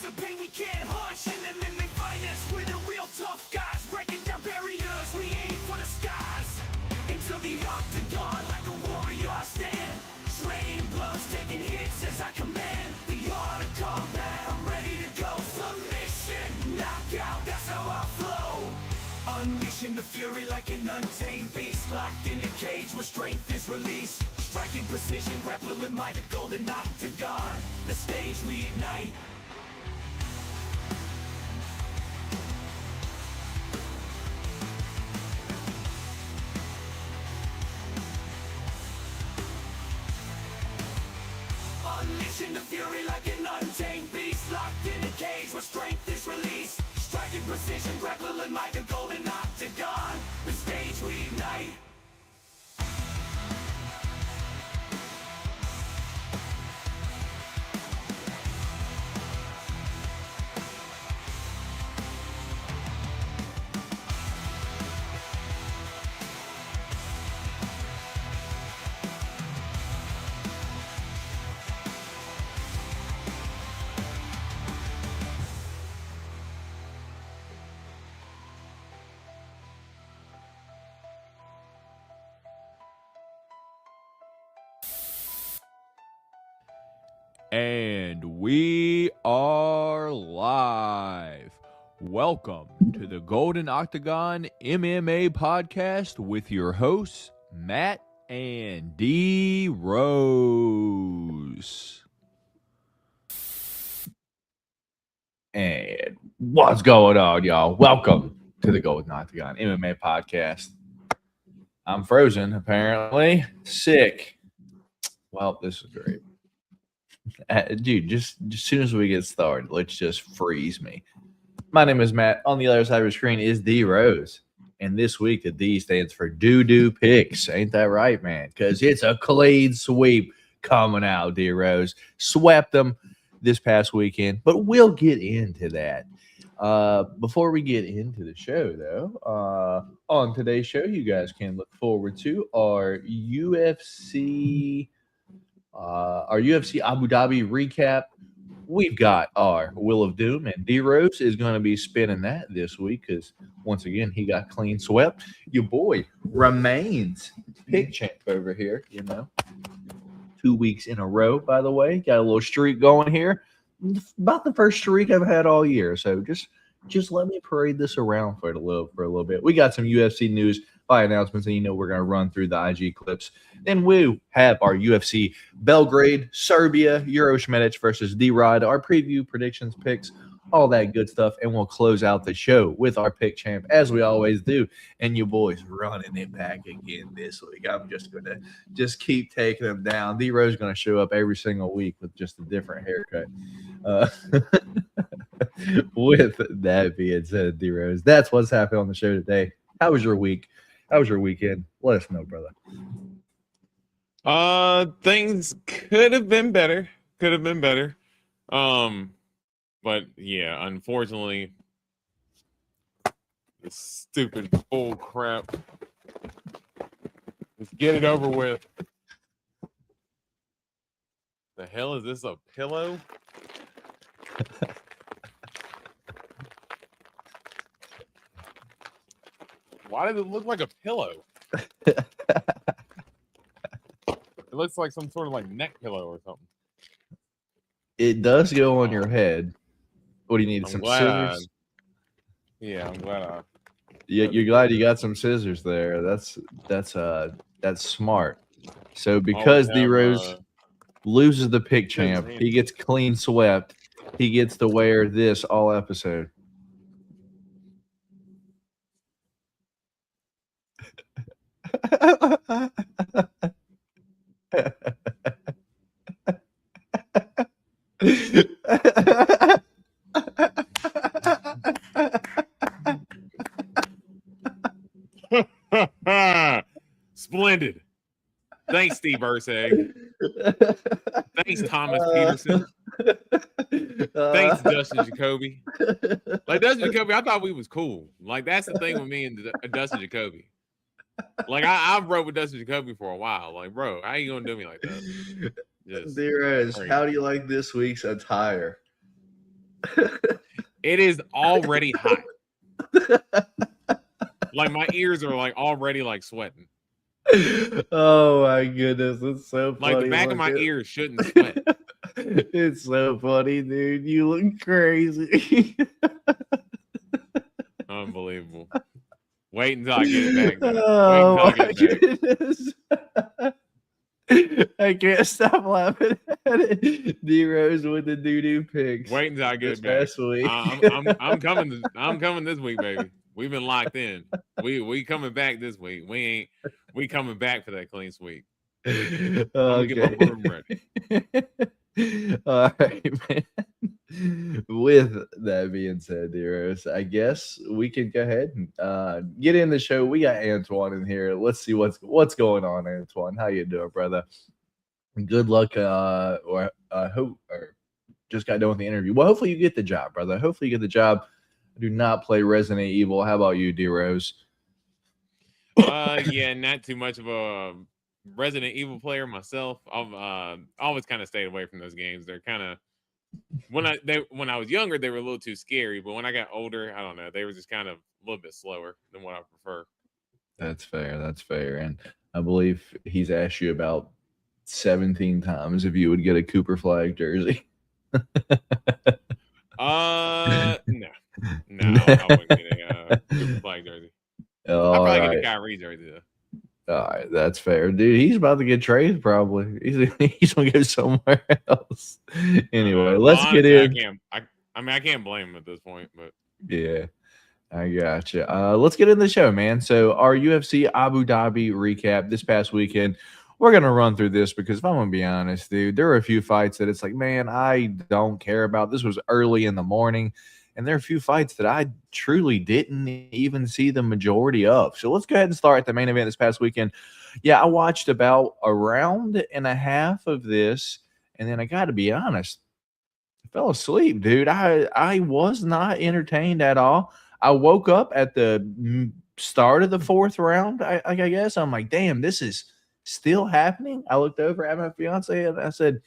the pain we can't hush. And then they find us, we're the real tough guys, breaking down barriers, we aim for the skies. Into the octagon like a warrior I stand, trading blows, taking hits as I command. The art of combat, I'm ready to go. Submission, knockout, that's how I flow. Unleashing the fury like an untamed beast, locked in a cage where strength is released. Striking precision, grappling with my golden octagon. The stage we ignite. Unleashing the fury like an untamed beast, locked in a cage where strength is released. Striking precision, grappling with my golden octagon. The stage we ignite. And we are live. Welcome to the Golden Octagon MMA Podcast with your hosts, Matt and D Rose. And what's going on, y'all? Welcome to the Golden Octagon MMA Podcast. I'm frozen, apparently. Sick. Well, this is great. Dude, just as soon as we get started, let's just freeze me. My name is Matt. On the other side of the screen is D Rose. And this week, the D stands for doo-doo picks. Ain't that right, man? Because it's a clean sweep coming out, D Rose. Swept them this past weekend, but we'll get into that. Before we get into the show, though, on today's show, you guys can look forward to our UFC Abu Dhabi Recap. We've got our Wheel of Doom, and D Rose is going to be spinning that this week because, once again, he got clean swept. Your boy remains pick champ over here, 2 weeks in a row, by the way. Got a little streak going here. About the first streak I've had all year. So just let me parade this around for a little bit. We got some UFC news by announcements, and we're going to run through the IG clips. Then we have our UFC Belgrade, Serbia, Medić versus D-Rod, our preview, predictions, picks, all that good stuff. And we'll close out the show with our pick champ, as we always do. And your boy's running it back again this week. I'm just going to keep taking him down. D-Ro's going to show up every single week with just a different haircut. With that being said, D-Rose, that's what's happened on the show today. How was your week? How was your weekend? Let us know, brother. Things could have been better. But yeah, unfortunately, this stupid bull crap. Let's get it over with. The hell is this, a pillow? Why does it look like a pillow? It looks like some sort of like neck pillow or something. It does go on your head. What do you need? I'm some glad scissors? I'm glad You're glad you got some scissors there. That's smart. So because D Rose loses the pick champ, he gets clean swept. He gets to wear this all episode. Splendid. Thanks, Steve Urseg. Thanks, Thomas Peterson. Thanks, Dustin Jacoby. Like, Dustin Jacoby, I thought we was cool. Like, that's the thing with me and Dustin Jacoby. Like, I've rode with Dustin Jacoby for a while. Like, bro, how you gonna do me like that? There is. How do you like this week's attire? It is already hot. Like my ears are like already like sweating. Oh my goodness, it's so funny. Like the back of my ears shouldn't sweat. It's so funny, dude. You look crazy. Unbelievable. Wait until I get it back. Oh my goodness. I can't stop laughing at it. D-Rose with the doo-doo picks. Wait until I get it back. Last week. I'm coming. I'm coming this week, baby. We've been locked in. We coming back this week. We coming back for that clean sweep. I'm gonna get my room ready. All right, man. With that being said, D-Rose, I guess we can go ahead and get in the show. We got Antoine in here. Let's see what's going on, Antoine. How you doing, brother? Good luck. Or just got done with the interview. Well, hopefully you get the job, brother. Hopefully you get the job. I do not play Resident Evil. How about you, D-Rose? Yeah, not too much of a Resident Evil player myself. I've always kind of stayed away from those games. They're kind of when I was younger, they were a little too scary. But when I got older, I don't know, they were just kind of a little bit slower than what I prefer. That's fair. That's fair. And I believe he's asked you about 17 times if you would get a Cooper Flag jersey. No, I wouldn't get a Cooper Flag jersey. I'll probably get a Kyrie jersey though. All right, that's fair, dude. He's about to get traded. Probably he's gonna go somewhere else. Anyway, let's get in. I can't blame him at this point, but yeah, I gotcha. Let's get in the show, man. So our UFC Abu Dhabi recap this past weekend. We're gonna run through this because if I'm gonna be honest, dude, there are a few fights that it's like, man, I don't care about. This was early in the morning. And there are a few fights that I truly didn't even see the majority of. So let's go ahead and start at the main event this past weekend. Yeah, I watched about a round and a half of this, and then I got to be honest, I fell asleep, dude. I was not entertained at all. I woke up at the start of the fourth round, I guess. I'm like, damn, this is still happening? I looked over at my fiance, and I said,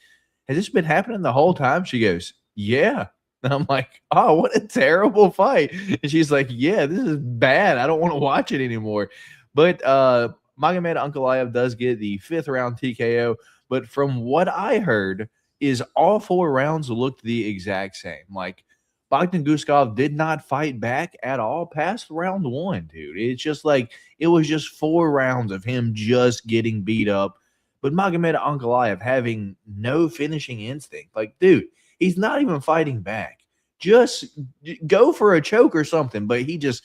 has this been happening the whole time? She goes, yeah. And I'm like, oh, what a terrible fight. And she's like, yeah, this is bad. I don't want to watch it anymore. But Magomed Ankalaev does get the fifth round TKO. But from what I heard is all four rounds looked the exact same. Like Bogdan Guskov did not fight back at all past round one, dude. It's just like it was just 4 rounds of him just getting beat up. But Magomed Ankalaev having no finishing instinct. Like, dude, he's not even fighting back. Just go for a choke or something. But he just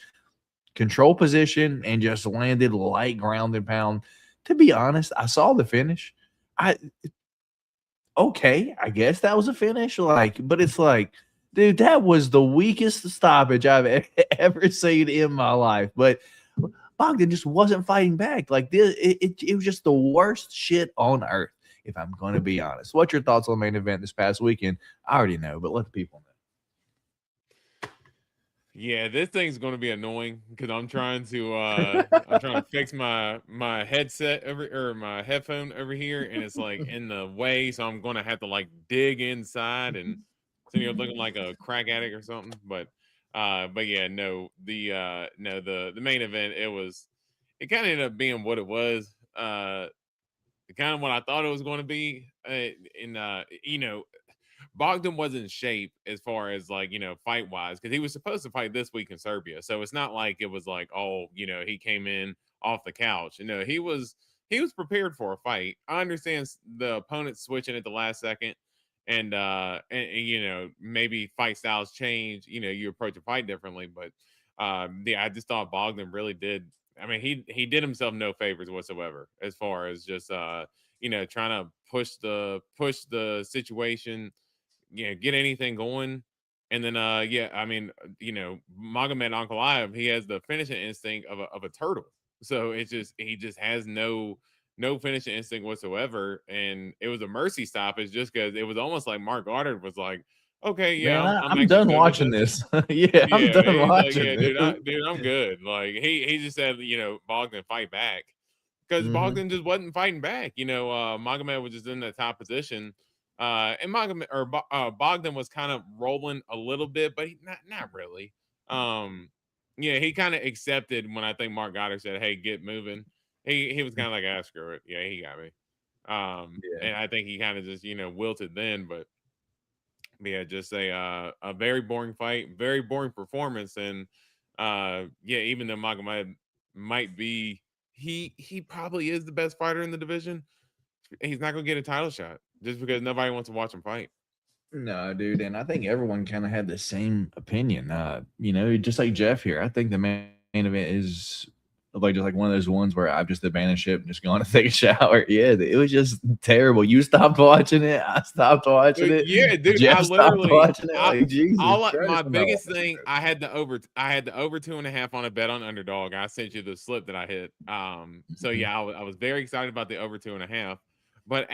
control position and just landed light ground and pound. To be honest, I saw the finish. Okay, I guess that was a finish. But it's like, dude, that was the weakest stoppage I've ever seen in my life. But Bogdan just wasn't fighting back. Like this, it was just the worst shit on earth. If I'm going to be honest. What's your thoughts on the main event this past weekend? I already know, but let the people know. Yeah, this thing's going to be annoying because I'm trying to fix my headset or my headphone over here, and it's like in the way, so I'm going to have to like dig inside and so you're looking like a crack addict or something. But yeah, no, the main event it kind of ended up being what it was. Kind of what I thought it was going to be. Bogdan was in shape as far as fight wise because he was supposed to fight this week in Serbia. So it's not like it was like, oh, he came in off the couch. He was prepared for a fight. I understand the opponent switching at the last second, and maybe fight styles change. You approach a fight differently, but I just thought Bogdan really did. I mean, he did himself no favors whatsoever as far as just trying to push the situation, get anything going. And then Magomed Ankalaev, he has the finishing instinct of a turtle. So he just has no finishing instinct whatsoever. And it was a mercy stoppage just because it was almost like Mark Goddard was like, okay, yeah, man, I'm done watching this. I'm done watching this. Dude, I'm good. Like he just said, Bogdan fight back because Bogdan just wasn't fighting back. Magomed was just in that top position. And Bogdan was kind of rolling a little bit, but not really. Yeah, he kind of accepted when I think Mark Goddard said, "Hey, get moving." He was kind of like, "Ah, screw it." Yeah, he got me. And I think he kind of just wilted then, but yeah, just a very boring fight, very boring performance, and yeah, even though Magomed might be he probably is the best fighter in the division, he's not gonna get a title shot just because nobody wants to watch him fight. No, dude, and I think everyone kind of had the same opinion. Just like Jeff here, I think the main event is like just like one of those ones where I've just abandoned ship and just gone to take a shower. Yeah, it was just terrible. You stopped watching it. I stopped watching it. Yeah, dude, Jeff I stopped literally watching it. Like, Jesus my Christ, biggest no. thing, I had the over 2.5 on a bet on underdog. I sent you the slip that I hit. So yeah, I was very excited about the over 2.5, but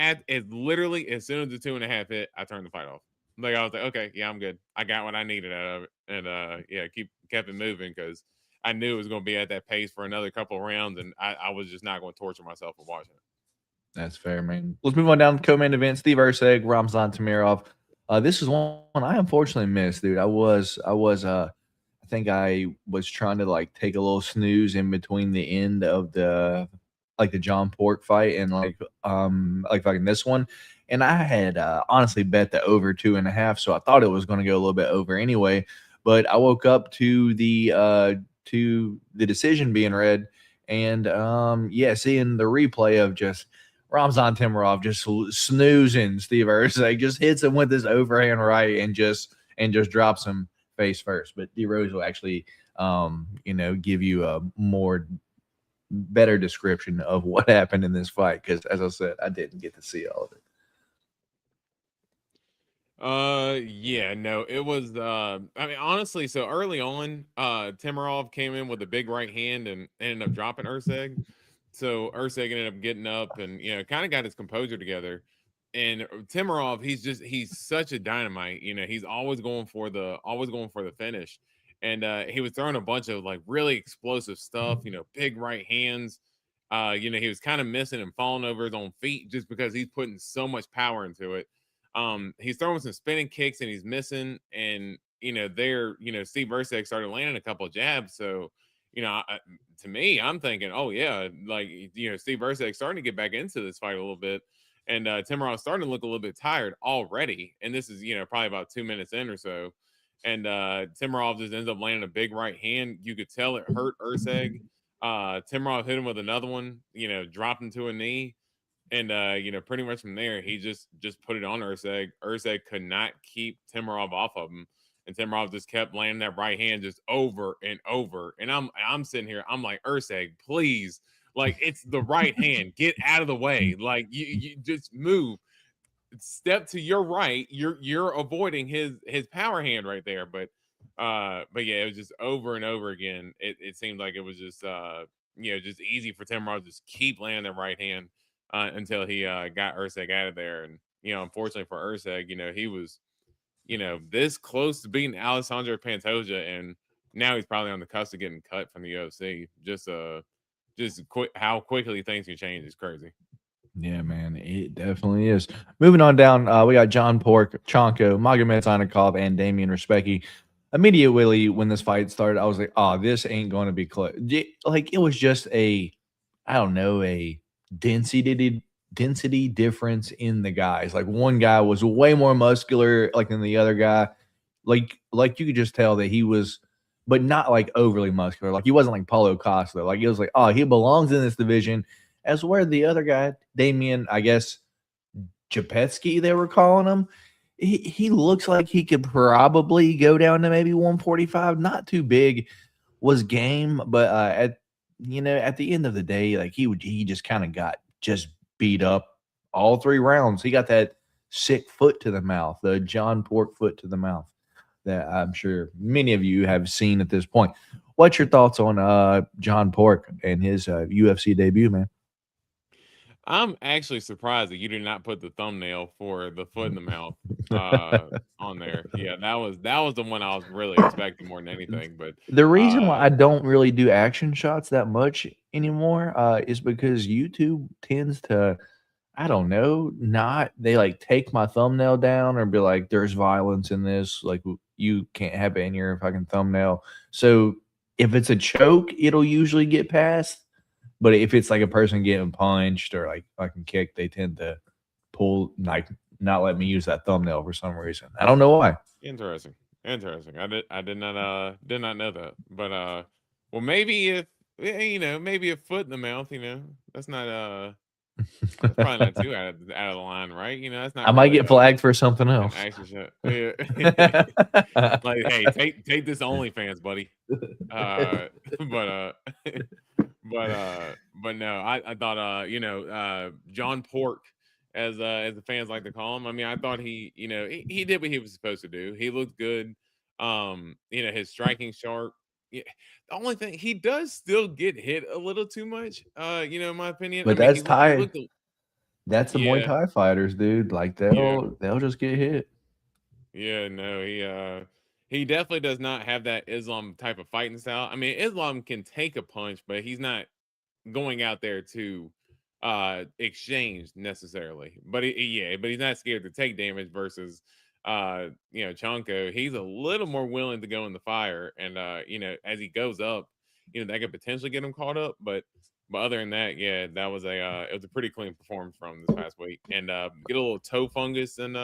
literally as soon as the 2.5 hit, I turned the fight off. Like I was like, okay, yeah, I'm good. I got what I needed out of it, and yeah, kept it moving because I knew it was going to be at that pace for another couple of rounds, and I was just not going to torture myself with watching it. That's fair, man. Let's move on down to co-main event. Steve Erceg, Ramzan Tamirov. This is one I unfortunately missed, dude. I think I was trying to like take a little snooze in between the end of the John Pork fight and like fucking this one. And I had honestly bet the over 2.5, so I thought it was going to go a little bit over anyway. But I woke up to the decision being read, and seeing the replay of just Ramzan Tamirov just snoozing Steve Erceg, just hits him with his overhand right and just drops him face first. But D Rose will actually give you a better description of what happened in this fight because, as I said, I didn't get to see all of it. Yeah, no, it was I mean, honestly, so early on, Tamirov came in with a big right hand and ended up dropping Erceg. So Erceg ended up getting up and kind of got his composure together. And Tamirov, he's such a dynamite, he's always going for the finish. And he was throwing a bunch of like really explosive stuff, big right hands. He was kind of missing and falling over his own feet just because he's putting so much power into it. He's throwing some spinning kicks and he's missing. And Steve Erceg started landing a couple of jabs. So, to me, I'm thinking, oh yeah, like Steve Erceg starting to get back into this fight a little bit. And Timirov's starting to look a little bit tired already. And this is, probably about 2 minutes in or so. And Tamirov just ends up landing a big right hand. You could tell it hurt Erceg. Tamirov hit him with another one, dropped him to a knee. And pretty much from there, he just put it on Erceg. Erceg could not keep Tamirov off of him. And Tamirov just kept landing that right hand just over and over. And I'm sitting here, I'm like, Erceg, please. Like, it's the right hand. Get out of the way. Like, you just move. Step to your right. You're avoiding his power hand right there. But yeah, it was just over and over again. It seemed like it was just just easy for Tamirov to just keep landing that right hand until he got Erceg out of there. And unfortunately for Erceg, he was this close to beating Alessandro Pantoja, and now he's probably on the cusp of getting cut from the UFC. Just how quickly things can change is crazy. Yeah, man, it definitely is. Moving on down, we got John Pork, Chonko, Magomed Zanikov, and Damian Respecki. Immediately when this fight started, I was like, oh, this ain't going to be close. Like, it was just a density difference in the guys. Like, one guy was way more muscular than the other guy. Like you could just tell that he was, but not like overly muscular. Like, he wasn't like Paulo Costa. Like, it was like, oh, he belongs in this division. As where the other guy, Damian, I guess, Japetsky, they were calling him. He looks like he could probably go down to maybe 145. Not too big, was game, but at the end of the day, like he just kind of got just beat up all 3 rounds. He got that sick foot to the mouth, the John Pork foot to the mouth that I'm sure many of you have seen at this point. What's your thoughts on John Pork and his UFC debut, man? I'm actually surprised that you did not put the thumbnail for the foot in the mouth on there. Yeah, that was the one I was really expecting more than anything. But the reason why I don't really do action shots that much anymore is because YouTube tends to, I don't know, not they like take my thumbnail down or be like, there's violence in this. Like you can't have it in your fucking thumbnail. So if it's a choke, it'll usually get passed. But if it's like a person getting punched or like fucking kicked, they tend to pull, like not let me use that thumbnail for some reason. I don't know why. Interesting. I did not know that. But well, maybe if maybe a foot in the mouth, that's not that's probably not too out of the line, right? That's not. I might really, get flagged for something else. Yeah. Like, hey, take this OnlyFans, buddy. But no, I thought John Pork, as the fans like to call him. I mean, I thought he did what he was supposed to do. He looked good. His striking sharp. Yeah. The only thing, he does still get hit a little too much. In my opinion. But that's Thai. That's the Muay Yeah. Thai fighters, dude. Like they'll just get hit. Yeah, no, he definitely does not have that Islam type of fighting style. I mean, Islam can take a punch, but he's not going out there to exchange necessarily. But but he's not scared to take damage versus Chonko. He's a little more willing to go in the fire, and as he goes up, that could potentially get him caught up. But other than that, yeah, that was it was a pretty clean performance from this past week. And get a little toe fungus in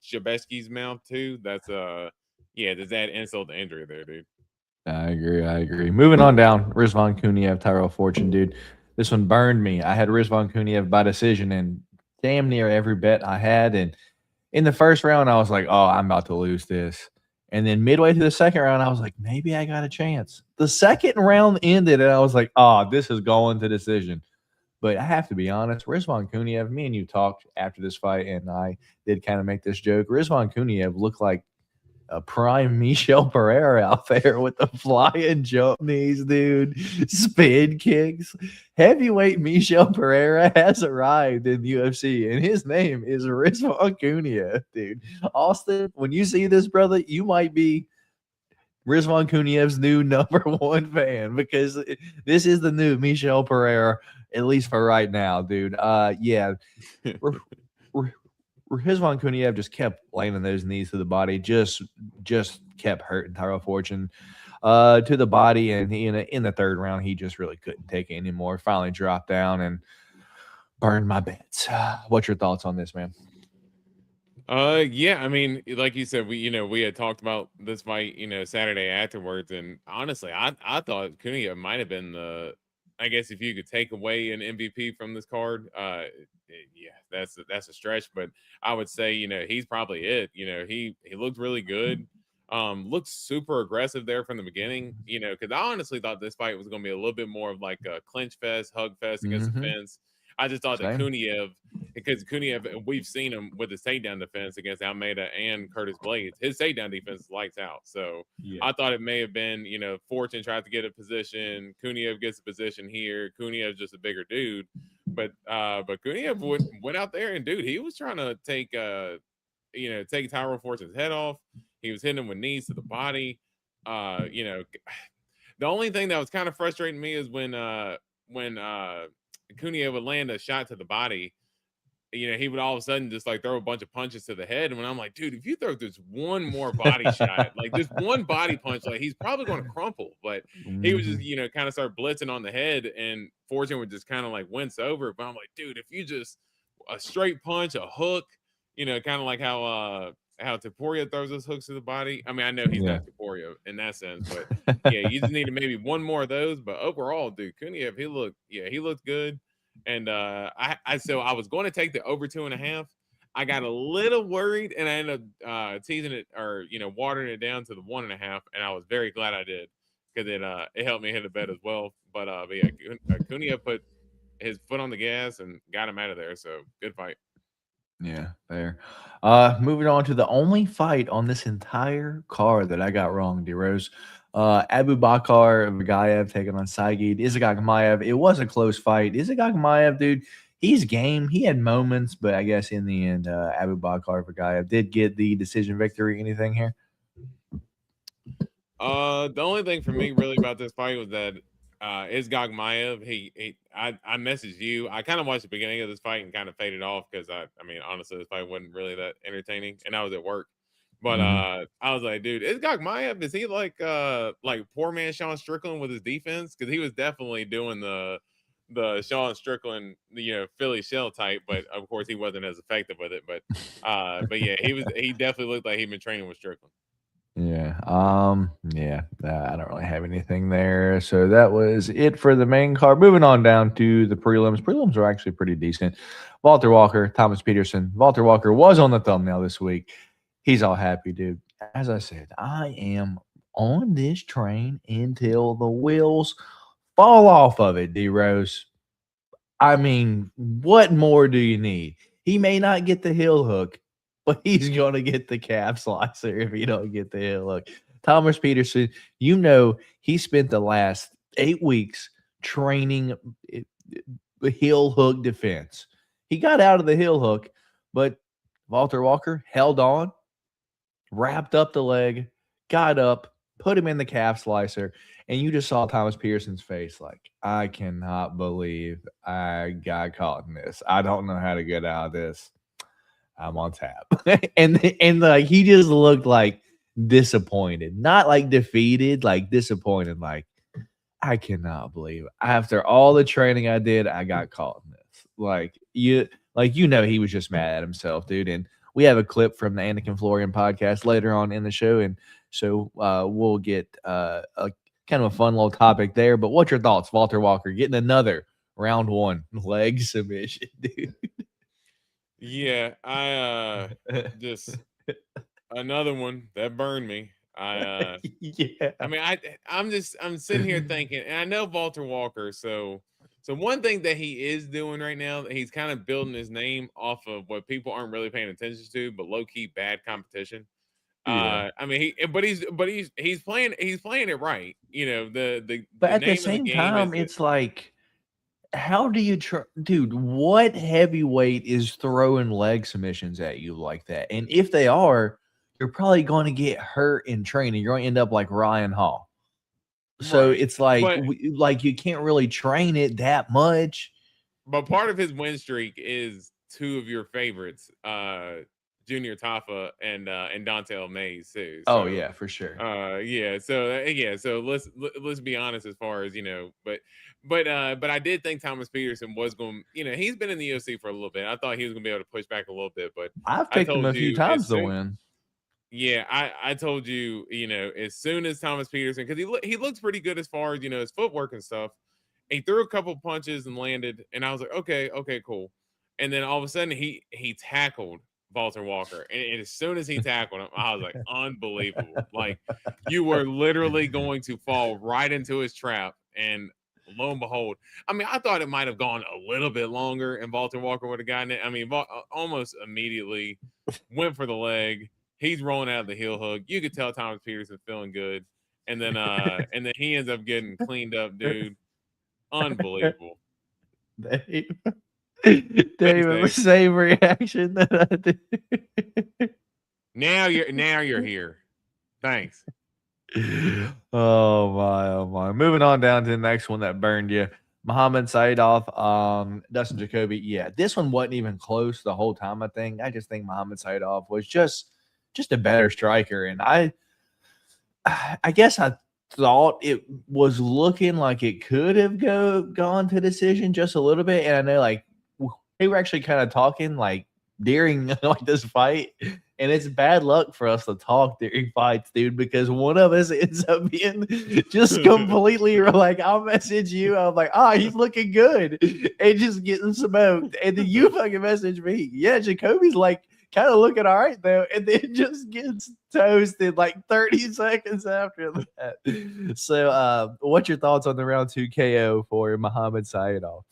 Shabeski's mouth too. That's does add insult to injury there, dude. I agree. Moving on down, Rizvan Kuniev, Tyrell Fortune, dude. This one burned me. I had Rizvan Kuniev by decision and damn near every bet I had. And in the first round, I was like, oh, I'm about to lose this. And then midway through the second round, I was like, maybe I got a chance. The second round ended, and I was like, oh, this is going to decision. But I have to be honest, Rizvan Kuniev, me and you talked after this fight, and I did kind of make this joke. Rizvan Kuniev looked like a prime Michel Pereira out there with the flying jump knees, dude, spin kicks. Heavyweight Michel Pereira has arrived in the UFC, and his name is Rizvan Kuniev, dude. Austin, when you see this, brother, you might be Rizvan Kuniev's new #1 fan, because this is the new Michel Pereira, at least for right now, dude. Rizvan Kuniev just kept landing those knees to the body, just kept hurting Tyrell Fortune to the body, and in the third round, he just really couldn't take it anymore. Finally dropped down and burned my bets. What's your thoughts on this, man? Yeah, I mean, like you said, we had talked about this fight, Saturday afterwards, and honestly, I thought Kuniev might have been I guess if you could take away an MVP from this card, that's a stretch, but I would say, he's probably it. He looked really good. Looked super aggressive there from the beginning, because I honestly thought this fight was going to be a little bit more of like a clinch fest, hug fest against the fence. I just thought that Kuniev, because Kuniev, we've seen him with his takedown defense against Almeida and Curtis Blades. His takedown defense is lights out. So I thought it may have been, Fortune tried to get a position. Kuniev gets a position here. Kuniev's just a bigger dude. But Kuniev went out there and, dude, he was trying to take Tyrell Fortune's head off. He was hitting him with knees to the body. The only thing that was kind of frustrating me is when Kuniev would land a shot to the body, he would all of a sudden just like throw a bunch of punches to the head. And when I'm like, dude, if you throw this one more body shot, like this one body punch, like he's probably going to crumple. But he was just, kind of start blitzing on the head, and Fortune would just kind of like wince over. But I'm like, dude, if you just a straight punch, a hook, kind of like how Taporia throws those hooks to the body. I mean, I know he's not Taporia in that sense, but you just need maybe one more of those. But overall, dude, Kuniev, he looked good. And I was going to take the over 2.5. I got a little worried, and I ended up teasing it, or watering it down to the 1.5. And I was very glad I did, because it helped me hit a bet as well. But Kuniev put his foot on the gas and got him out of there. So good fight. Yeah, fair. Moving on to the only fight on this entire card that I got wrong, D-Rose. Abu Bakar Vagayev taking on Saigid Isagagmayev. It was a close fight. Isagagmayev, dude, he's game. He had moments, but I guess in the end, Abu Bakar Vagayev did get the decision victory. Anything here? The only thing for me really about this fight was that Isgagmaev. I messaged you. I kind of watched the beginning of this fight and kind of faded off because I mean, honestly, this fight wasn't really that entertaining, and I was at work. But I was like, dude, Isgagmaev, is he like poor man Sean Strickland with his defense? Because he was definitely doing the Sean Strickland, Philly shell type, but of course he wasn't as effective with it. But yeah, he definitely looked like he'd been training with Strickland. Yeah. I don't really have anything there. So that was it for the main card. Moving on down to the prelims. Prelims are actually pretty decent. Walter Walker, Thomas Peterson. Walter Walker was on the thumbnail this week. He's all happy, dude. As I said, I am on this train until the wheels fall off of it, D-Rose. I mean, what more do you need? He may not get the heel hook, but he's going to get the calf slicer if he don't get the heel hook. Thomas Peterson, he spent the last 8 weeks training the heel hook defense. He got out of the heel hook, but Walter Walker held on, wrapped up the leg, got up, put him in the calf slicer, and you just saw Thomas Peterson's face like, I cannot believe I got caught in this. I don't know how to get out of this. I'm on tap. and like he just looked like disappointed, not like defeated, like disappointed, like I cannot believe it. After all the training I did, I got caught in this. He was just mad at himself, dude. And we have a clip from the Anakin Florian podcast later on in the show, and so we'll get a kind of a fun little topic there. But what's your thoughts, Walter Walker getting another round 1 leg submission, dude? Yeah, I just another one that burned me. Yeah. I mean, I'm sitting here thinking, and I know Walter Walker. So one thing that he is doing right now, he's kind of building his name off of what people aren't really paying attention to, but low key bad competition. Yeah. I mean, he's playing it right. But at name the of same game time, is it's like, how do you dude, what heavyweight is throwing leg submissions at you like that? And if they are, you're probably going to get hurt in training. You're going to end up like Ryan Hall. So right. it's like, But you can't really train it that much. But part of his win streak is 2 of your favorites, Junior Tafa and Dante Mays too. Oh So, yeah, for sure. So let's be honest as far as but I did think Thomas Peterson was going. He's been in the UFC for a little bit. I thought he was going to be able to push back a little bit, but I've I picked him told a few you times to win. Yeah, I told you, as soon as Thomas Peterson, because he looks pretty good as far as his footwork and stuff. He threw a couple punches and landed, and I was like, okay, cool. And then all of a sudden, he tackled Walter Walker, and as soon as he tackled him, I was like, unbelievable! Like you were literally going to fall right into his trap, and lo and behold, I mean, I thought it might have gone a little bit longer, and Walter Walker would have gotten it. I mean, almost immediately went for the leg. He's rolling out of the heel hook. You could tell Thomas Peterson feeling good, and then he ends up getting cleaned up, dude. Unbelievable. Dave, the same reaction that I did. Now you're here. Thanks. Oh my. Moving on down to the next one that burned you. Muhammad Saidov, Dustin Jacoby. Yeah, this one wasn't even close the whole time, I think. I just think Muhammad Saidov was just a better striker. And I guess I thought it was looking like it could have gone to decision just a little bit. And I know like we were actually kind of talking like during like this fight, and it's bad luck for us to talk during fights, dude, because one of us ends up being just completely like, I'll message you, I'm like, he's looking good, and just getting smoked, and then you fucking message me, yeah, Jacoby's like kind of looking all right though, and then just gets toasted like 30 seconds after that. So what's your thoughts on the round 2 KO for Muhammad Saidov?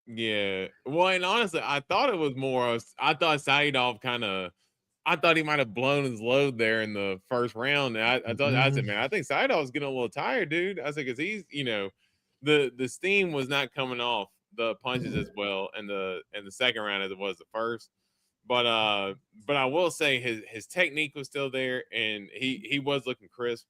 Yeah, well, and honestly, I thought it was more. I thought Saidov I thought he might have blown his load there in the first round. And I said, man, I think Saidov's getting a little tired, dude. I said, because he's, the steam was not coming off the punches as well in the second round as it was the first. But I will say his technique was still there, and he was looking crisp.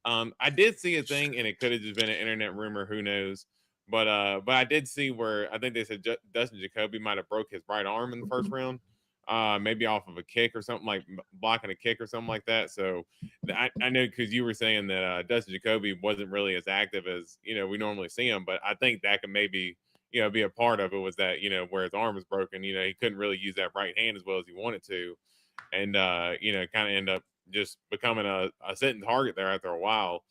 I did see a thing, and it could have just been an internet rumor. Who knows? But I did see where I think they said Dustin Jacoby might have broke his right arm in the first round, maybe off of a kick or something, like blocking a kick or something like that. So I know, because you were saying that Dustin Jacoby wasn't really as active as we normally see him, but I think that could maybe be a part of it, was that where his arm was broken, he couldn't really use that right hand as well as he wanted to, and kind of end up just becoming a sitting target there after a while.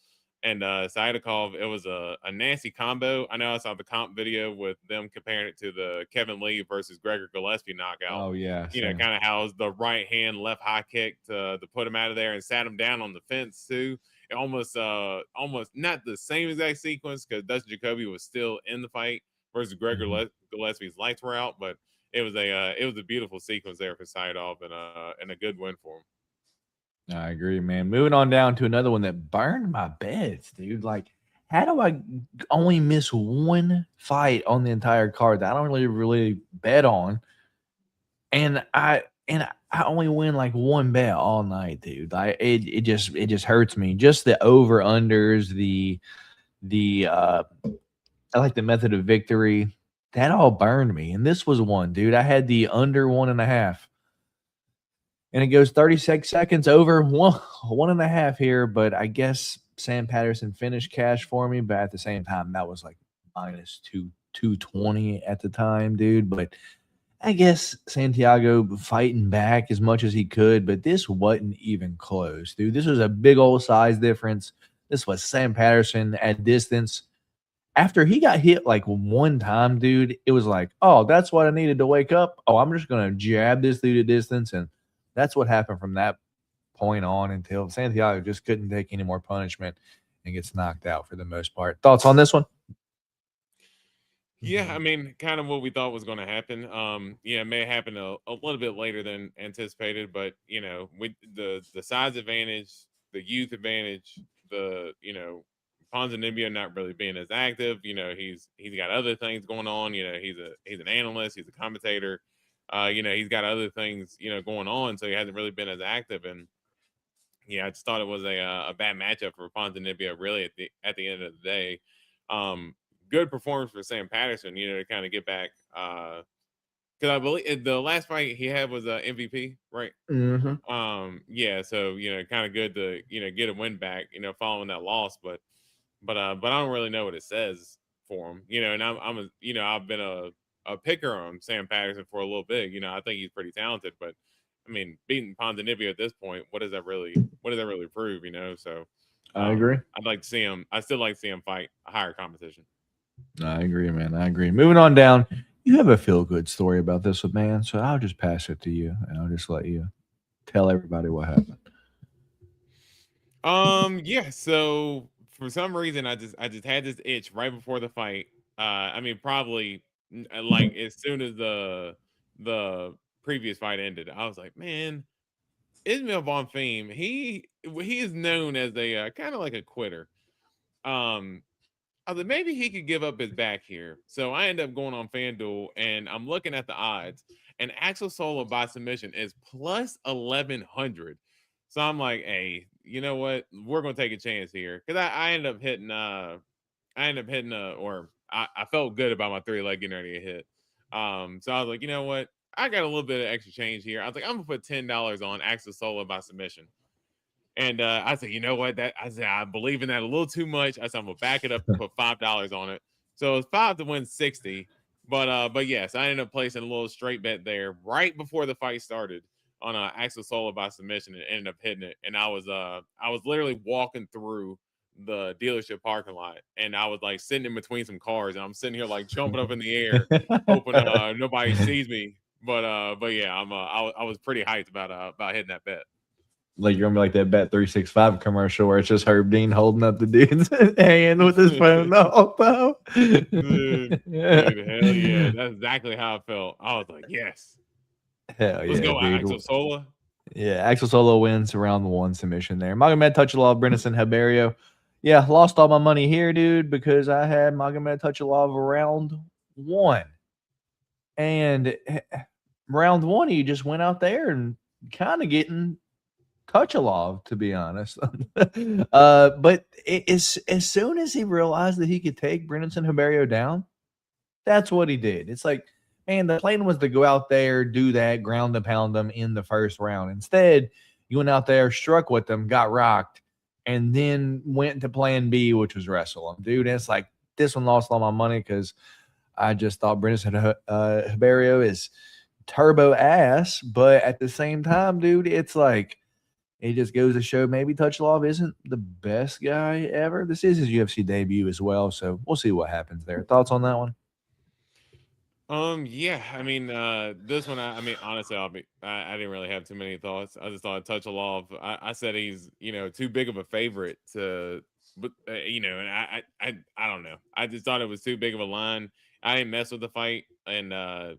And Saidakov, it was a nasty combo. I know I saw the comp video with them comparing it to the Kevin Lee versus Gregor Gillespie knockout. Oh yeah, kind of how the right hand left high kick to put him out of there and sat him down on the fence too. It almost not the same exact sequence, because Dustin Jacoby was still in the fight versus Gregor Gillespie's lights were out, but it was a beautiful sequence there for Saidov, and a good win for him. I agree, man. Moving on down to another one that burned my beds, dude. Like, how do I only miss one fight on the entire card that I don't really bet on, and I only win like one bet all night, dude? Like, it just hurts me. Just the over unders, I like the method of victory. That all burned me, and this was one, dude. I had the under 1.5. And it goes 36 seconds over 1.5 here, but I guess Sam Patterson finished cash for me. But at the same time, that was like minus 220 at the time, dude. But I guess Santiago fighting back as much as he could, but this wasn't even close, dude. This was a big old size difference. This was Sam Patterson at distance. After he got hit like one time, dude, it was like, oh, that's what I needed to wake up. Oh, I'm just going to jab this dude at distance. And that's what happened from that point on until Santiago just couldn't take any more punishment and gets knocked out for the most part. Thoughts on this one? Yeah, I mean, kind of what we thought was going to happen. It may happen a little bit later than anticipated, but with the size advantage, the youth advantage, the Ponzinibbio not really being as active. He's got other things going on. He's an analyst, he's a commentator. He's got other things, going on, so he hasn't really been as active. And I just thought it was a bad matchup for Ponzinibbio, really, at the end of the day. Good performance for Sam Patterson, to kind of get back. Because I believe the last fight he had was MVP, right? Mm-hmm. So kind of good to get a win back, following that loss, but I don't really know what it says for him, and I've been a picker on Sam Patterson for a little bit. I think he's pretty talented, but I mean, beating Ponzinibbio at this point, what does that really prove? So I agree. I'd like to see him. I still like to see him fight a higher competition. I agree, man. I agree. Moving on down, you have a feel-good story about this one, man, so I'll just pass it to you, and I'll just let you tell everybody what happened. Yeah. So for some reason, I just had this itch right before the fight. I mean, probably like as soon as the previous fight ended, I was like, man, Ismail Bonfim, he is known as a kind of like a quitter. I was like, maybe he could give up his back here. So I end up going on FanDuel, and I'm looking at the odds, and Axel Sola by submission is plus 1,100. So I'm like, hey, you know what? We're gonna take a chance here, because I ended up hitting I felt good about my 3-leg getting ready to hit. So I was like, you know what? I got a little bit of extra change here. I was like, I'm gonna put $10 on Axel Sola by submission. And I said, you know what? I believe in that a little too much. I said, I'm gonna back it up and put $5 on it. So it's 5 to win 60. But yes, I ended up placing a little straight bet there right before the fight started on Axel Sola by submission, and ended up hitting it. And I was literally walking through the dealership parking lot, and I was like sitting in between some cars, and I'm sitting here like jumping up in the air, hoping nobody sees me. But yeah, I was pretty hyped about hitting that bet. Like you're gonna be like that Bet365 commercial where it's just Herb Dean holding up the dude's hand with his phone the whole time. Dude, hell yeah, that's exactly how I felt. I was like, yes, hell let's go, dude. Axel Sola. Yeah, Axel Sola wins round 1 submission there. Magomed Touchalov, Brennison Haberio. Yeah, lost all my money here, dude, because I had Magomed Touchalov round 1. And round 1, he just went out there and kind of getting Touchalov, to be honest. But as soon as he realized that he could take Brandon Hilario down, that's what he did. It's like, man, the plan was to go out there, do that, ground and pound them in the first round. Instead, you went out there, struck with them, got rocked, and then went to plan B, which was wrestle him. Dude, and it's like, this one lost all my money because I just thought Brandon Hilario is turbo ass. But at the same time, dude, it's like, it just goes to show maybe Touchalov isn't the best guy ever. This is his UFC debut as well, so we'll see what happens there. Thoughts on that one? Yeah, I mean, this one, I mean, honestly, I didn't really have too many thoughts. I just thought Touchalov, I said he's, too big of a favorite to, but and I don't know. I just thought it was too big of a line. I didn't mess with the fight, and I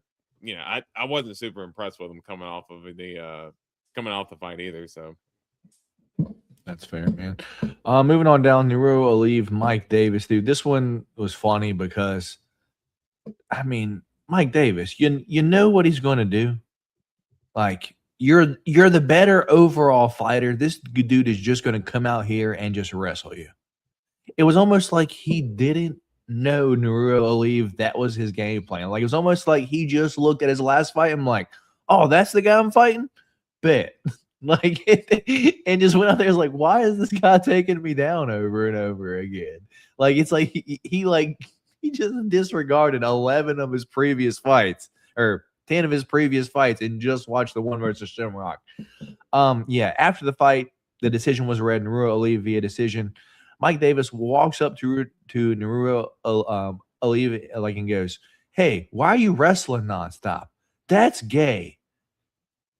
wasn't super impressed with him coming off the fight either. So. That's fair, man. Moving on down, Nero Aliv, Mike Davis, dude. This one was funny because, I mean, Mike Davis, you know what he's going to do. Like, you're the better overall fighter. This dude is just going to come out here and just wrestle you. It was almost like he didn't know Nero Aliv. That was his game plan. Like, it was almost like he just looked at his last fight and like, oh, that's the guy I'm fighting? Bet. Like, and just went out there. Was like, why is this guy taking me down over and over again? Like, it's like he just disregarded 11 of his previous fights, or 10 of his previous fights, and just watched the one versus Shamrock. Yeah. After the fight, the decision was read. Nero Aliv via decision. Mike Davis walks up to Nero Aliv and goes, "Hey, why are you wrestling nonstop? That's gay.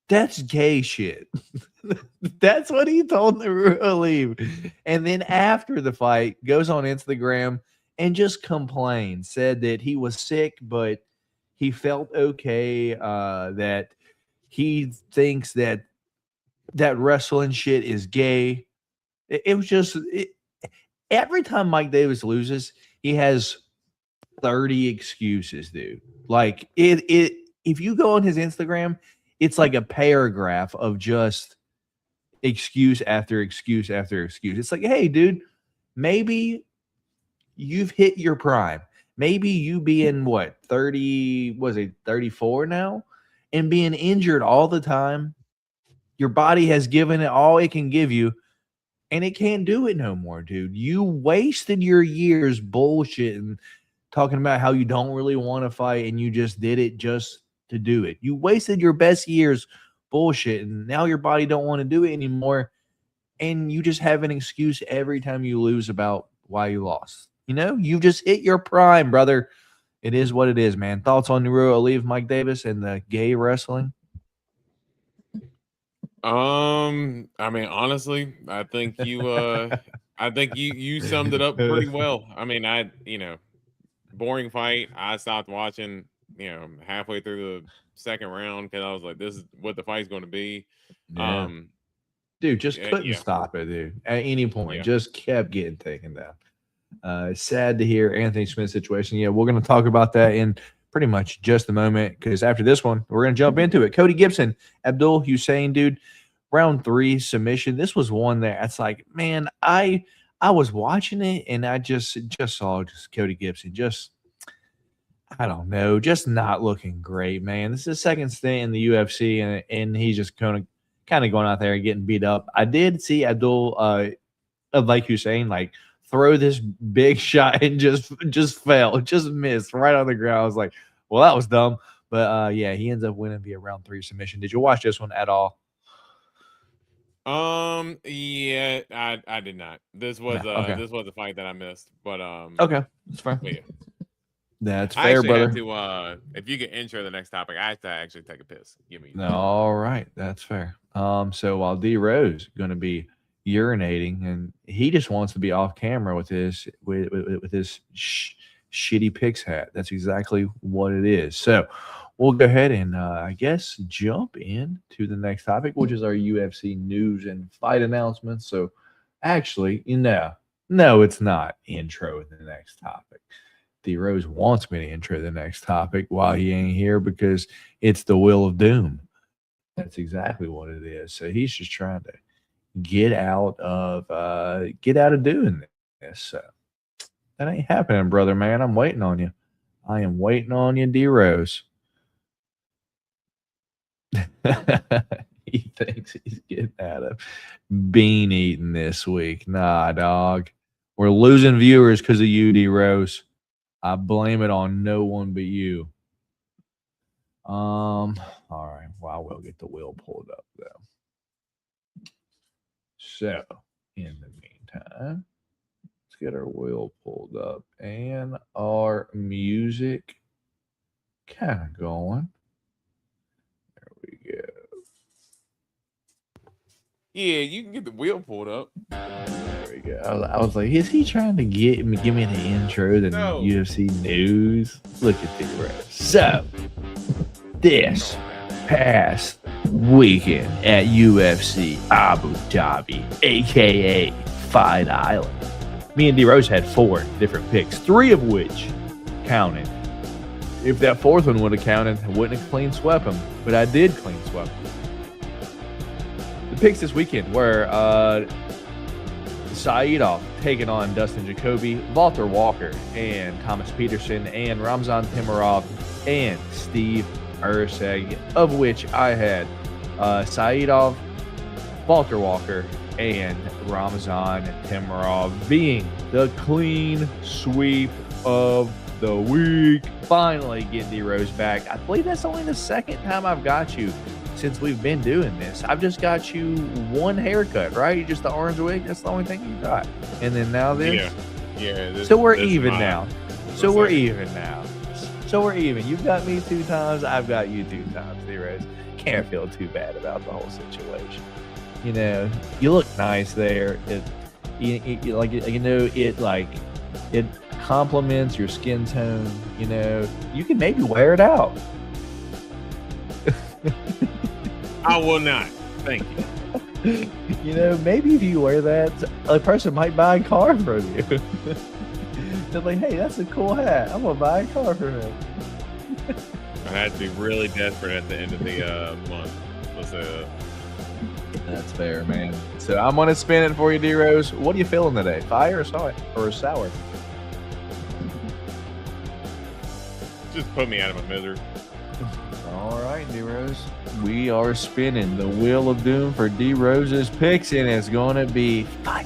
That's gay shit." That's what he told Nero Aliv. And then after the fight, goes on Instagram and just complained, said that he was sick, but he felt okay, that he thinks that wrestling shit is gay. It was just every time Mike Davis loses, he has 30 excuses, dude. Like, if you go on his Instagram, it's like a paragraph of just excuse after excuse after excuse. It's like, hey, dude, maybe you've hit your prime. Maybe you being 34 now, and being injured all the time. Your body has given it all it can give you, and it can't do it no more, dude. You wasted your years bullshitting, talking about how you don't really want to fight, and you just did it just to do it. You wasted your best years bullshit, and now your body don't want to do it anymore, and you just have an excuse every time you lose about why you lost. You just hit your prime, brother. It is what it is, man. Thoughts on Nero Aliv, Mike Davis, and the gay wrestling? I mean, honestly, I think you summed it up pretty well. I mean, boring fight. I stopped watching halfway through the second round because I was like, this is what the fight's going to be. Yeah. Dude, just couldn't stop it, dude. At any point, just kept getting taken down. Sad to hear Anthony Smith's situation. Yeah, we're going to talk about that in pretty much just a moment, because after this one, we're going to jump into it. Cody Gibson, Abdul Hussein, dude, round 3 submission. This was one that it's like, man, I was watching it and I just saw Cody Gibson I don't know, just not looking great, man. This is his second stint in the UFC, and he's just kind of going out there and getting beat up. I did see Abdul, like you saying, like, throw this big shot and just fell, just missed right on the ground. I was like, well, that was dumb. But yeah, he ends up winning via round 3 submission. Did you watch this one at all? Yeah, I did not. This was this was a fight that I missed. But okay, that's fine. Yeah. That's fair, brother. If you can intro the next topic, I have to actually take a piss. Give me. All right, that's fair. So while D Rose going to be urinating, and he just wants to be off camera with his shitty Picks hat. That's exactly what it is. So we'll go ahead and I guess jump in to the next topic, which is our UFC news and fight announcements. So actually, no, it's not intro the next topic. D Rose wants me to intro the next topic while he ain't here because it's the Will of Doom. That's exactly what it is. So he's just trying to get out of doing this. So that ain't happening, brother man. I'm waiting on you. I am waiting on you, D Rose. He thinks he's getting out of bean eating this week. Nah, dog. We're losing viewers because of you, D Rose. I blame it on no one but you. All right. Well, I will get the wheel pulled up though. So, in the meantime, let's get our wheel pulled up and our music kind of going. There we go. Yeah, you can get the wheel pulled up. There we go. I was like, is he trying to give me the intro to No. UFC news? Look at the rest. So, this past weekend at UFC Abu Dhabi, aka Fight Island, me and D Rose had 4 different picks, 3 of which counted. If that 4th one would have counted, I wouldn't have clean swept him, but I did clean sweep him. The picks this weekend were Saidov taking on Dustin Jacoby, Walter Walker and Thomas Peterson, and Ramzan Timurov and Steve Erceg, of which I had Saidov, Walter Walker, and Ramzan Timurov being the clean sweep of the week. Finally getting D Rose back. I believe that's only the 2nd time I've got you since we've been doing this. I've just got you 1 haircut, right? Just the orange wig. That's the only thing you got. And then now this. Yeah. So we're even now. So we're even. You've got me 2 times. I've got you 2 times, D Rose. Can't feel too bad about the whole situation. You know, you look nice there. It complements your skin tone. You know, you can maybe wear it out. I will not. Thank you. You know, maybe if you wear that, a person might buy a car from you. They're like, hey, that's a cool hat. I'm going to buy a car for him. I had to be really desperate at the end of the month. That's fair, man. So I'm going to spin it for you, D Rose. What are you feeling today? Fire or sour? Just put me out of my misery. All right, D Rose. We are spinning the wheel of doom for D Rose's picks, and it's going to be fire.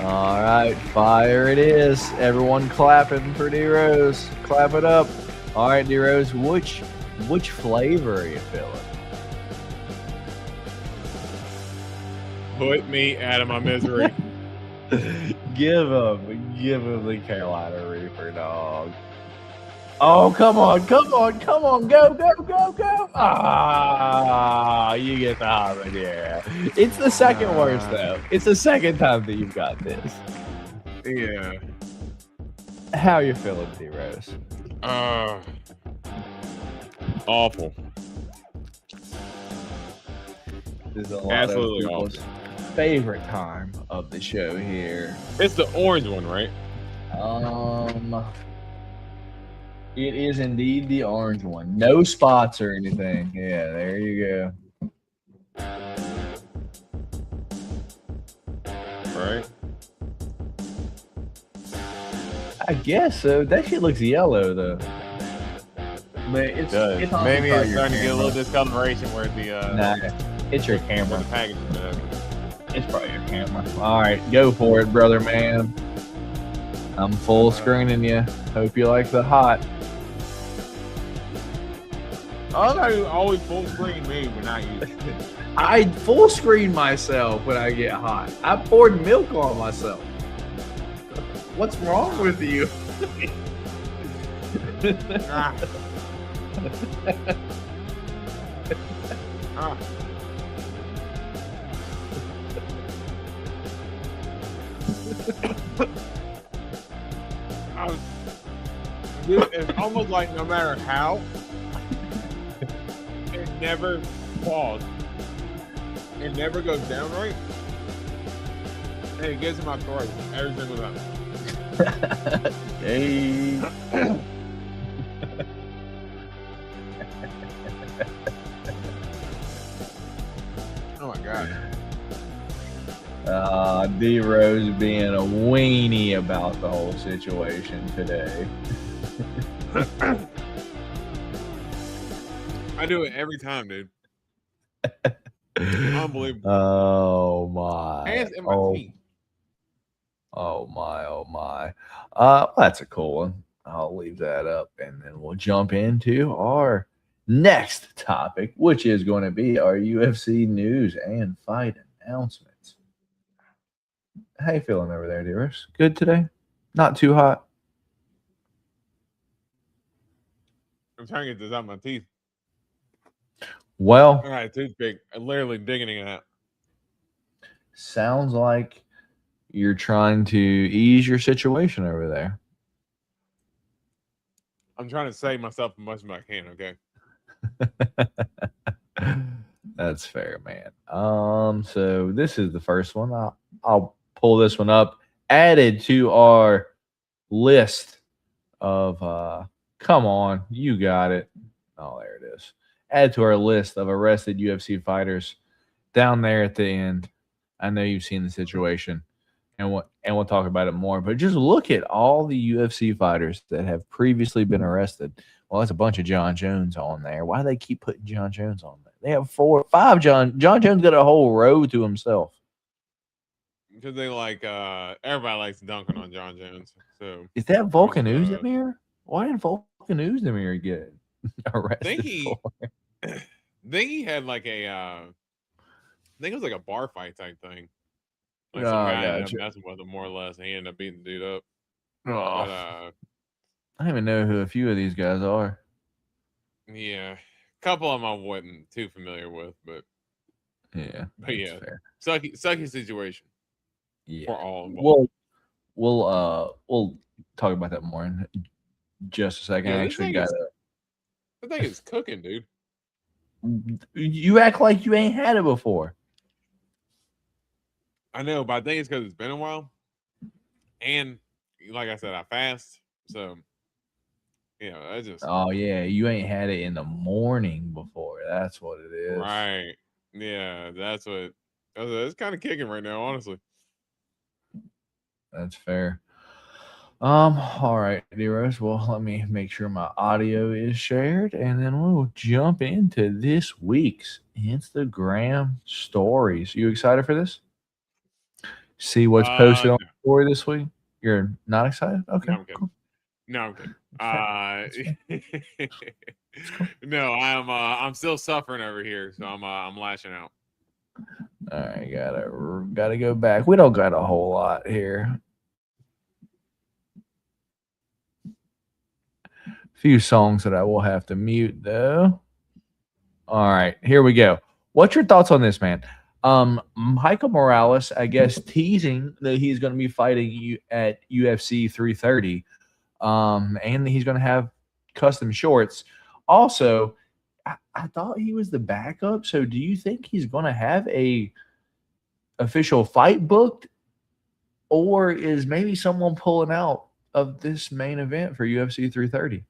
All right, fire it is. Everyone clapping for D Rose. Clap it up. All right, D Rose. Which flavor are you feeling? Put me out of my misery. Give him the Carolina Reaper, dog. Oh, come on, go. Ah, you get the habanero. It's the second worst, though. It's the 2nd time that you've got this. Yeah. How you feeling, D Rose? Awful. This is a lot Absolutely of people's favorite time of the show here. It's the orange one, right? It is indeed the orange one. No spots or anything. Yeah, there you go. Right. I guess so. That shit looks yellow though. But it's Maybe probably it's your starting to get a camera. little discoloration where the Nah, it's your where camera. the package is done. It's probably your camera. All right, go for it, brother man. I'm full screening you. Hope you like the hot. I thought you always full screen me when I use it. I full screen myself when I get hot. I poured milk on myself. What's wrong with you? Ah. Ah. Dude, it's almost like no matter how, it never falls. It never goes down right. And it gets in my throat every single time. Hey. D Rose being a weenie about the whole situation today. I do it every time, dude. Unbelievable. Oh my. Hands in my teeth. Oh my. That's a cool one. I'll leave that up and then we'll jump into our next topic, which is going to be our UFC news and fight announcements. How you feeling over there, dearest? Good today? Not too hot? I'm trying to get this out of my teeth. Well, All right, toothpick. I'm literally digging it out. sounds like you're trying to ease your situation over there. I'm trying to save myself as much as I can, okay? That's fair, man. So this is the first one. I'll pull this one up. Added to our list of come on, you got it. Oh, there it is. Add to our list of arrested UFC fighters down there at the end. I know you've seen the situation, and we'll talk about it more. But just look at all the UFC fighters that have previously been arrested. Well, that's a bunch of John Jones on there. Why do they keep putting John Jones on there? They have 4 or 5 John Jones got a whole row to himself. Because they like everybody likes dunking on John Jones. So Is that Volkan Oezdemir? Why didn't Volkan Oezdemir get arrested? I think he had like a I think it was like a bar fight type thing. Like some guy ended up messing with him more or less, and he ended up beating the dude up. But, I don't even know who a few of these guys are. Yeah, a couple of them I wasn't too familiar with, but yeah, fair. sucky situation. Yeah, for all involved. We'll talk about that more in just a second. Yeah, I actually got it. I think it's cooking, dude. You act like you ain't had it before. I know, but I think it's because it's been a while, and like I said, I fast, so I just. Oh yeah, you ain't had it in the morning before. That's what it is. Right. Yeah, that's what. It's kind of kicking right now, honestly. That's fair. All right, D-Rose. Well, let me make sure my audio is shared, and then we'll jump into this week's Instagram stories. You excited for this? See what's posted on the story this week? You're not excited? Okay. No, I'm kidding. Cool. No, I'm kidding. No, I'm still suffering over here, so I'm lashing out. All right, gotta go back. We don't got a whole lot here. Few songs that I will have to mute though. All right, here we go. What's your thoughts on this, man? Michael Morales, I guess, teasing that he's going to be fighting you at UFC 330, and he's going to have custom shorts. Also, I thought he was the backup. So, do you think he's going to have a official fight booked, or is maybe someone pulling out of this main event for UFC 330?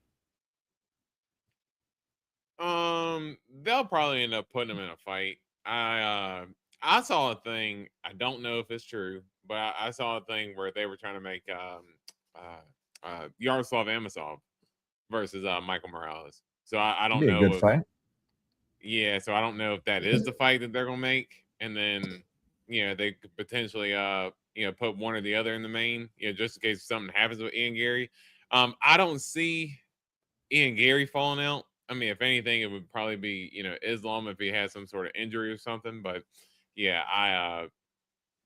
They'll probably end up putting him in a fight. I saw a thing. I don't know if it's true, but I saw a thing where they were trying to make Yaroslav Amosov versus Michael Morales. So I don't know. Be a good fight. Yeah, so I don't know if that is the fight that they're gonna make, and then they could potentially put one or the other in the main, just in case something happens with Ian Gary. I don't see Ian Gary falling out. I mean, if anything, it would probably be Islam if he had some sort of injury or something. But yeah,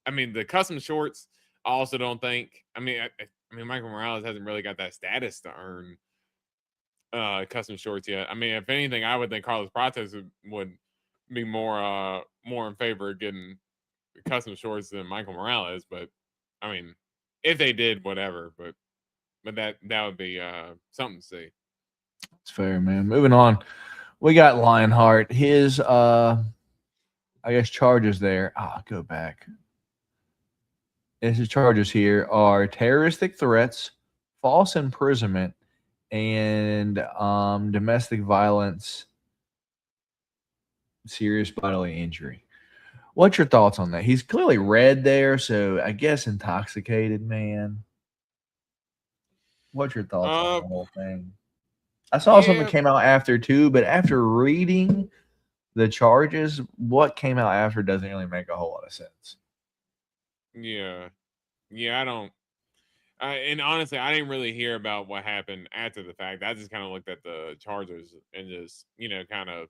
I mean the custom shorts. I also don't think. I mean, Michael Morales hasn't really got that status to earn custom shorts yet. I mean, if anything, I would think Carlos Prates would be more in favor of getting custom shorts than Michael Morales. But I mean, if they did, whatever. But that would be something to see. It's fair, man. Moving on. We got Lionheart. His I guess charges there. Go back. His charges here are terroristic threats, false imprisonment, and domestic violence, serious bodily injury. What's your thoughts on that? He's clearly red there, so I guess intoxicated, man. What's your thoughts on the whole thing? I saw something came out after too, but after reading the charges, what came out after doesn't really make a whole lot of sense. Yeah, I don't. And honestly, I didn't really hear about what happened after the fact. I just kind of looked at the charges and just, kind of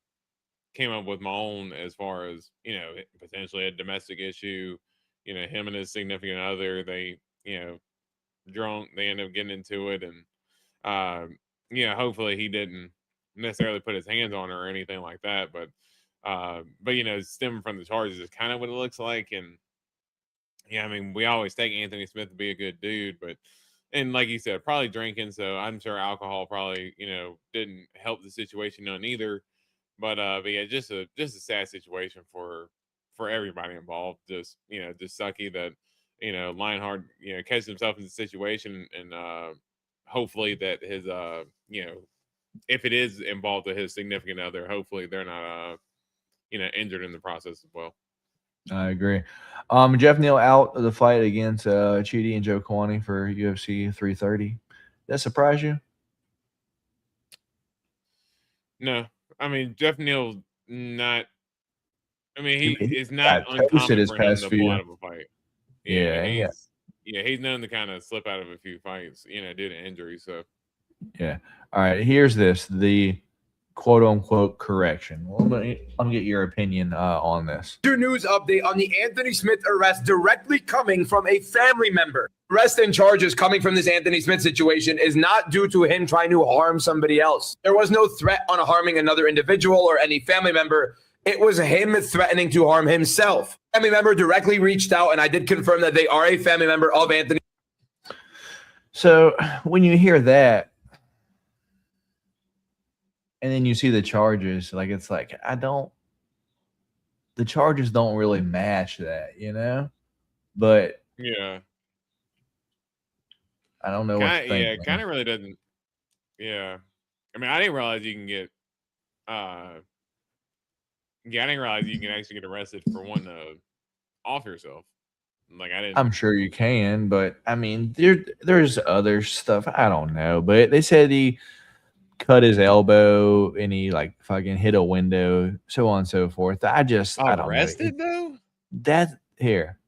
came up with my own as far as, potentially a domestic issue. Him and his significant other, they, drunk, they end up getting into it. And, hopefully he didn't necessarily put his hands on her or anything like that. But stemming from the charges is kind of what it looks like. And, yeah, I mean, we always take Anthony Smith to be a good dude, and like you said, probably drinking. So I'm sure alcohol probably, didn't help the situation none either. But yeah, just a sad situation for everybody involved. Just sucky that Lionheart catches himself in the situation, and hopefully that his if it is involved with his significant other, hopefully they're not injured in the process as well. I agree. Jeff Neal out of the fight against Chidi and Joe Kwani for UFC 330. That surprise you? No. I mean, Jeff Neal not. I mean, he is not uncommon for him to pull out of a fight. He's known to kind of slip out of a few fights, due to injury. So, yeah. All right. Here's the quote unquote correction. Well, let me get your opinion on this. Your news update on the Anthony Smith arrest directly coming from a family member. Arrest and charges coming from this Anthony Smith situation is not due to him trying to harm somebody else. There was no threat on harming another individual or any family member. It was him threatening to harm himself. Family member directly reached out, and I did confirm that they are a family member of Anthony. So when you hear that, and then you see the charges, it's like, the charges don't really match that, But yeah, I don't know what to think. Yeah, it kind of really doesn't. Yeah, I mean, I didn't realize you can get. I didn't realize you can actually get arrested for wanting to off yourself. I didn't. I'm sure you can, but I mean, there's other stuff. I don't know, but they said he cut his elbow and he fucking hit a window, so on and so forth. I don't know. Arrested though? That here.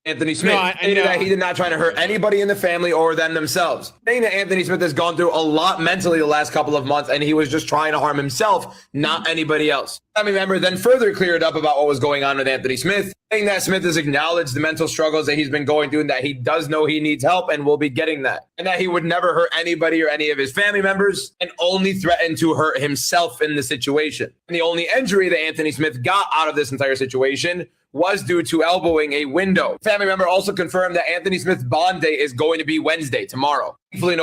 Anthony Smith stated that he did not try to hurt anybody in the family or them themselves. Saying that Anthony Smith has gone through a lot mentally the last couple of months, and he was just trying to harm himself, not anybody else. Family member then further cleared up about what was going on with Anthony Smith, saying that Smith has acknowledged the mental struggles that he's been going through and that he does know he needs help and will be getting that. And that he would never hurt anybody or any of his family members and only threaten to hurt himself in the situation. And the only injury that Anthony Smith got out of this entire situation was due to elbowing a window. Family member also confirmed that Anthony Smith's bond date is going to be Wednesday, tomorrow. Thankfully,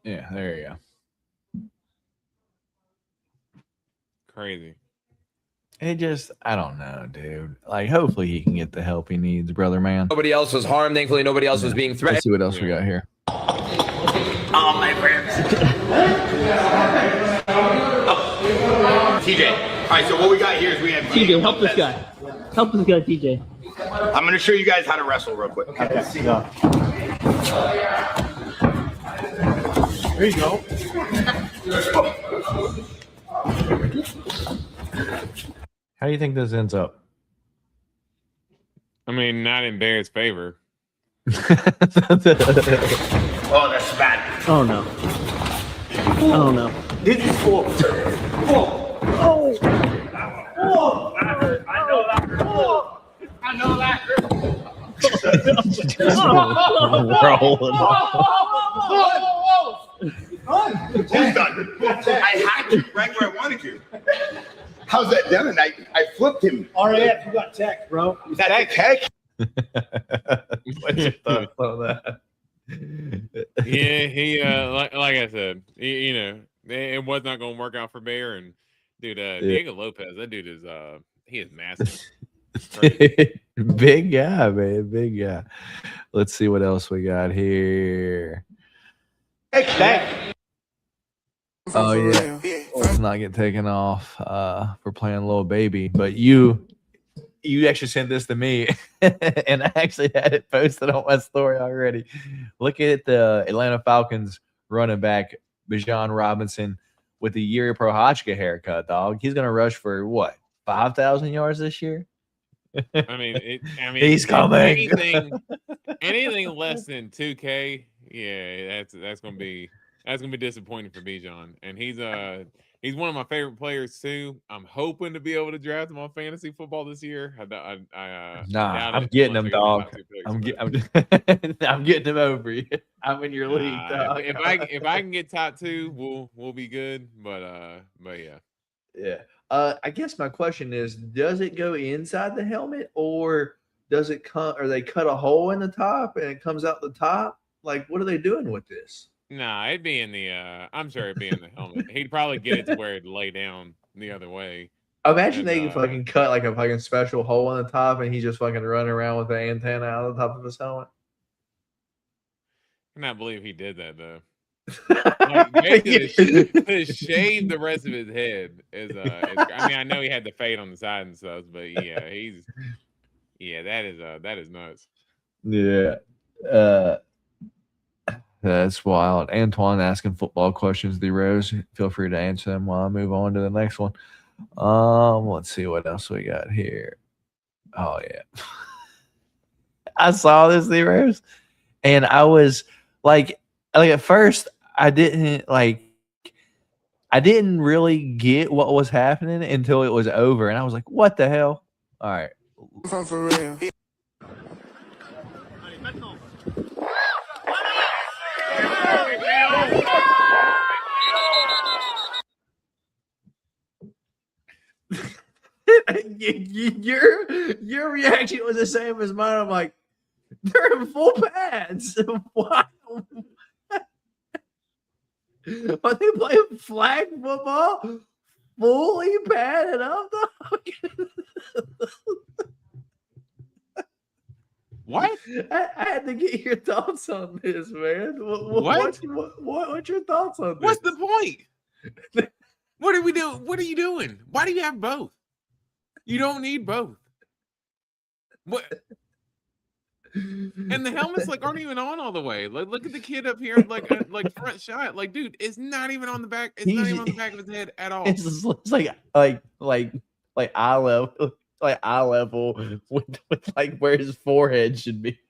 yeah, there you go. Crazy. It just, I don't know, dude. Hopefully he can get the help he needs, brother, man. Nobody else was harmed. Thankfully, nobody else was being threatened. Let's see what else we got here. Oh, my friends. TJ. All right, so what we got here is we have TJ, help this guy. Help this guy, TJ. I'm going to show you guys how to wrestle real quick. Okay. There you go. How do you think this ends up? I mean, not in Barrett's favor. Oh, that's bad. Oh, no. Oh, no. This is for... Oh! Oh! I know that hurt. Oh! I know that hurt. Who's done? I had to right where I wanted to. How's that done? I flipped him. RAF, you got tech, bro. Is that tech? What's your thoughts on that? Yeah, he like I said, it was not going to work out for Bear. And dude, Diego Lopez, that dude is he is massive. Big guy, man, big guy. Let's see what else we got here. Oh yeah, let's not get taken off for playing Little Baby, but you you actually sent this to me, and I actually had it posted on my story already. Look at the Atlanta Falcons running back, Bijan Robinson, with the Yuri Prohaska haircut, dog. He's going to rush for what, 5,000 yards this year? I mean, he's coming. Anything less than 2K, yeah, that's gonna be disappointing for Bijan. And he's one of my favorite players too. I'm hoping to be able to draft him on fantasy football this year. I'm getting him, dog. I'm getting him over you. I'm in your league, dog. If I can get top 2, we'll be good. But yeah. Yeah. I guess my question is, does it go inside the helmet, or does it come, or they cut a hole in the top and it comes out the top? Like, what are they doing with this? Nah, it'd be in the I'm sure it'd be in the helmet. He'd probably get it to where it'd lay down the other way. Imagine they fucking cut like a fucking special hole in the top and he's just fucking running around with the antenna out of the top of his helmet. I cannot believe he did that though. Like, to shave the rest of his head is I mean, I know he had the fade on the side and stuff, but yeah, that is nuts. Yeah. That's wild. Antoine asking football questions, D Rose. Feel free to answer them while I move on to the next one. Let's see what else we got here. Oh yeah. I saw this, D Rose, and I was like at first I didn't really get what was happening until it was over, and I was like, what the hell? All right. For real. Your reaction was the same as mine. I'm like, they're in full pads. Why? Are they playing flag football? Fully padded up, dog? What? I had to get your thoughts on this, man. What's your thoughts on this? What's the point? What are we doing? What are you doing? Why do you have both? You don't need both. What? And the helmets aren't even on all the way. Like, look at the kid up here, like front shot. Like, dude, it's not even on the back. It's not even on the back of his head at all. It's like eye level, with like where his forehead should be.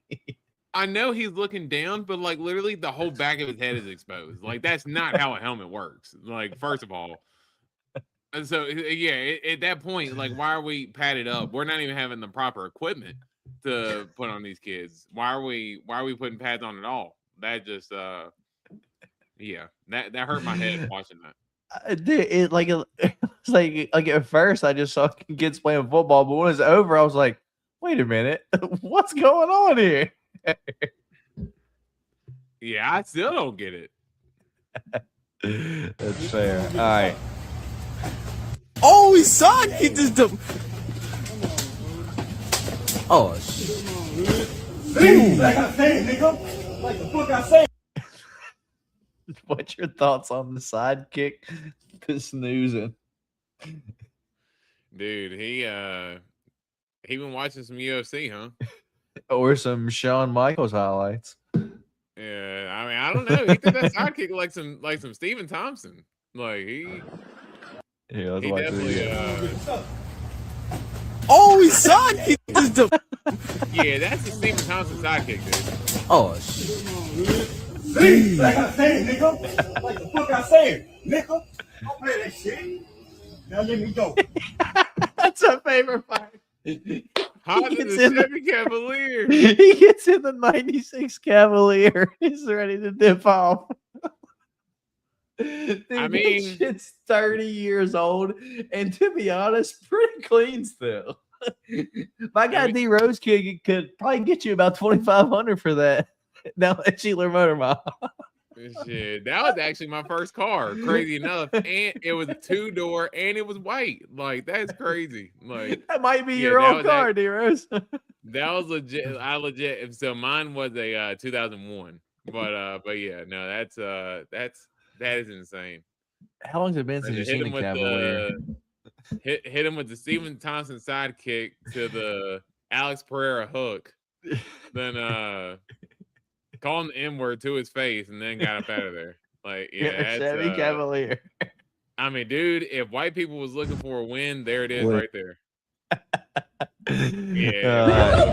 I know he's looking down, but like literally the whole back of his head is exposed. Like, that's not how a helmet works. Like, first of all. And so yeah, at that point, like, why are we padded up? We're not even having the proper equipment to put on these kids. Why are we putting pads on at all? That just yeah, that hurt my head watching that. Dude, it's like at first I just saw kids playing football, but when it's over, I was like, wait a minute, what's going on here? Yeah, I still don't get it. That's fair. All right. Oh, he saw it. He just don't. Oh, shit. Like I said, nigga. Like the fuck I said. What's your thoughts on the sidekick to snoozing? Dude, he been watching some UFC, huh? Or some Shawn Michaels highlights. Yeah, I mean, I don't know. He did that sidekick like some Stephen Thompson. Like he watch definitely Oh, he saw it. He just don't. Yeah, that's the Stephen Thompson sidekick, dude. Oh, shit. See, like I said, nigga. Like the fuck I said, nigga. Don't play that shit. Now let me go. That's my favorite part. Hot in the Chevy Cavalier. He gets in the 96 Cavalier. He's ready to dip off. Dude, I mean, that shit's 30 years old, and to be honest, pretty clean still. My guy D Rose could probably get you about 2,500 for that. Now at Sheila Motor Mile. Shit, that was actually my first car. Crazy enough, and it was a 2-door, and it was white. Like, that's crazy. Like, that might be your own car, D Rose. That was legit. I legit. So mine was a 2001. But yeah, no, that is insane. How long has it been since you've seen the Cavalier? hit him with the Steven Thompson sidekick to the Alex Pereira hook, then call him the N-word to his face, and then got up out of there. Like, yeah, Chevy Cavalier. I mean, dude, if white people was looking for a win, there it is right there. Yeah.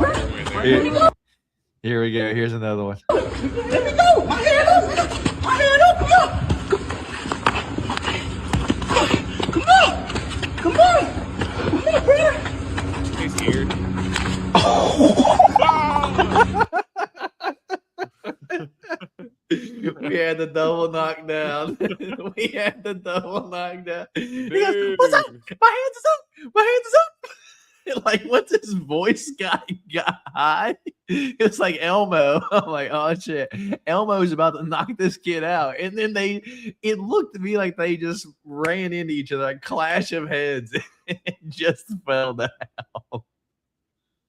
Here we go. Here's another one. Let me go. My hand up. My hand up. Come on. Come on. Come on, brother. He's here. We had the double knockdown. We had the double knockdown. He goes, Dude. what's up? My hands is up. My hands is up. Like, what's his voice got high? It's like Elmo. I'm like, oh shit. Elmo's about to knock this kid out. And then it looked to me like they just ran into each other, a clash of heads, and just fell down.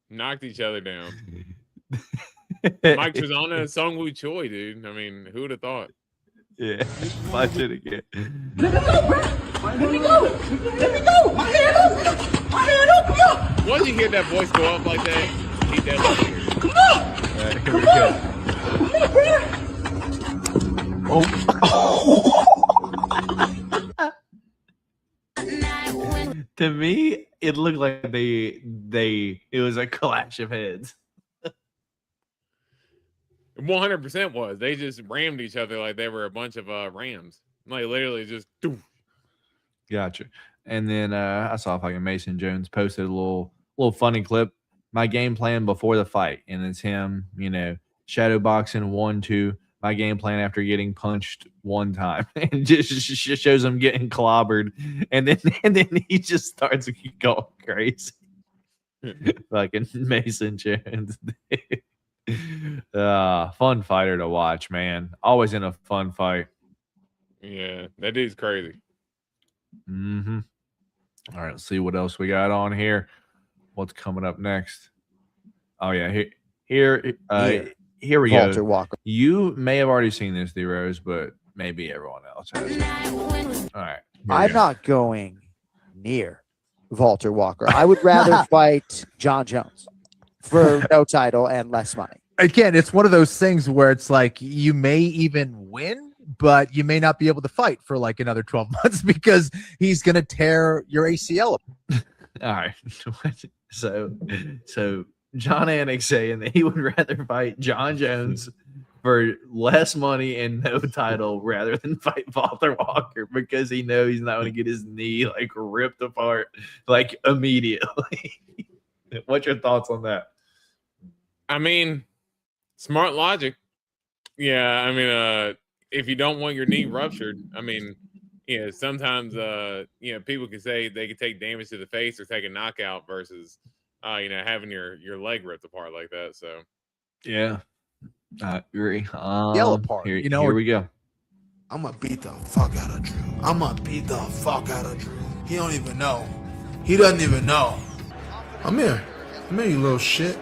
Knocked each other down. Mike Trezona and Sung Woo Choi, dude. I mean, who would have thought? Yeah, watch it again. Let me go, bro. Let me go. Let me go. My hand up. My hand up. Come on. Once you hear that voice go up like that, he definitely hears it. Come on. All right, here Come we on. go. Come on, bro. To me, it looked like it was a clash of heads. 100% was. They just rammed each other like they were a bunch of rams. Like literally just. Doof. Gotcha. And then I saw fucking Mason Jones posted a little funny clip. My game plan before the fight, and it's him, shadow boxing 1-2. My game plan after getting punched one time, and just shows him getting clobbered, and then he just starts going crazy. Fucking Mason Jones. Fun fighter to watch, man. Always in a fun fight. Yeah, that dude's crazy. Mm-hmm. All right, let's see what else we got on here. What's coming up next? Oh yeah, here we Walter go. Walker. You may have already seen this, D-Rose, but maybe everyone else has. All right, I'm not going near Walter Walker. I would rather fight John Jones for no title and less money. Again, it's one of those things where it's like you may even win, but you may not be able to fight for like another 12 months because he's going to tear your ACL up. All right. So John Anik saying that he would rather fight John Jones for less money and no title rather than fight Walter Walker because he knows he's not going to get his knee like ripped apart like immediately. What's your thoughts on that? I mean, smart logic. Yeah, I mean, if you don't want your knee ruptured, I mean, sometimes people can say they can take damage to the face or take a knockout versus having your leg ripped apart like that. So yeah, I agree. Yell apart. Here we go. I'm gonna beat the fuck out of Drew. I'm gonna beat the fuck out of Drew. He don't even know. He doesn't even know. I'm here, you little shit.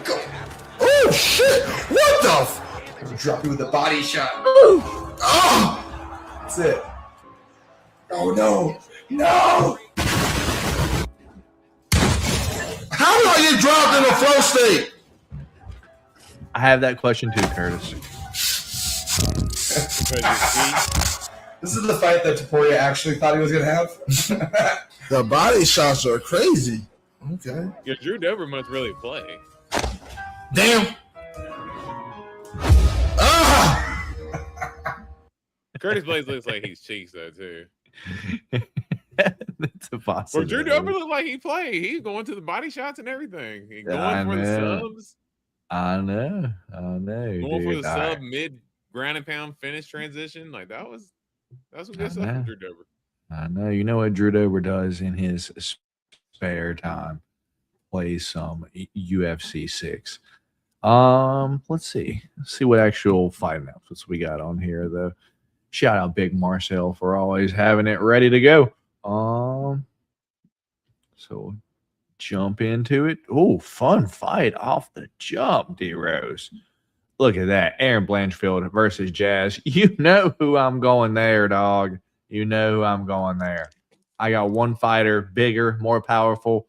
Go. Oh shit! What the? Drop you with a body shot. Oh! That's it. Oh no! No! How do I get dropped in a flow state? I have that question too, Curtis. This is the fight that Taporia actually thought he was gonna have. The body shots are crazy. Okay. Yeah, Drew Dober must really play. Damn. Curtis Blades looks like he's cheeks though too. That's a Well, Drew Dober looked like he played. He's going to the body shots and everything. He going for the subs. I know. Going for the All sub right. mid ground and pound finish transition. Like that's some good stuff from Drew Dober. I know. You know what Drew Dober does in his spare time? Plays some UFC 6. Let's see what actual fight announcements we got on here though. Shout out Big Marcel for always having it ready to go. So jump into it. Oh, fun fight off the jump, D-Rose. Look at that. Aaron Blanchfield versus Jazz. You know who I'm going there, dog. You know who I'm going there. I got one fighter, bigger, more powerful,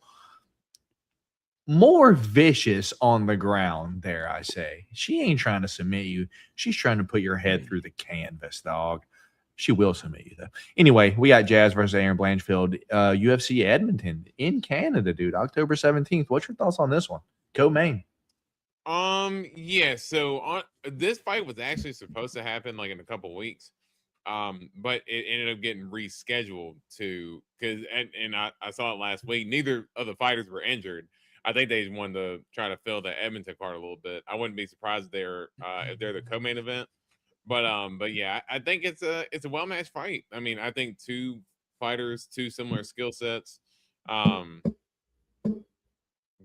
more vicious on the ground, dare I say. She ain't trying to submit you. She's trying to put your head through the canvas, dog. She will submit you, though. Anyway, we got Jazz versus Aaron Blanchfield, UFC Edmonton in Canada, dude, October 17th. What's your thoughts on this one? Co-main. Yeah, so this fight was actually supposed to happen like in a couple weeks. But it ended up getting rescheduled because I saw it last week. Neither of the fighters were injured. I think they wanted to try to fill the Edmonton card a little bit. I wouldn't be surprised if they're the co-main event. But yeah, I think it's a well-matched fight. I mean, I think two fighters, two similar skill sets.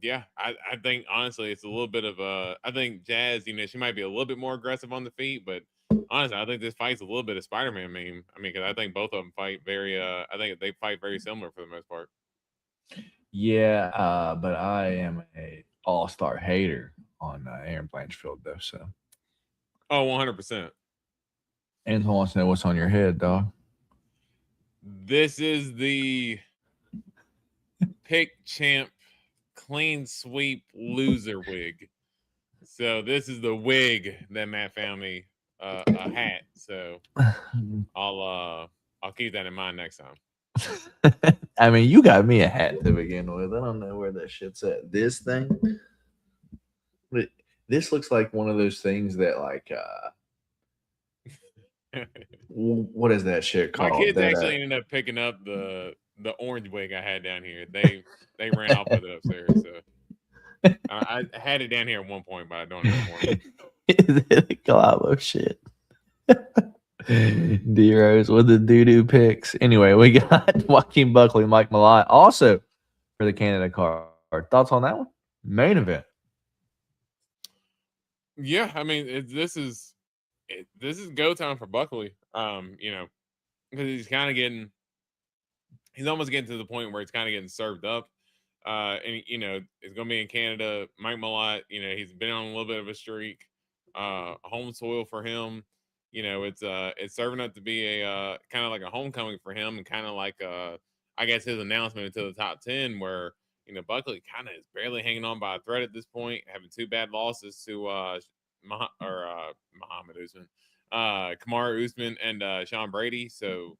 Yeah, I think honestly it's a little bit of I think Jazz, she might be a little bit more aggressive on the feet, but honestly, I think this fight's a little bit of Spider-Man meme. I mean, because I think both of them fight I think they fight very similar for the most part. Yeah, but I am a all-star hater on Aaron Blanchfield, though. So, 100%. Anton wants to know what's on your head, dog. This is the pick champ clean sweep loser wig. So this is the wig that Matt found me a hat. So I'll keep that in mind next time. I mean, you got me a hat to begin with. I don't know where that shit's at. This thing, this looks like one of those things that like what is that shit called? My kids actually ended up picking up the orange wig I had down here. They ran off with it upstairs. So I had it down here at one point, but I don't anymore. Is it a Galabo shit? D-Rose with the doo-doo picks. Anyway, we got Joaquin Buckley, Mike Malott also for the Canada card. Thoughts on that one? Main event. Yeah, I mean, this is go time for Buckley. Because he's almost getting to the point where it's kind of getting served up. And it's gonna be in Canada. Mike Malott, he's been on a little bit of a streak. Home soil for him. It's serving up to be a kind of like a homecoming for him, and kind of like I guess his announcement into the top 10, where Buckley kind of is barely hanging on by a thread at this point, having two bad losses to Muhammad Usman, Kamaru Usman, and Sean Brady. So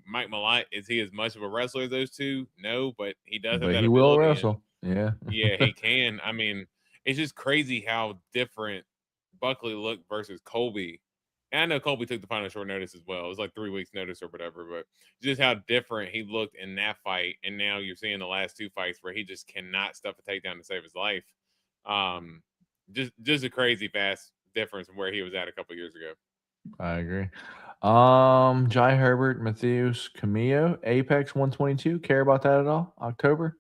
Mike Malott, is he as much of a wrestler as those two? No, but he does have that. He will wrestle. Yeah, yeah, he can. I mean, it's just crazy how different Buckley looked versus Colby. And I know Colby took the fight on short notice as well. It was like 3 weeks notice or whatever, but just how different he looked in that fight. And now you're seeing the last two fights where he just cannot stuff a takedown to save his life. Just a crazy fast difference from where he was at a couple years ago. I agree. Jai Herbert, Matheus Camillo, Apex 122. Care about that at all? October?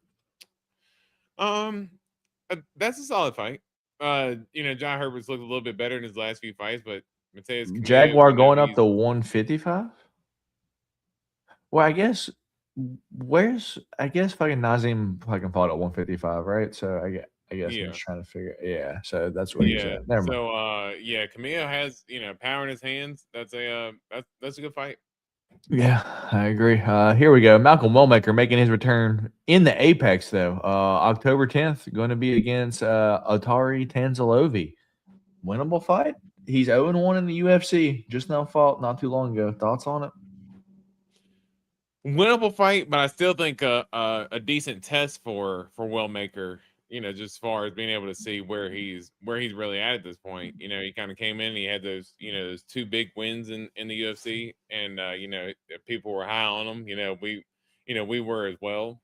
That's a solid fight. Jai Herbert's looked a little bit better in his last few fights, but Matheus Camillo, Jaguar going up to 155? Well, I guess fucking Nazim fucking fought at 155, right? So I guess yeah. I'm just trying to figure. Yeah, so that's what he's at. Never mind. So Camillo has power in his hands. That's a good fight. Yeah, I agree. Here we go. Malcolm Wellmaker making his return in the Apex though. October 10th, going to be against Otari Tanzalovi. Winnable fight. He's 0-1 in the UFC. Just now fought not too long ago. Thoughts on it? Winnable fight, but I still think a decent test for Wellmaker. Just as far as being able to see where he's really at this point. He kind of came in and he had those those two big wins in the UFC, and people were high on him. We were as well.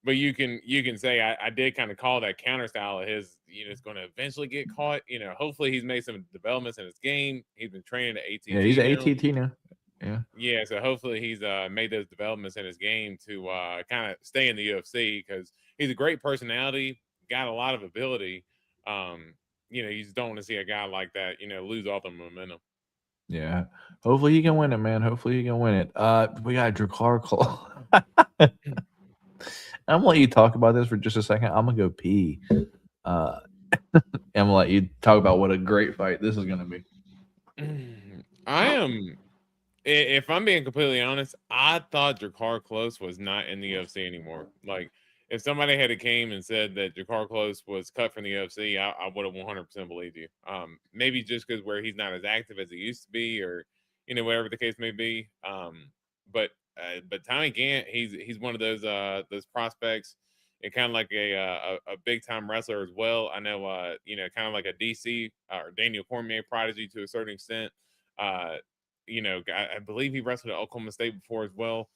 But you can say I did kind of call that counter style of his. It's going to eventually get caught. Hopefully he's made some developments in his game. He's been training at ATT. Yeah, he's at ATT now. Yeah. Yeah, so hopefully he's made those developments in his game to kind of stay in the UFC, because he's a great personality, got a lot of ability. You just don't want to see a guy like that, lose all the momentum. Yeah. Hopefully he can win it, man. Hopefully he can win it. We got Drew Clark. I'm gonna let you talk about this for just a second. I'm gonna go pee. I'm gonna let you talk about what a great fight this is gonna be. I am if I'm being completely honest, I thought Jakar Close was not in the UFC anymore. Like, if somebody had came and said that Jakar Close was cut from the UFC, I would have 100% believed you. Maybe just because where he's not as active as he used to be, or whatever the case may be. But Tommy Gant, he's one of those prospects, and kind of like a big time wrestler as well. I know, kind of like a DC or Daniel Cormier prodigy to a certain extent. I believe he wrestled at Oklahoma State before as well.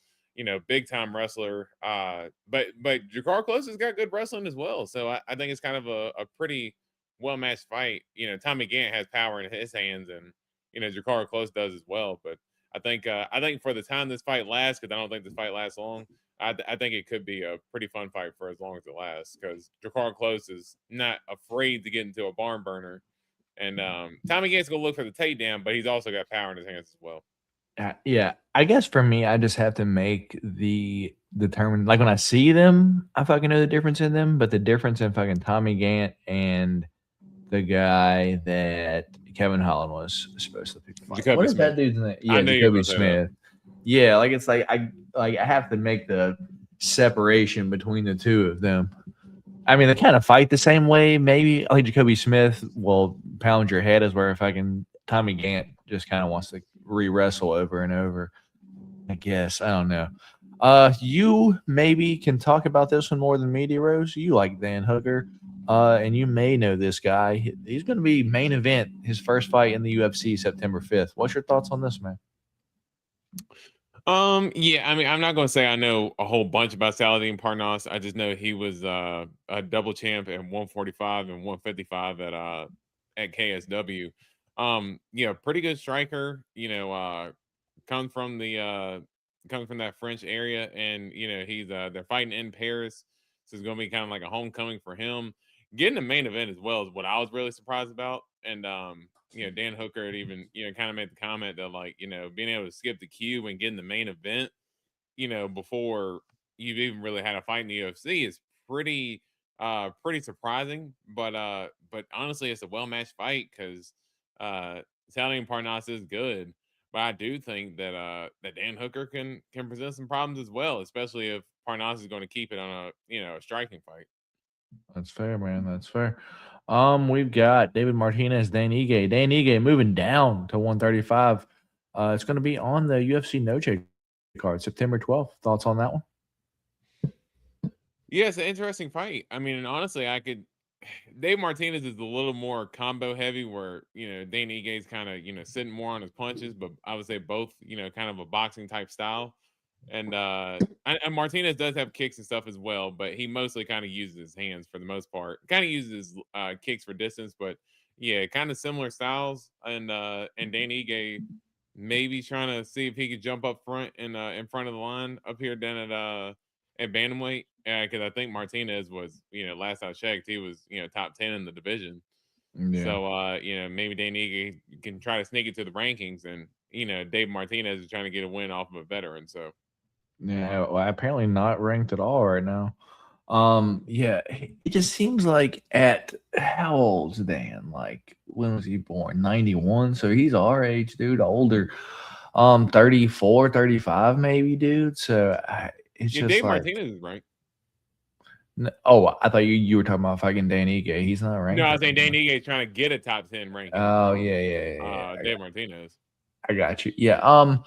Big time wrestler. But Jakar Close has got good wrestling as well. So I think it's kind of a pretty well matched fight. Tommy Gant has power in his hands, and Jakar Close does as well. But I think for the time this fight lasts, because I don't think this fight lasts long, I think it could be a pretty fun fight for as long as it lasts, because Jakar Close is not afraid to get into a barn burner. And Tommy Gant's going to look for the takedown, but he's also got power in his hands as well. Yeah, I guess for me, I just have to make the determine. Like when I see them, I fucking know the difference in them. But the difference in fucking Tommy Gant and the guy that Kevin Holland was supposed to pick. What is that dude's name? Yeah, Jacoby Smith. Yeah, like it's like I have to make the separation between the two of them. I mean, they kind of fight the same way. Maybe like Jacoby Smith will pound your head, as where if Tommy Gant just kind of wants to re-wrestle over and over. I guess I don't know. You maybe can talk about this one more than me, D-Rose. You like Dan Hooker, and you may know this guy. He's going to be main event his first fight in the UFC September 5th. What's your thoughts on this, man? Yeah, I mean, I'm not going to say I know a whole bunch about Saladin Parnasse. I just know he was a double champ at 145 and 155 at KSW. Pretty good striker, comes from that French area, and he's they're fighting in Paris. So it's going to be kind of like a homecoming for him. Getting the main event as well is what I was really surprised about. And Dan Hooker had even, kind of made the comment that, like, being able to skip the queue and getting the main event, before you've even really had a fight in the UFC is pretty surprising. But honestly, it's a well-matched fight, because Saladin Parnasse is good. But I do think that Dan Hooker can present some problems as well, especially if Parnasse is going to keep it on a striking fight. That's fair, man. That's fair. We've got David Martinez, Dan Ige. Dan Ige moving down to 135. It's going to be on the UFC No Check card, September 12th. Thoughts on that one? Yeah, it's an interesting fight. I mean, and honestly, Dave Martinez is a little more combo heavy, where Dan Ige is kind of sitting more on his punches, but I would say both kind of a boxing type style. And Martinez does have kicks and stuff as well, but he mostly kind of uses his hands for the most part. Kind of uses kicks for distance, but yeah, kind of similar styles. And Dan Ige maybe trying to see if he could jump up front in front of the line up here down at bantamweight, because I think Martinez was last I checked, he was top 10 in the division. Yeah. So maybe Dan Ige can try to sneak it to the rankings, and Dave Martinez is trying to get a win off of a veteran. So. Yeah, well, apparently not ranked at all right now. Yeah, it just seems like how old's Dan? Like, when was he born? 91. So he's our age, dude, older. 34, 35 maybe, dude. So it's just Dave like, Martinez is ranked. I thought you were talking about fucking Dan Ige. He's not ranked. No, I was saying Dan Ige is trying to get a top 10 ranking. Oh, yeah. Dave Martinez. I got you. Yeah.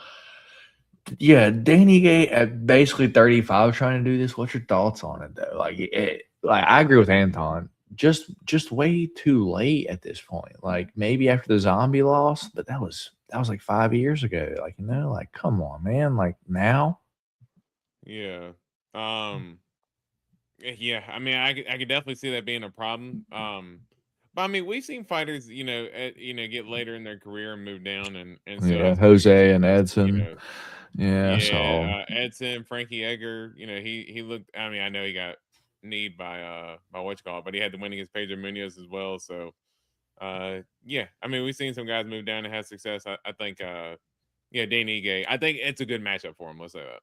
Yeah, Dan Ige at basically 35 trying to do this. What's your thoughts on it, though? Like I agree with Anton. Just way too late at this point. Like, maybe after the zombie loss, but that was like 5 years ago. Like, like, come on, man. Like, now. Yeah. Yeah. I mean, I could definitely see that being a problem. But I mean, we've seen fighters, get later in their career and move down, and so yeah, Jose and Edson. So Edson, Frankie Edgar, he looked. I mean, I know he got kneed by but he had the win against Pedro Munoz as well. So, yeah, I mean, we've seen some guys move down and have success. I think, Dan Ige, I think it's a good matchup for him. Let's say that.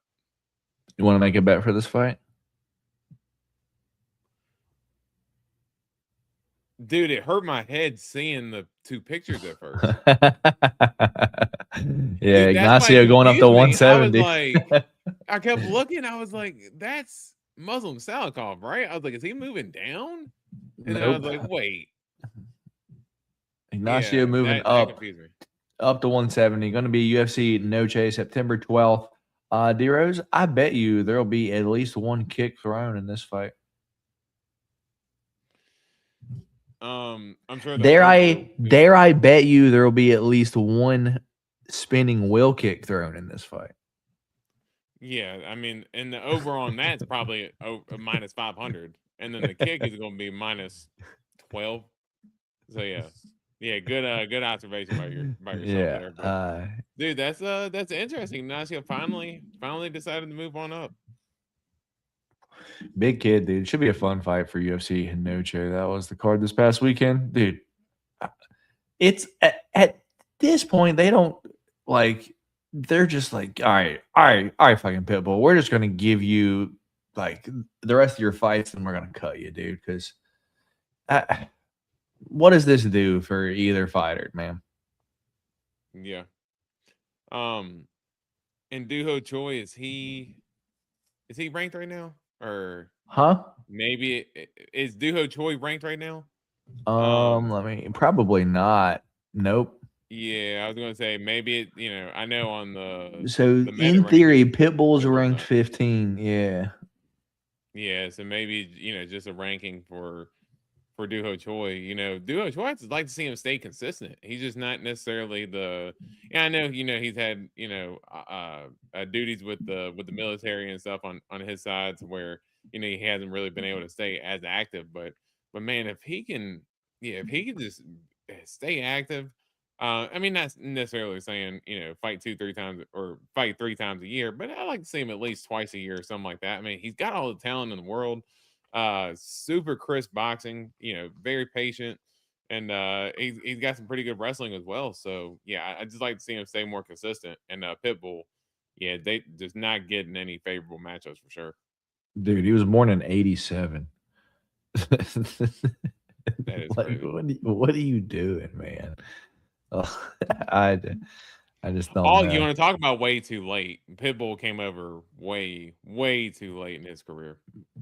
You want to make a bet for this fight? Dude, it hurt my head seeing the two pictures at first. Yeah, Dude, that's why it Ignacio going up to confused me. I was 170. like, I kept looking. I was like, that's Muslim Salikov, right? I was like, is he moving down? And then I was like, wait. Ignacio Yeah, moving that up confused me. up to 170. Going to be UFC Noche September 12th. D-Rose, I bet you there'll be at least one kick thrown in this fight. I'm sure. Dare I bet you there will be at least one spinning wheel kick thrown in this fight. Yeah, I mean, and the over on that's probably a minus 500, and then the kick is going to be minus 12. So yeah, good observation by yourself there. But, dude, that's interesting. Ignacio finally decided to move on up. Big kid, dude. Should be a fun fight for UFC and Noche. That was the card this past weekend, dude. It's at this point they don't like. They're just like, all right, fucking Pitbull. We're just gonna give you like the rest of your fights, and we're gonna cut you, dude. Because what does this do for either fighter, man? Yeah. And Duho Choi, is he ranked right now? Or maybe is Duho Choi ranked right now? Let me probably not. Nope. Yeah, I was gonna say maybe I know on the in theory, Pitbull's ranked 15. Yeah. Yeah, so maybe just a ranking for Duho Choi. Duho Choi, I'd like to see him stay consistent. He's just not necessarily the. Yeah, I know. He's had duties with the military and stuff on his sides where he hasn't really been able to stay as active. But man, if he can just stay active. I mean, not necessarily saying fight 2-3 times or fight 3 times a year, but I like to see him at least twice a year or something like that. I mean, he's got all the talent in the world. Super crisp boxing, very patient, and he's got some pretty good wrestling as well. So yeah, I just like to see him stay more consistent. And Pitbull, yeah, they just not getting any favorable matchups for sure. Dude, he was born in 87. That is like, what are you doing, man? Oh, I just don't know. You want to talk about way too late? Pitbull came over way too late in his career.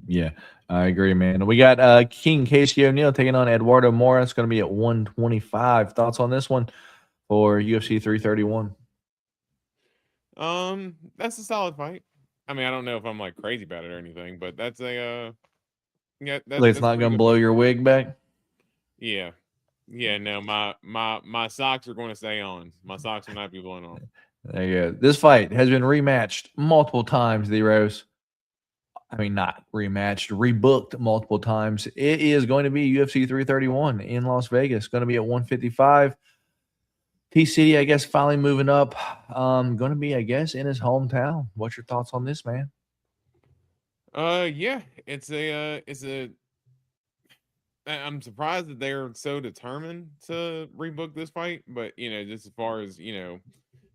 Yeah, I agree, man. We got King Casey O'Neill taking on Eduardo Mora. It's going to be at 125. Thoughts on this one for UFC 331? That's a solid fight. I mean, I don't know if I'm like crazy about it or anything, but that's a It's not going to blow your wig back. Yeah. Yeah, no, my socks are going to stay on. My socks will not be blown off. There you go. This fight has been rematched multiple times, D-Rose. I mean, not rematched, rebooked multiple times. It is going to be UFC 331 in Las Vegas. Going to be at 155. T-City, I guess, finally moving up. Going to be, I guess, in his hometown. What's your thoughts on this, man? Yeah, it's a. I'm surprised that they're so determined to rebook this fight, but just as far as the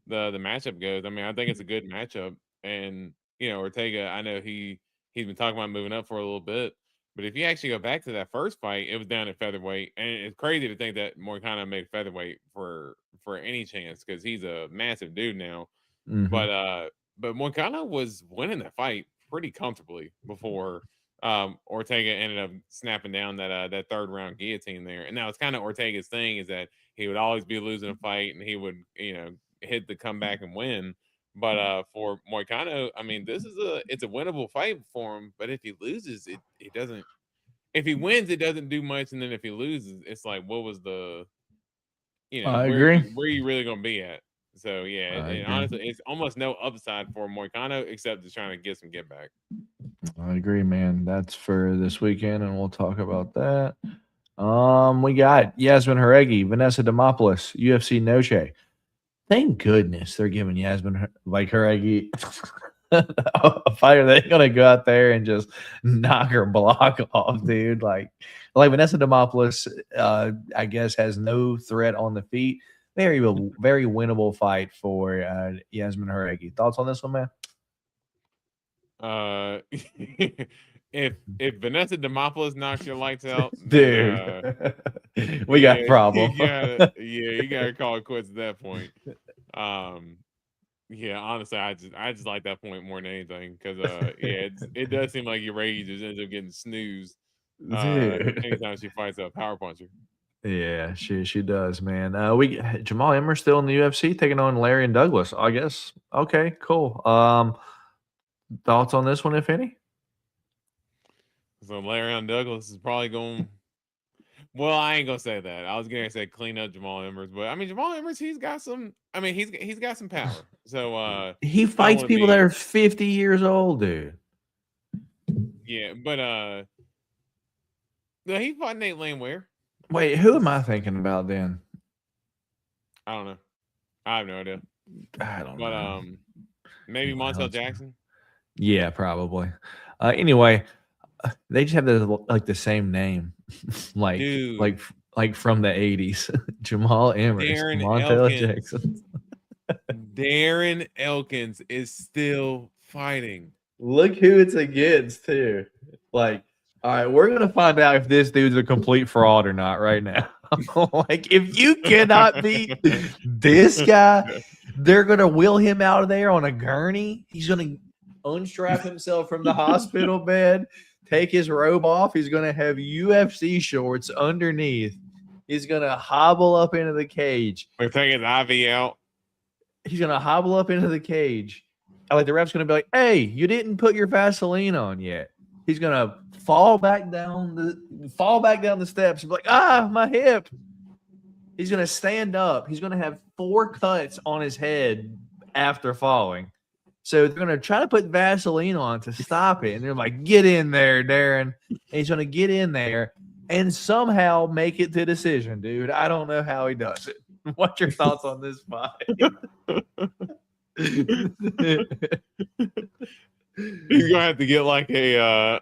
matchup goes, I mean, I think it's a good matchup, and Ortega, I know he's been talking about moving up for a little bit, but if you actually go back to that first fight, it was down at featherweight, and it's crazy to think that Moicano made featherweight for any chance because he's a massive dude now, but Moicano was winning that fight pretty comfortably before. Ortega ended up snapping down that third round guillotine there, and now it's kind of Ortega's thing is that he would always be losing a fight, and he would hit the comeback and win. But for Moicano, I mean, it's a winnable fight for him. But if he loses, it doesn't. If he wins, it doesn't do much, and then if he loses, it's like what was the I agree. Where are you really gonna be at? So yeah, and honestly, it's almost no upside for Moicano except just trying to get some get back. I agree, man. That's for this weekend, and we'll talk about that. We got Yasmin Haregi, Vanessa Demopoulos, UFC Noche. Thank goodness they're giving Yasmin Haregi a fighter that's gonna go out there and just knock her block off, dude. Like Vanessa Demopoulos, I guess has no threat on the feet. Very winnable fight for Yasmin Haregi. Thoughts on this one, man? if Vanessa Demopoulos knocks your lights out, dude, we got problem. You gotta call it quits at that point. Yeah, honestly, I just like that point more than anything because it does seem like your rage just ends up getting snoozed anytime she fights a power puncher. Yeah, she does, man. Jamal Emmer still in the UFC taking on Larry and Douglas, I guess. Okay, cool. Thoughts on this one, if any? So Larry and Douglas is probably going. Well, I ain't gonna say that. I was gonna say clean up Jamal Emmers, but I mean Jamal Emmers, he's got some. I mean he's got some power. So he fights people that are 50 years old, dude. Yeah, but he fought Nate Landwehr. Wait, who am I thinking about then? I don't know. I have no idea. I don't know. But maybe Montel Jackson. Yeah, probably. Anyway, they just have the same name, like from the 80s. Jamal Emmers, Montel Jackson. Darren Elkins is still fighting. Look who it's against too. Like, all right, we're gonna find out if this dude's a complete fraud or not right now. Like, if you cannot beat this guy, they're gonna wheel him out of there on a gurney. He's gonna unstrap himself from the hospital bed, take his robe off. He's gonna have UFC shorts underneath. He's gonna hobble up into the cage. We're taking his IV out. He's gonna hobble up into the cage. Like the ref's gonna be like, "Hey, you didn't put your Vaseline on yet." He's gonna fall back down the steps and be like, my hip. He's gonna stand up. He's gonna have 4 cuts on his head after falling. So they're gonna try to put Vaseline on to stop it. And they're like, "Get in there, Darren." And he's gonna get in there and somehow make it to decision, dude. I don't know how he does it. What's your thoughts on this fight? He's gonna have to get like a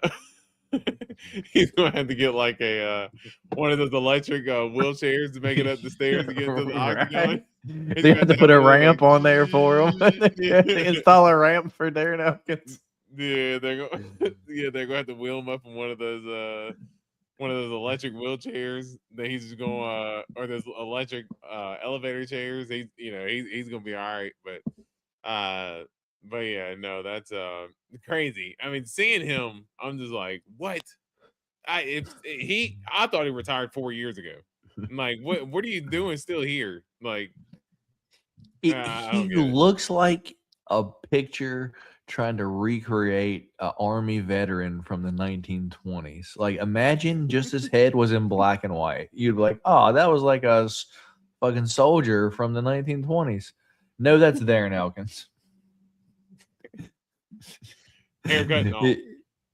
he's gonna have to get like a one of those electric wheelchairs to make it up the stairs to get to the octagon. They have to put a ramp on there for him. They have to install a ramp for Darren Elkins. Yeah, they're gonna have to wheel him up in one of those electric wheelchairs that he's just going or those electric elevator chairs. He's gonna be all right, but yeah, no, that's crazy. I mean, seeing him, I'm just like, what? I thought he retired 4 years ago. I'm like, what are you doing still here? Like, he looks like a picture trying to recreate an army veteran from the 1920s. Like, imagine just his head was in black and white. You'd be like, oh, that was like a fucking soldier from the 1920s. No, that's Darren Elkins. Haircut and all.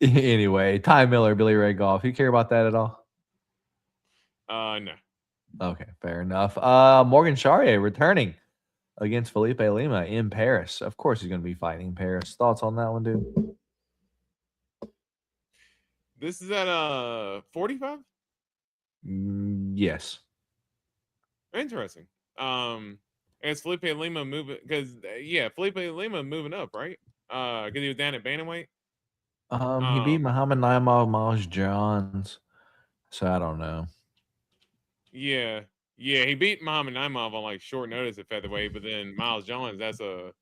Anyway, Ty Miller, Billy Ray Golf. You care about that at all? No. Okay, fair enough. Morgan Charrier returning against Felipe Lima in Paris. Of course, he's going to be fighting in Paris. Thoughts on that one, dude? This is at 45. Yes. Interesting. It's Felipe Lima moving because Felipe Lima moving up, right? Because he was down at bantamweight. He beat Muhammad Naimov, Miles Johns. So I don't know. Yeah, he beat Muhammad Naimov on like short notice at featherweight, but then Miles Johns, that's a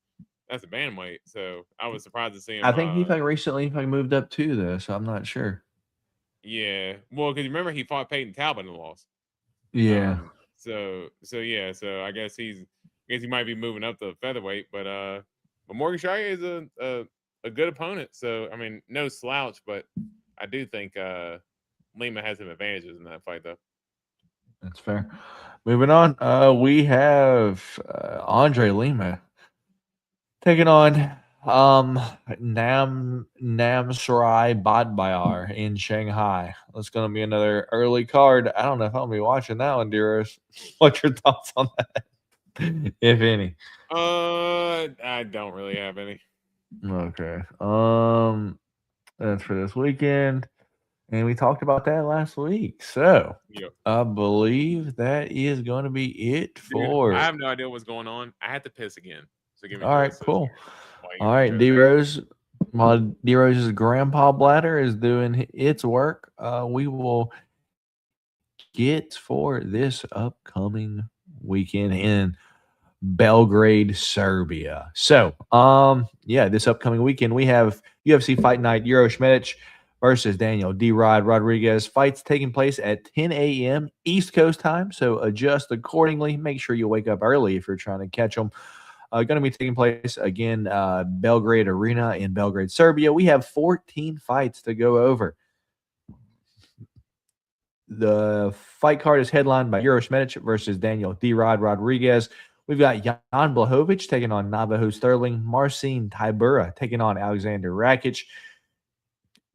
bantamweight. So I was surprised to see him. I think he recently moved up too, though. So I'm not sure. Yeah, well, because remember he fought Peyton Talbot and lost. Yeah. So I guess he might be moving up to featherweight, but Morgan Charrier is a good opponent. So I mean, no slouch, but I do think Lima has some advantages in that fight, though. That's fair. Moving on, we have Andre Lima taking on Namsarai Badbayar in Shanghai. That's going to be another early card. I don't know if I'll be watching that one, Deros. What's your thoughts on that, if any? I don't really have any. Okay. That's for this weekend. And we talked about that last week. So I believe that is going to be it for. Dude, I have no idea what's going on. I had to piss again. So give me. All right, cool. All right, D Rose, while D Rose's grandpa bladder is doing its work, we will get for this upcoming weekend in Belgrade, Serbia. So, this upcoming weekend we have UFC Fight Night, Medić versus Daniel D-Rod Rodriguez. Fights taking place at 10 a.m. East Coast time, so adjust accordingly. Make sure you wake up early if you're trying to catch them. Going to be taking place again, Belgrade Arena in Belgrade, Serbia. We have 14 fights to go over. The fight card is headlined by Medić versus Daniel D-Rod Rodriguez. We've got Jan Blachowicz taking on Navajo Sterling. Marcin Tybura taking on Alexander Rakic.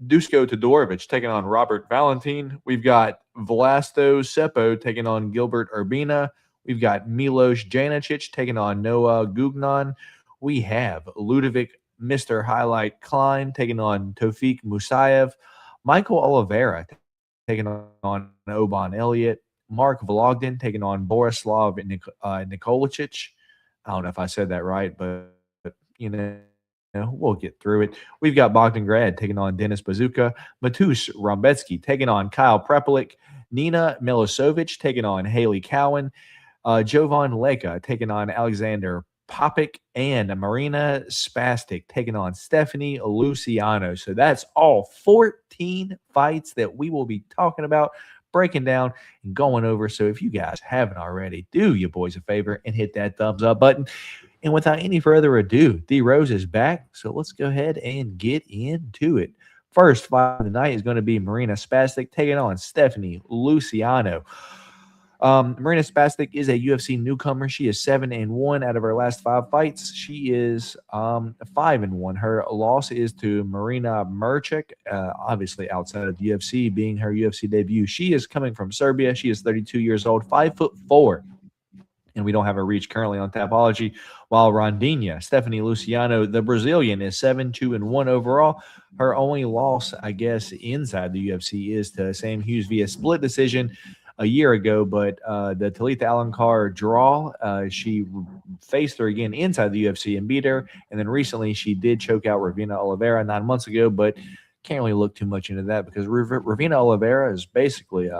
Dusko Todorovic taking on Robert Valentin. We've got Vlasto Seppo taking on Gilbert Urbina. We've got Milos Janicic taking on Noah Gugnon. We have Ludovic Mr. Highlight Klein taking on Tofik Musayev. Michael Oliveira taking on Oban Elliott. Mark Vlogden taking on Borislav Nikolicic. I don't know if I said that right, but we'll get through it. We've got Bogdan Grad taking on Denis Bazooka. Matusz Rombetsky taking on Kyle Prepelic. Nina Milosevic taking on Haley Cowan. Jovan Leka taking on Alexander Popik, and Marina Spastic taking on Stephanie Luciano. So that's all 14 fights that we will be talking about, breaking down, and going over. So if you guys haven't already, do you boys a favor and hit that thumbs up button. And without any further ado, D Rose is back. So let's go ahead and get into it. First fight of the night is going to be Marina Spastic taking on Stephanie Luciano. Marina Spastic is a UFC newcomer. She is 7-1 out of her last 5 fights. She is 5-1. Her loss is to Marina Merchek, obviously outside of the UFC, being her UFC debut. She is coming from Serbia. She is 32 years old, 5'4", and we don't have a reach currently on Tapology. While Rondinha, Stephanie Luciano, the Brazilian, is 7-2-1 overall. Her only loss, I guess, inside the UFC is to Sam Hughes via split decision a year ago, but the Talita Alencar draw, she faced her again inside the UFC and beat her, and then recently she did choke out Ravina Oliveira 9 months ago, but can't really look too much into that because Ravina Oliveira is basically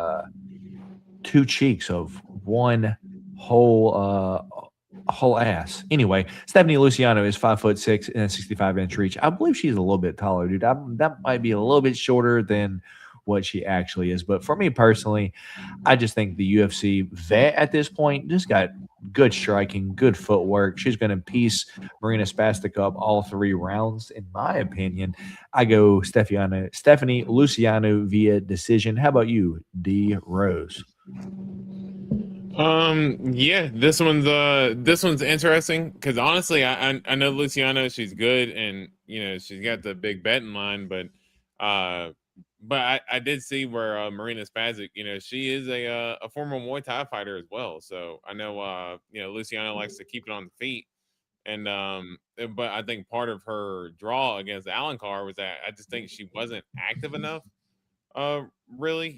2 cheeks of one whole ass. Anyway, Stephanie Luciano is 5'6" and a 65-inch reach. I believe she's a little bit taller, dude. That might be a little bit shorter than what she actually is. But for me personally, I just think the UFC vet at this point just got good striking, good footwork. She's going to piece Marina Spastic up all 3 rounds. In my opinion, I go Stephanie Luciano via decision. How about you, D Rose? Yeah, this one's interesting because honestly, I know Luciano, she's good, and she's got the big bet in line, but I did see where Marina Spastic, she is a former Muay Thai fighter as well. So I know Luciano likes to keep it on the feet, and but I think part of her draw against Alencar was that I just think she wasn't active enough. Really,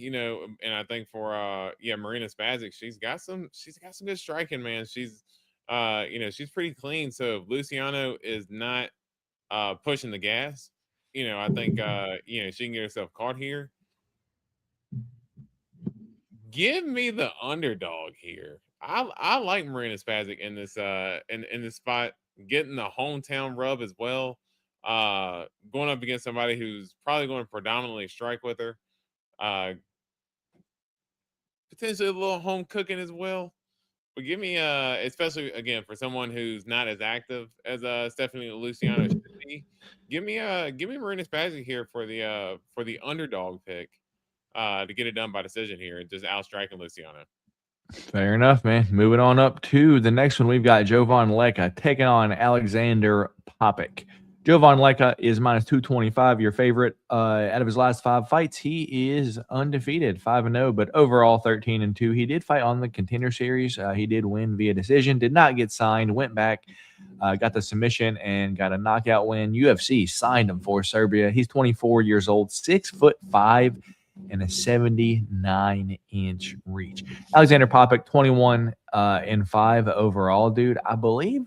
and I think for Marina Spastic, she's got some good striking, man. She's she's pretty clean. So if Luciano is not pushing the gas, I think she can get herself caught here. Give me the underdog here. I like Marina Spastic in this in this spot, getting the hometown rub as well. Going up against somebody who's probably going to predominantly strike with her. Potentially a little home cooking as well. But give me especially again for someone who's not as active as Stephanie Luciano should be. Give me Marina Spastic here for the underdog pick to get it done by decision here and just outstriking Luciano. Fair enough, man. Moving on up to the next one, we've got Jovan Leka taking on Alexander Popik. Jovan Leka is minus 225, your favorite. Out of his last 5 fights, he is undefeated, 5-0, but overall 13-2. He did fight on the Contender Series. He did win via decision, did not get signed, went back, got the submission, and got a knockout win. UFC signed him for Serbia. He's 24 years old, 6'5", and a 79-inch reach. Alexander Popik, 21-5 overall, dude. I believe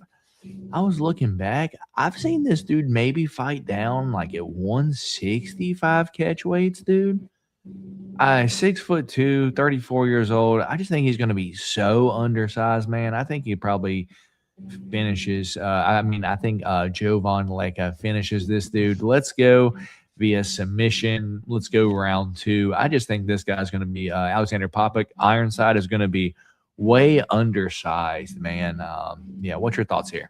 I was looking back. I've seen this dude maybe fight down like at 165 catch weights, dude. 6'2", 34 years old. I just think he's going to be so undersized, man. I think he probably finishes. I think Jovan Leka finishes this dude. Let's go via submission. Let's go round 2. I just think this guy's going to be Alexander Popek. Ironside is going to be way undersized, man. Yeah, what's your thoughts here?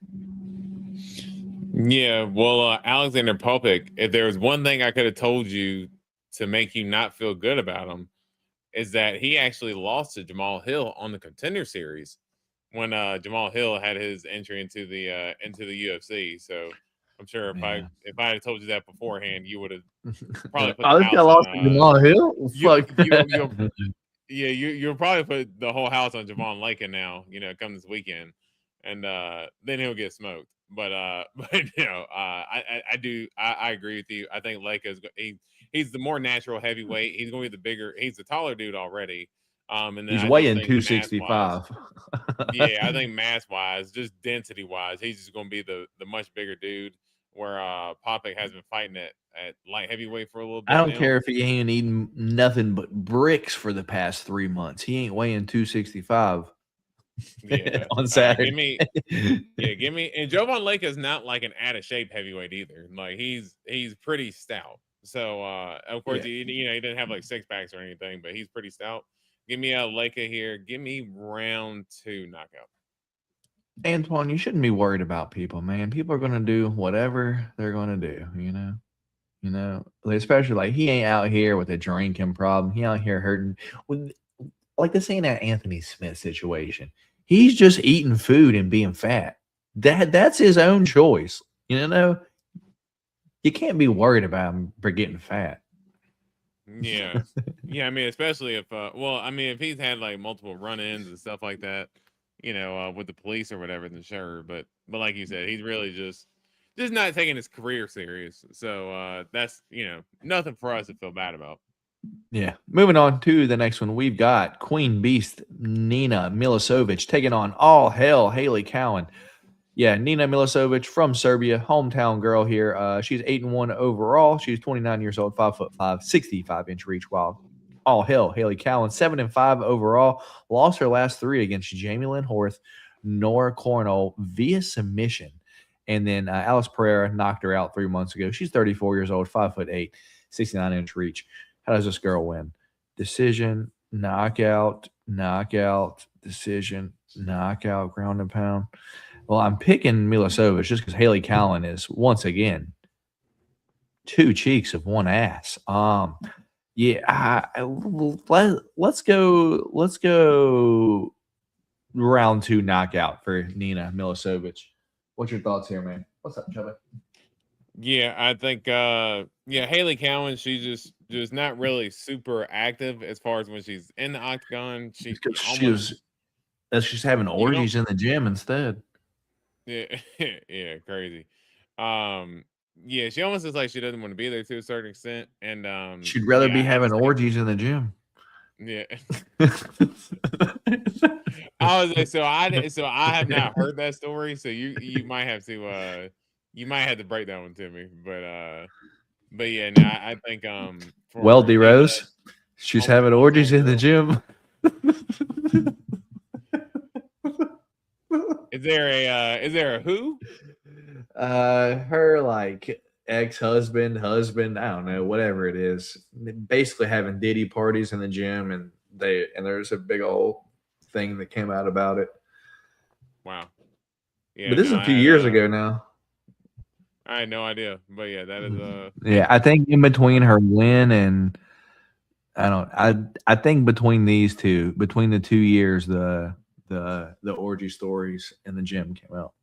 Yeah, well, Alexander Popek, if there was one thing I could have told you to make you not feel good about him, is that he actually lost to Jamal Hill on the Contender Series when Jamal Hill had his entry into the UFC. So I'm sure if I had told you that beforehand, you would have probably put this guy lost to Jamal Hill. Fuck. You'll probably put the whole house on Javon Leka now. Come this weekend, and then he'll get smoked. But I agree with you. I think Leka he's the more natural heavyweight. He's going to be the bigger. He's the taller dude already. And then he's weighing 265. Yeah, I think mass wise, just density wise, he's just going to be the much bigger dude. Where Popek has been fighting at light heavyweight for a little bit. I don't care if he ain't eating nothing but bricks for the past 3 months. He ain't weighing 265. Yeah, on Saturday. Give me. And Jovan Leka is not like an out of shape heavyweight either. Like he's pretty stout. So of course he didn't have like 6 packs or anything, but he's pretty stout. Give me a Leka here. Give me round 2 knockout. Antoine, you shouldn't be worried about people, man. People are going to do whatever they're going to do, especially like he ain't out here with a drinking problem. He out here hurting like this ain't that Anthony Smith situation. He's just eating food and being fat. That's his own choice. You can't be worried about him for getting fat. Yeah. I mean, especially if he's had like multiple run-ins and stuff like that, with the police or whatever, then sure. But like you said, he's really just not taking his career serious. So that's nothing for us to feel bad about. Yeah. Moving on to the next one, we've got Queen Beast Nina Milicevic taking on all hell Haley Cowan. Yeah, Nina Milicevic from Serbia, hometown girl here. She's 8-1 overall. She's 29 years old, 5'5", 65-inch reach. While all hell Haley Cowan, 7-5 overall. Lost her last 3 against Jamie Lynn Horth, Nora Cornell via submission. And then Alice Pereira knocked her out 3 months ago. She's 34 years old, 5'8", 69-inch reach. How does this girl win? Decision, knockout, decision, knockout, ground and pound. Well, I'm picking Milicevic just because Haley Cowan is, once again, 2 cheeks of one ass. Let's go round 2 knockout for Nina Milicevic. What's your thoughts here, man? What's up, Chubby? Yeah, I think Haley Cowan, she's just not really super active as far as when she's in the octagon. She's having orgies in the gym instead. Yeah, yeah, crazy. Yeah, she almost looks like she doesn't want to be there to a certain extent, and she'd rather be having orgies in the gym. Yeah. So I have not heard that story. So you might have to break that one to me. But yeah, no, I think D Rose, she's having orgies in the gym. Is there a who? Her like ex-husband, husband, I don't know, whatever it is. Basically having Diddy parties in the gym, and there's a big old thing that came out about it. Wow. Yeah, but this is a few years ago now. I had no idea. But yeah, that is yeah, I think in between her win and I think between the 2 years, the orgy stories in the gym came out.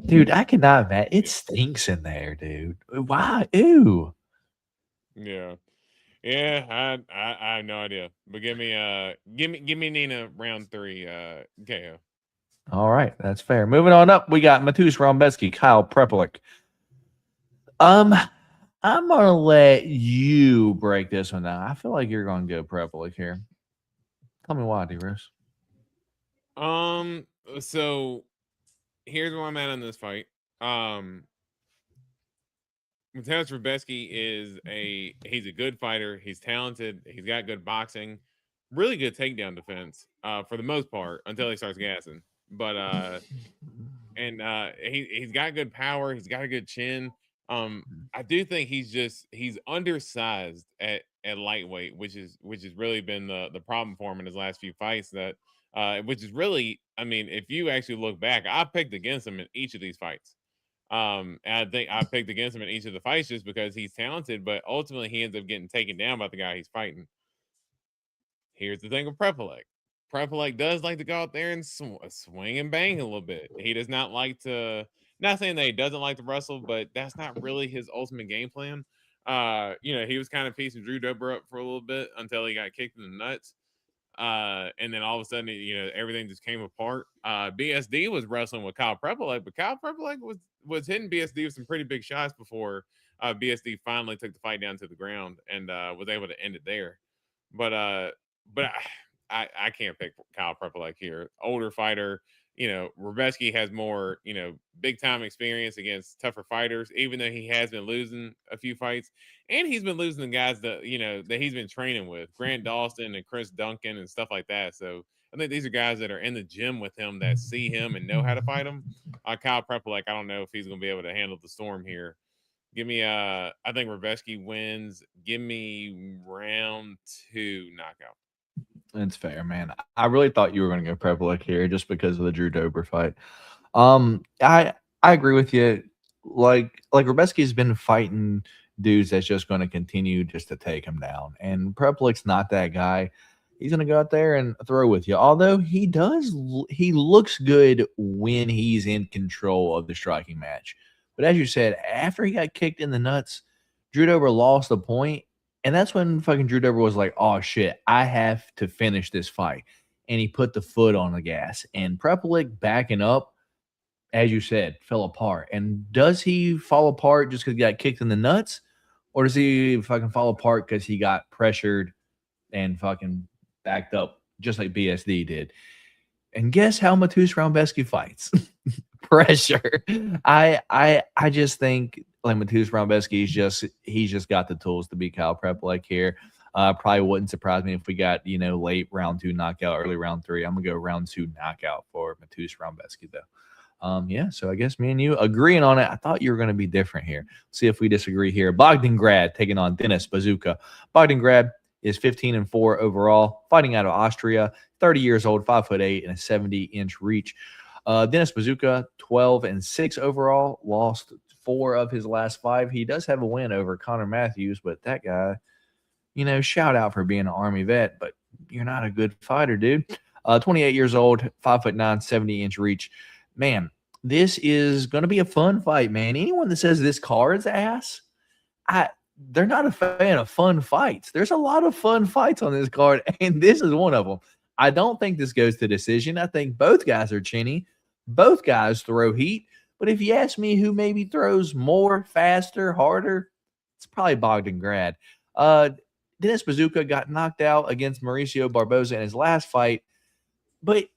Dude, I cannot imagine. It stinks in there, dude. Why? Ew. Yeah. Yeah, I have no idea. But give me Nina round 3 KO. All right, that's fair. Moving on up, we got Mateusz Rombetsky, Kyle Prepelic. I'm gonna let you break this one down. I feel like you're gonna go Prepelic here. Tell me why, D-Rose. So here's where I'm at on this fight. Mateusz Rebecki he's a good fighter. He's talented. He's got good boxing, really good takedown defense for the most part until he starts gassing. But he's got good power. He's got a good chin. I do think he's undersized at lightweight, which has really been the problem for him in his last few fights. That which is really, I mean, if you actually look back, I picked against him in each of these fights. And I think I picked against him in each of the fights just because he's talented, but ultimately he ends up getting taken down by the guy he's fighting. Here's the thing with Prepolek. Prepolek does like to go out there and swing and bang a little bit. He does not like to, not saying that he doesn't like to wrestle, but that's not really his ultimate game plan. He was kind of piecing Drew Dober up for a little bit until he got kicked in the nuts. And then all of a sudden, everything just came apart. BSD was wrestling with Kyle Prepolek, but Kyle Prepolek was hitting BSD with some pretty big shots before BSD finally took the fight down to the ground and was able to end it there. But I can't pick Kyle Prepolek here. Older fighter, Rebecki has more, big time experience against tougher fighters, even though he has been losing a few fights. And he's been losing the guys that, that he's been training with, Grant Dawson and Chris Duncan and stuff like that. So I think these are guys that are in the gym with him that see him and know how to fight him. Kyle Prepolek, I don't know if he's going to be able to handle the storm here. Give me, I think Rebecki wins. Give me round 2 knockout. That's fair, man. I really thought you were going to go Prepolek here just because of the Drew Dober fight. I agree with you. Like Rebecki's been fighting dudes that's just going to continue just to take him down, and Prepolek's not that guy. He's going to go out there and throw with you. Although he looks good when he's in control of the striking match. But as you said, after he got kicked in the nuts, Drew Dober lost a point. And that's when fucking Drew Dober was like, oh, shit, I have to finish this fight. And he put the foot on the gas. And Prepolek backing up, as you said, fell apart. And does he fall apart just because he got kicked in the nuts? Or does he fucking fall apart because he got pressured and fucking backed up just like BSD did? And guess how Mateusz Rebecki fights? Pressure. I just think like Mateusz Rebecki he's just got the tools to beat Kyle Prepolek here. Probably wouldn't surprise me if we got late round 2 knockout, early round 3. I'm gonna go round 2 knockout for Mateusz Rebecki though. So I guess me and you agreeing on it. I thought you were gonna be different here. See if we disagree here. Bogdangrad taking on Dennis Bazooka. Bogdangrad is 15-4 overall, fighting out of Austria, 30 years old, 5'8", and a 70-inch reach. Dennis Bazooka, 12-6 overall, lost 4 of his last 5. He does have a win over Connor Matthews, but that guy, shout out for being an Army vet, but you're not a good fighter, dude. 28 years old, 5'9", 70-inch reach. Man, this is going to be a fun fight, man. Anyone that says this card's ass, they're not a fan of fun fights. There's a lot of fun fights on this card, and this is one of them. I don't think this goes to decision. I think both guys are chinny. Both guys throw heat. But if you ask me who maybe throws more, faster, harder, it's probably Bogdangrad. Dennis Bazooka got knocked out against Mauricio Barboza in his last fight, but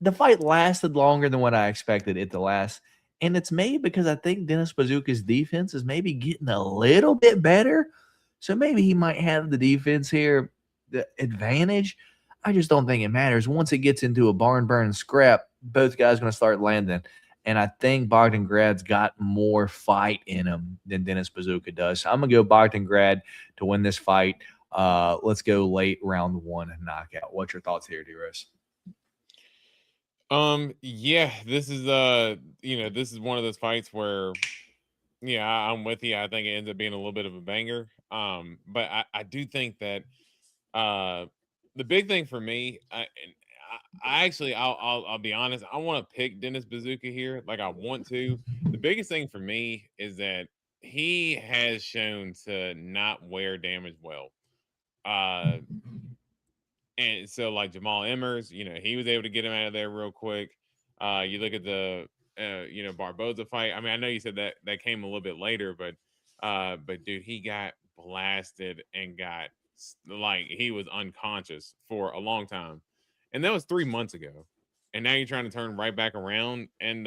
the fight lasted longer than what I expected it to last. And it's maybe because I think Dennis Bazooka's defense is maybe getting a little bit better. So maybe he might have the defense here, the advantage. I just don't think it matters. Once it gets into a barn burn scrap, both guys are going to start landing. And I think Bogdangrad's got more fight in him than Dennis Bazooka does. So I'm going to go Bogdangrad to win this fight. Let's go late round 1 knockout. What's your thoughts here, D-Rose? Yeah, this is this is one of those fights where I'm with you. I think it ends up being a little bit of a banger. But I do think that the big thing for me, I'll be honest, I want to pick Dennis Bazooka here. Like I want to. The biggest thing for me is that he has shown to not wear damage well. And so like Jamal Emmers, he was able to get him out of there real quick. You look at the Barboza fight. I mean, I know you said that came a little bit later, but dude, he got blasted and got like he was unconscious for a long time. And that was 3 months ago. and now you're trying to turn right back around and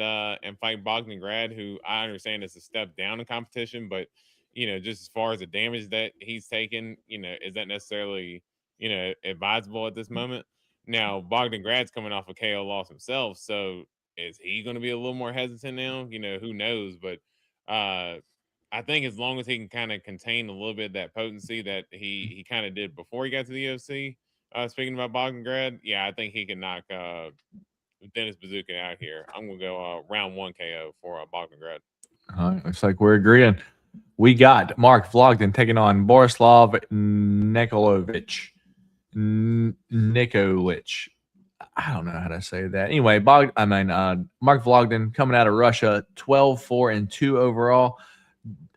fight Bogdangrad, who I understand is a step down in competition, but just as far as the damage that he's taken, is that necessarily advisable at this moment? Now Bogdangrad's coming off a KO loss himself, so is he going to be a little more hesitant now? Who knows? But I think as long as he can kind of contain a little bit of that potency that he kind of did before he got to the UFC. Speaking about Bogdangrad, yeah, I think he can knock Dennis Bazooka out here. I'm gonna go round 1 KO for Bogdangrad. All right, looks like we're agreeing. We got Mark Vlogden taking on Borislav Nikolic. I don't know how to say that. Anyway, Mark Vlogden coming out of Russia, 12-4-2 overall.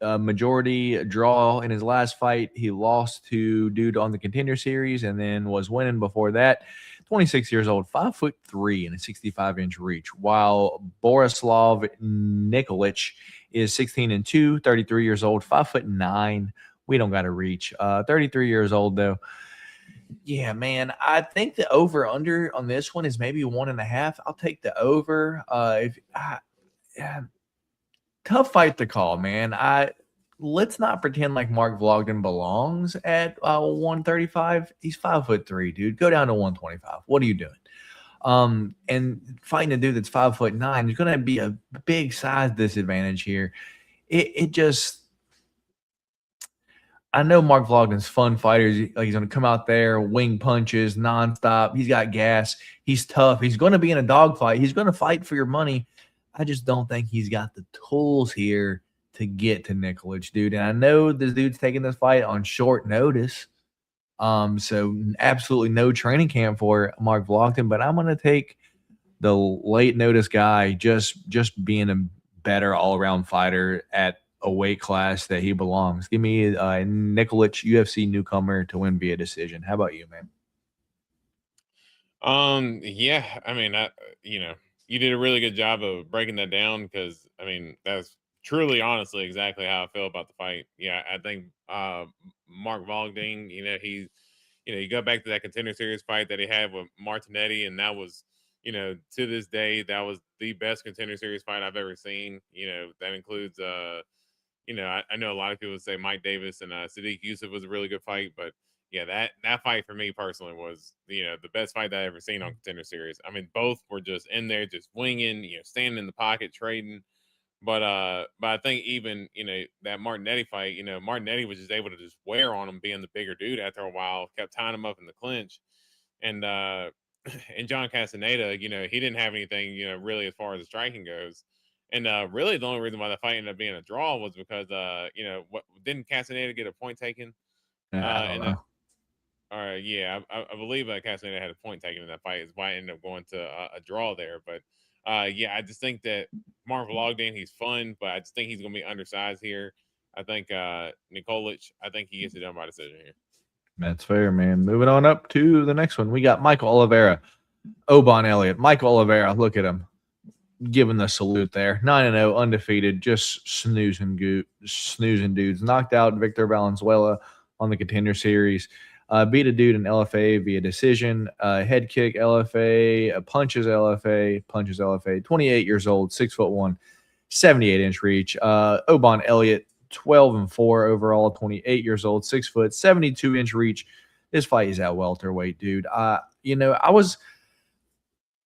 Majority draw in his last fight. He lost to dude on the Contender Series and then was winning before that. 26 years old, 5'3" and a 65-inch reach, while Borislav Nikolic is 16-2, 33 years old, 5'9". We don't got to reach. 33 years old though. Yeah, man. I think the over under on this one is maybe 1.5. I'll take the over. Tough fight to call, man. Let's not pretend like Mark Vlogden belongs at 135. He's 5'3", dude. Go down to 125. What are you doing? And fighting a dude that's 5'9" is going to be a big size disadvantage here. It just, I know Mark Vlogden's fun fighter. He's going to come out there, wing punches nonstop. He's got gas. He's tough. He's going to be in a dogfight. He's going to fight for your money. I just don't think he's got the tools here to get to Nikolic, dude. And I know this dude's taking this fight on short notice. So absolutely no training camp for Mark Vlogden, but I'm going to take the late notice guy just being a better all-around fighter at a weight class that he belongs. Give me Nikolic, UFC newcomer, to win via decision. How about you, man? Yeah, I mean, you did a really good job of breaking that down because, I mean, that's truly, honestly, exactly how I feel about the fight. Yeah, I think Mark Vlogden, you go back to that Contender Series fight that he had with Martinetti, and that was, to this day, that was the best Contender Series fight I've ever seen. That includes, I know a lot of people say Mike Davis and Sadiq Yusuf was a really good fight, but yeah, that fight for me personally was, the best fight that I've ever seen on Contender Series. I mean, both were just in there, just winging, standing in the pocket, trading. But I think even, that Martinetti fight, Martinetti was just able to just wear on him being the bigger dude after a while, kept tying him up in the clinch. And and John Castaneda, he didn't have anything, really as far as the striking goes. And really the only reason why the fight ended up being a draw was because, didn't Castaneda get a point taken? I don't know. Yeah, I believe Castaneda had a point taken in that fight. Is why it ended up going to a draw there. But yeah, I just think that Mark Vlogden, he's fun, but I just think he's going to be undersized here. I think Nikolic, I think he gets it done by decision here. That's fair, man. Moving on up to the next one. We got Michael Oliveira, Oban Elliott. Michael Oliveira, look at him. Giving the salute there. 9-0, undefeated, just snoozing dudes. Knocked out Victor Valenzuela on the Contender Series. Beat a dude in LFA via decision. Head kick LFA, punches LFA. 28 years old, 6'1", 78-inch reach. Oban Elliott, 12-4 overall, 28 years old, 6 foot, 72-inch reach. This fight is at welterweight, dude. I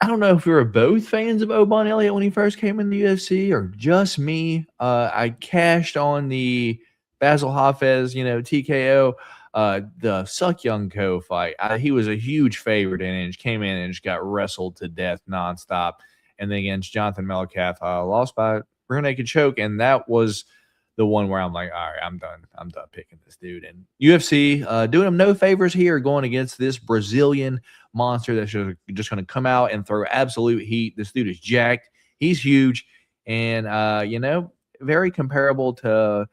don't know if we were both fans of Oban Elliott when he first came in the UFC or just me. I cashed on the Basil Hafez, TKO. The Suck Young Ko fight, he was a huge favorite in it. Came in and just got wrestled to death nonstop. And then against Jonathan Mellencamp, lost by rear naked choke. And that was the one where I'm like, all right, I'm done. I'm done picking this dude. And UFC doing him no favors here, going against this Brazilian monster that's just going to come out and throw absolute heat. This dude is jacked. He's huge. And, very comparable to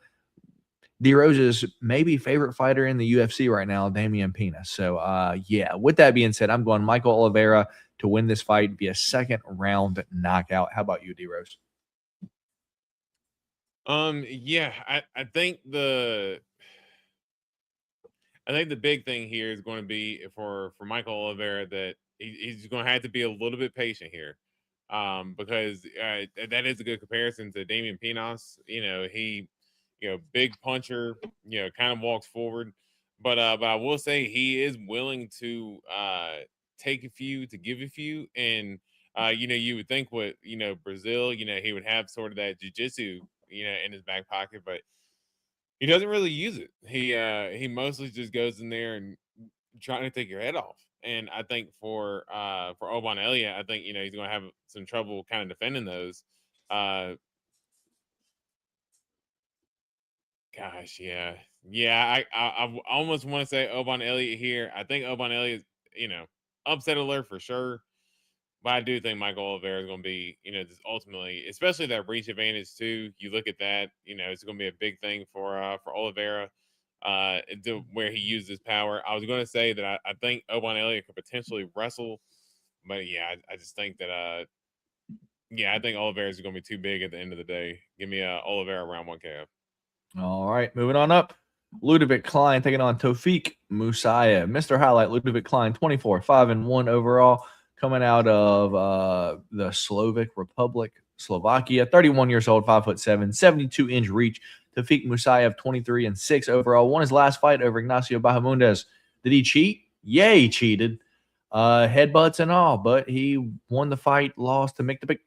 D Rose's maybe favorite fighter in the UFC right now, Damian Pena. So, yeah, with that being said, I'm going Michael Oliveira to win this fight via second round knockout. How about you, D Rose? Yeah, I think I think the big thing here is going to be for Michael Oliveira that he's going to have to be a little bit patient here, because that is a good comparison to Damian Pinos. He, big puncher, kind of walks forward, but I will say he is willing to take a few to give a few, and you would think with Brazil, he would have sort of that jiu-jitsu in his back pocket, but he doesn't really use it. He mostly just goes in there and trying to take your head off. And I think for Oban Elliott, I think he's going to have some trouble kind of defending those. Gosh, yeah. I almost want to say Oban Elliott here. I think Oban Elliott, upset alert for sure. But I do think Michael Oliveira is going to be, just ultimately, especially that reach advantage too. You look at that, it's going to be a big thing for Oliveira, where he uses power. I was going to say that I think Oban Elliott could potentially wrestle, but yeah, I just think that I think Oliveira is going to be too big at the end of the day. Give me Oliveira round 1 KO. All right, moving on up. Ludovic Klein taking on Tofik Musayev. Mr. Highlight, Ludovic Klein, 24-5-1 overall, coming out of the Slovak Republic, Slovakia. 31 years old, 5'7", 72-inch reach. Tofik Musayev, 23-6 overall. Won his last fight over Ignacio Bahamondes. Did he cheat? Yeah, he cheated. Headbutts and all, but he won the fight, lost to Miktabik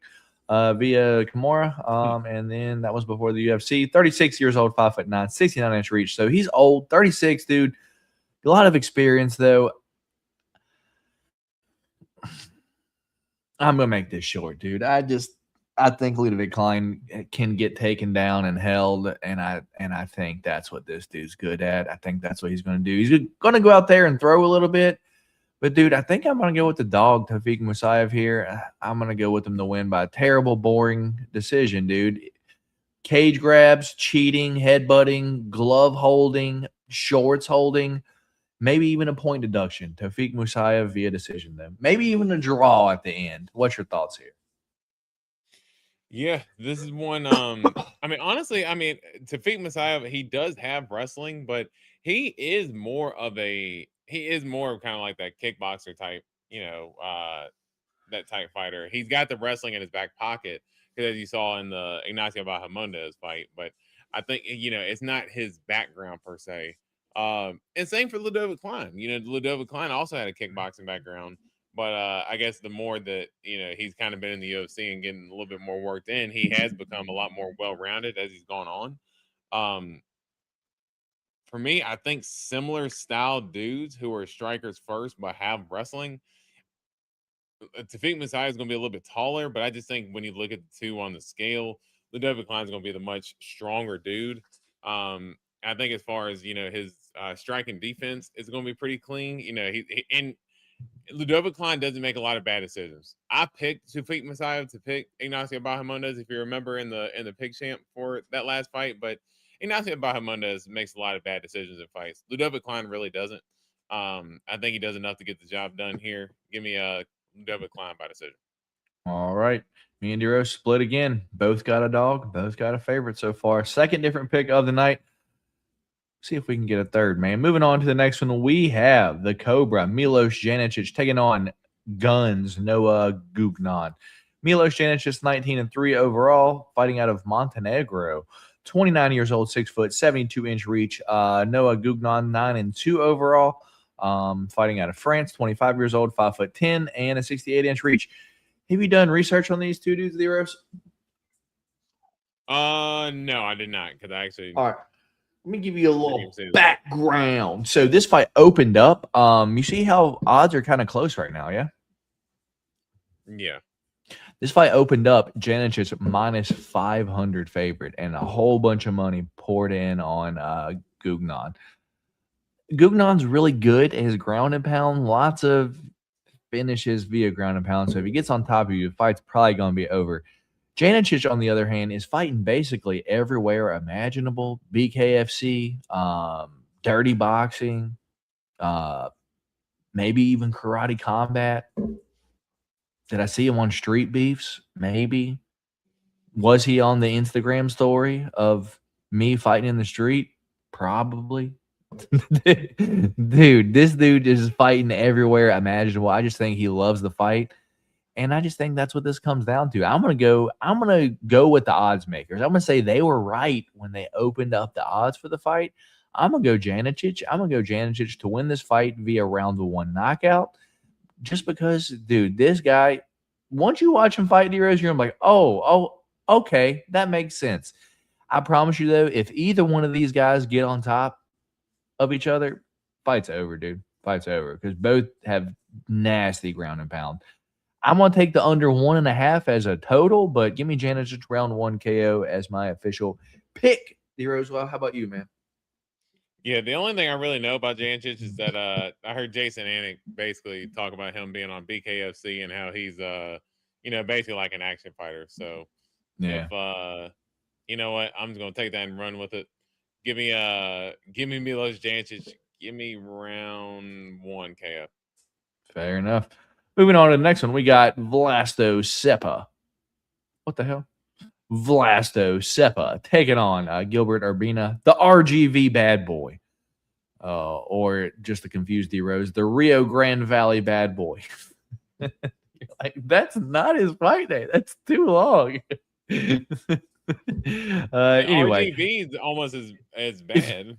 via Kimura. And then that was before the UFC. 36 years old, 5'9", 69-inch reach. So he's old, 36, dude. A lot of experience, though. I'm going to make this short, dude. I think Ludovic Klein can get taken down and held, and I think that's what this dude's good at. I think that's what he's going to do. He's going to go out there and throw a little bit. But, dude, I think I'm going to go with the dog, Tofik Musayev here. I'm going to go with him to win by a terrible, boring decision, dude. Cage grabs, cheating, headbutting, glove holding, shorts holding, maybe even a point deduction. Tofik Musayev via decision, though. Maybe even a draw at the end. What's your thoughts here? Yeah, this is one. Honestly, Tofik Musayev, he does have wrestling, but he is more of kind of like that kickboxer type, that type fighter. He's got the wrestling in his back pocket, because as you saw in the Ignacio Bahamondes fight, but I think it's not his background per se. And same for Ludovic Klein. Ludovic Klein also had a kickboxing background. But I guess the more that, he's kind of been in the UFC and getting a little bit more worked in, he has become a lot more well-rounded as he's gone on. For me, I think similar style dudes who are strikers first but have wrestling, Tofik Musayev is going to be a little bit taller, but I just think when you look at the two on the scale, Ludovic Klein is going to be the much stronger dude. I think as far as, his striking defense is going to be pretty clean. And Ludovic Klein doesn't make a lot of bad decisions. I picked Tofik Musayev to pick Ignacio Bahamondes, if you remember in the pick champ for that last fight, but Ignacio Bahamondes makes a lot of bad decisions in fights. Ludovic Klein really doesn't. I think he does enough to get the job done here. Give me Ludovic Klein by decision. All right. Me and Dero split again. Both got a dog. Both got a favorite so far. Second different pick of the night. See if we can get a third, man. Moving on to the next one, we have the Cobra, Milos Janicic, taking on Guns, Noah Gugnon. Milos Janicic, 19-3 overall, fighting out of Montenegro. 29 years old, 6 foot, 72-inch reach. Noah Gugnon, 9-2 overall, fighting out of France. 25 years old, 5'10", and a 68-inch reach. Have you done research on these two dudes, Leros? No, I did not, because I actually. All right. Let me give you a little background. So this fight opened up. You see how odds are kind of close right now, yeah? Yeah. This fight opened up. Janicic minus 500 favorite, and a whole bunch of money poured in on Gugnon. Gugnon's really good at his ground and pound. Lots of finishes via ground and pound. So if he gets on top of you, the fight's probably going to be over. Janicic, on the other hand, is fighting basically everywhere imaginable. BKFC, dirty boxing, maybe even karate combat. Did I see him on Street Beefs? Maybe. Was he on the Instagram story of me fighting in the street? Probably. Dude, this dude is fighting everywhere imaginable. I just think he loves the fight. And I just think that's what this comes down to. I'm gonna go with the odds makers. I'm gonna say they were right when they opened up the odds for the fight. I'm gonna go Janicic. I'm gonna go Janicic to win this fight via round one knockout. Just because, dude, this guy, once you watch him fight D-Rose, you're like, oh, okay, that makes sense. I promise you though, if either one of these guys get on top of each other, fight's over, dude. Fight's over because both have nasty ground and pound. I'm going to take the under 1.5 as a total, but give me Janicic round 1 KO as my official pick. D-Rose, well, how about you, man? Yeah, the only thing I really know about Janicic is that I heard Jason Anik basically talk about him being on BKFC and how he's basically like an action fighter. So Yeah. if you know what, I'm just gonna take that and run with it. Give me Milos Janicic. Give me round 1 KO. Fair enough. Moving on to the next one, we got Vlasto Sepa. What the hell? Vlasto Sepa taking on Gilbert Urbina, the RGV bad boy. Or just to confuse D-Rose, the Rio Grande Valley bad boy. Like, that's not his fight name. That's too long. Anyway. RGV is almost as bad.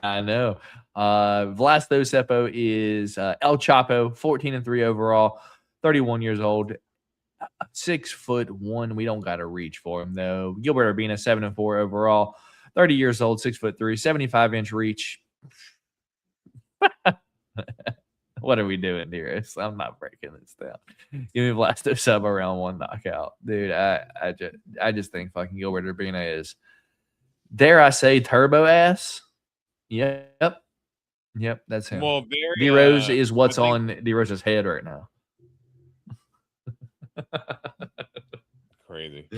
I know. Vlasto Sepo is El Chapo, 14-3 overall, 31 years old, 6'1". We don't got to reach for him though. Gilbert Urbina, 7-4 overall, 30 years old, 6'3", 75-inch reach. What are we doing here? I'm not breaking this down. Give me Vlasto Sepo round 1 knockout, dude. I just think fucking Gilbert Urbina is, dare I say, turbo ass. Yep, that's him. Well, D-Rose is what's on D-Rose's head right now. Crazy.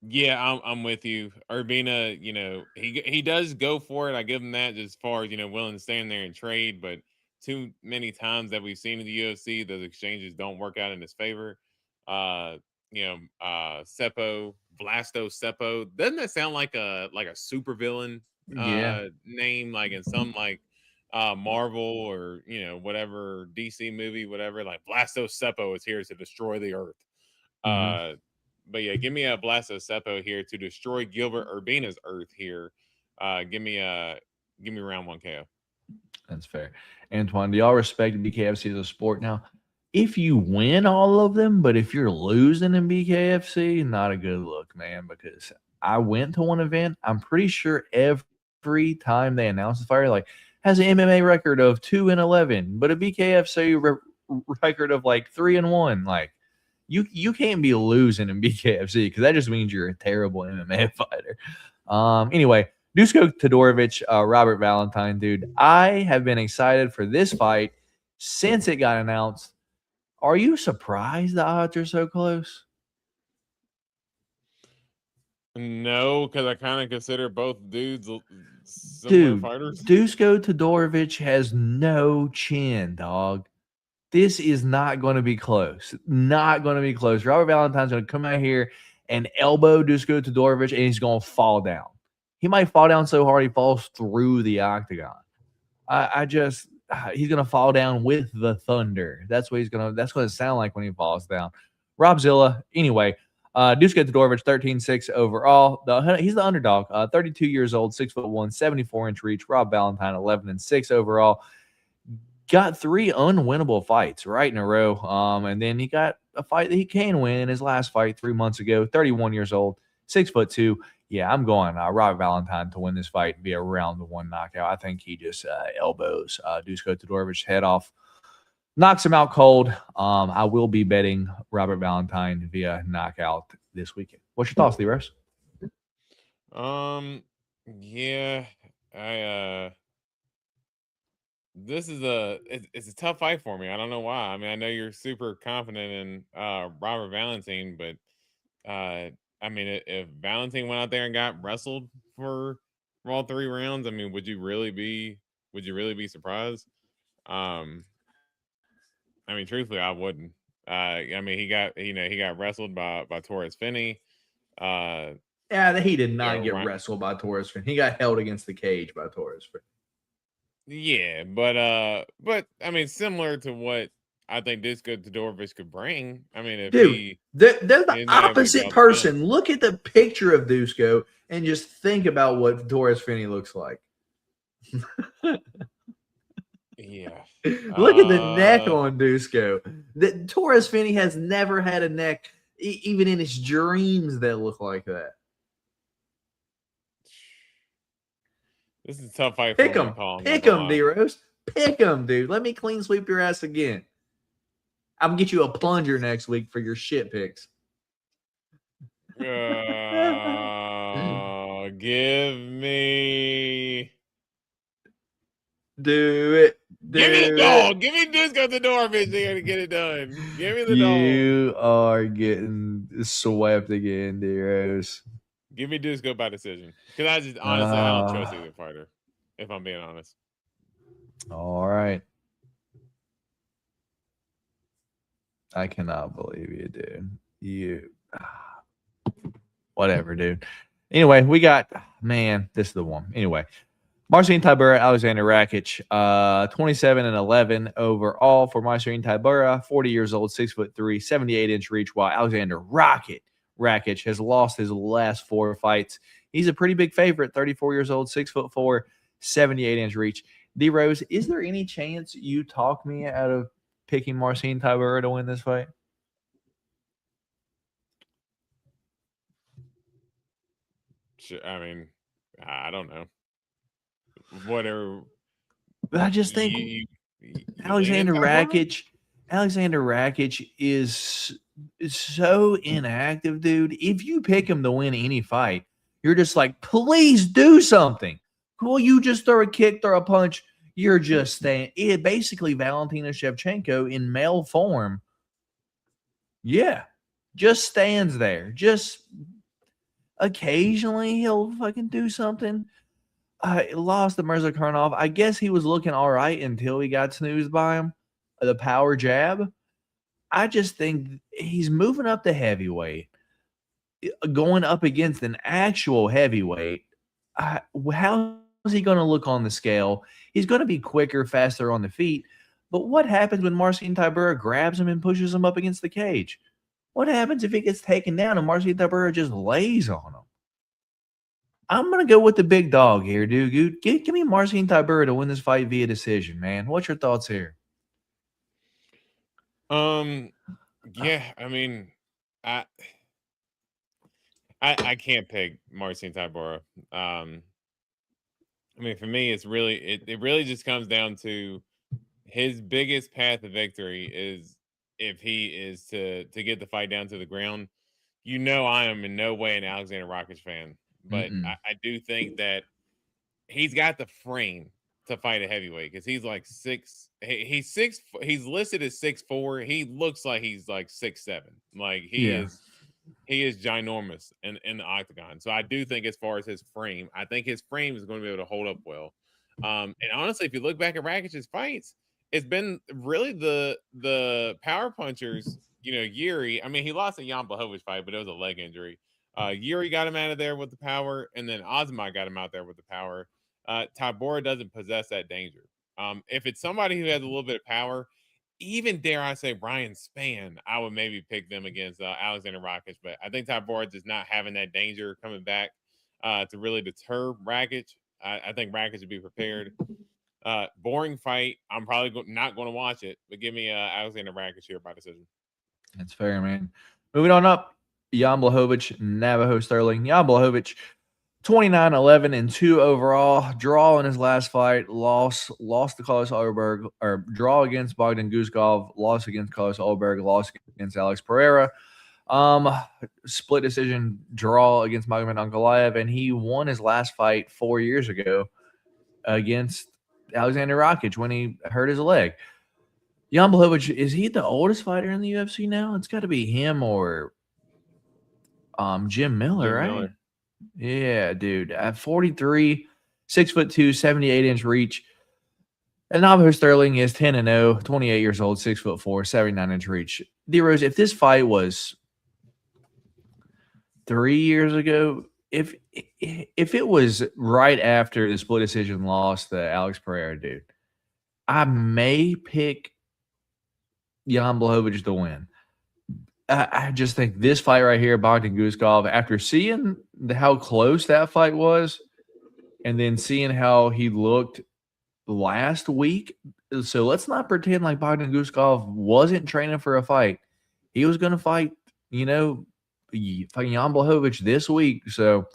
Yeah, I'm with you. Urbina, he does go for it. I give him that as far as, willing to stand there and trade, but too many times that we've seen in the UFC, those exchanges don't work out in his favor. Seppo, Vlasto Seppo, doesn't that sound like a supervillain name, like in some Marvel or whatever DC movie, whatever, like Vlasto Seppo is here to destroy the earth. But yeah, give me a Vlasto Seppo here to destroy Gilbert Urbina's earth here. Give me round 1 KO. That's fair. Antoine, do y'all respect BKFC as a sport now? If you win all of them, but if you're losing in BKFC, not a good look, man, because I went to one event. I'm pretty sure every time they announce the fighter, like, has an MMA record of 2-11, but a BKFC record of like 3-1. Like, you can't be losing in BKFC because that just means you're a terrible MMA fighter. Anyway, Dusko Todorovic, Robert Valentine, dude. I have been excited for this fight since it got announced. Are you surprised the odds are so close? No, because I kind of consider both dudes similar fighters. Dusko Todorovic has no chin, dog. This is not going to be close. Not going to be close. Robert Valentine's going to come out here and elbow Dusko Todorovic, and he's going to fall down. He might fall down so hard he falls through the octagon. He's going to fall down with the thunder. That's what that's what it sounds like when he falls down. Rob Zilla, anyway, Dusko Todorovic, 13-6 overall. He's the underdog, 32 years old, 6'1", 74-inch reach. Rob Valentine, 11-6 overall. Got 3 unwinnable fights right in a row. And then he got a fight that he can win in his last fight 3 months ago, 31 years old, 6'2". Yeah, I'm going Robert Valentine to win this fight via round 1 knockout. I think he just elbows Dusko Todorovic's head off, knocks him out cold. I will be betting Robert Valentine via knockout this weekend. What's your thoughts, D-Rose? Yeah, this is it's a tough fight for me. I don't know why. I mean, I know you're super confident in Robert Valentine, but I mean, if Valentine went out there and got wrestled for all 3 rounds, I mean, would you really be surprised? I mean, truthfully, I wouldn't. I mean, he got wrestled by Torres Finney. Yeah, he did not Yeah, get right. wrestled by Torres Finney. He got held against the cage by Torres Finney. Yeah, but I mean, similar to what I think Dusko Todorovic could bring. I mean, if Dude, they're the he's not able to opposite go up person. Look at the picture of Dusko and just think about what Torres Finney looks like. yeah, Look at the neck on Dusko. Torres Finney has never had a neck, even in his dreams, that look like that. this is a tough fight. Pick for me him. to call, Pick him, D-Rose. Pick him, dude. Let me clean sweep your ass again. I'm going to get you a plunger next week for your shit picks. Give me. Do it. Give me the dog. Give me Dusko Todorovic here to get it done. Give me the dog. You are getting swept again, D-Rose. Give me Dusko by decision. Because I just honestly I don't trust either fighter, if I'm being honest. All right. I cannot believe you, dude. Whatever, dude. Anyway, we got, man, this is the one. Anyway, Marcin Tybura, Alexander Rakic, 27-11 overall for Marcin Tybura, 40 years old, 6'3", 78-inch reach, while Alexander Rakic has lost his last 4 fights. He's a pretty big favorite, 34 years old, 6'4", 78-inch reach. D-Rose, is there any chance you talk me out of picking Marcin Tybura to win this fight? I mean, I don't know. Whatever. I just think Alexander Rakic is so inactive, dude. If you pick him to win any fight, you're just like, please do something. Will you just throw a kick, throw a punch? You're just staying. It basically Valentina Shevchenko in male form. Yeah, just stands there. Just occasionally he'll fucking do something. Lost to Mirza Karnov. I guess he was looking all right until he got snoozed by him. The power jab. I just think he's moving up to heavyweight, going up against an actual heavyweight. How is he going to look on the scale? He's going to be quicker, faster on the feet. But what happens when Marcin Tybura grabs him and pushes him up against the cage? What happens if he gets taken down and Marcin Tybura just lays on him? I'm going to go with the big dog here, dude. Give me Marcin Tybura to win this fight via decision, man. What's your thoughts here? Yeah, I mean, I can't pick Marcin Tybura. I mean, for me, it's really it really just comes down to his biggest path to victory is if he is to get the fight down to the ground. You know, I am in no way an Alexander Rakic fan, but I do think that he's got the frame to fight a heavyweight because he's like he's listed as 6'4". He looks like he's like 6'7". Like he is ginormous in the octagon. So I do think as far as his frame, I think his frame is going to be able to hold up well. And honestly, if you look back at Rakic's fights, it's been really the power punchers, Yuri. I mean, he lost a Jan Blachowicz fight, but it was a leg injury. Yuri got him out of there with the power, and then Ozma got him out there with the power. Tybura doesn't possess that danger. If it's somebody who has a little bit of power, even dare I say Brian Spann, I would maybe pick them against Alexander Rakic. But I think Tybura is not having that danger coming back to really deter Rakic. I think Rakic would be prepared. Boring fight. I'm probably not going to watch it, but give me Alexander Rakic here by decision. That's fair, man. Moving on up, Jan Blachowicz, Navajo Sterling. Jan Blachowicz, 29-11-2 overall. Draw in his last fight. Lost to Carlos Ulberg, or draw against Bogdan Guskov. Loss against Carlos Ulberg. Loss against Alex Pereira. Split decision draw against Magomed Ankalaev, and he won his last fight 4 years ago against Alexander Rakic when he hurt his leg. Jan Blachowicz, is he the oldest fighter in the UFC now? It's got to be him or Jim Miller, right? Miller. Yeah, dude. At 43, 6'2", 78-inch reach. And Navajo Sterling is 10-0, 28 years old, 6'4", 79-inch reach. D-Rose, if this fight was 3 years ago, if it was right after the split decision loss to Alex Pereira, dude, I may pick Jan Blachowicz to win. I just think this fight right here, Bogdan Guskov, after seeing how close that fight was, and then seeing how he looked last week. So let's not pretend like Bogdan Guskov wasn't training for a fight. He was going to fight, fighting Jan Blachowicz this week. So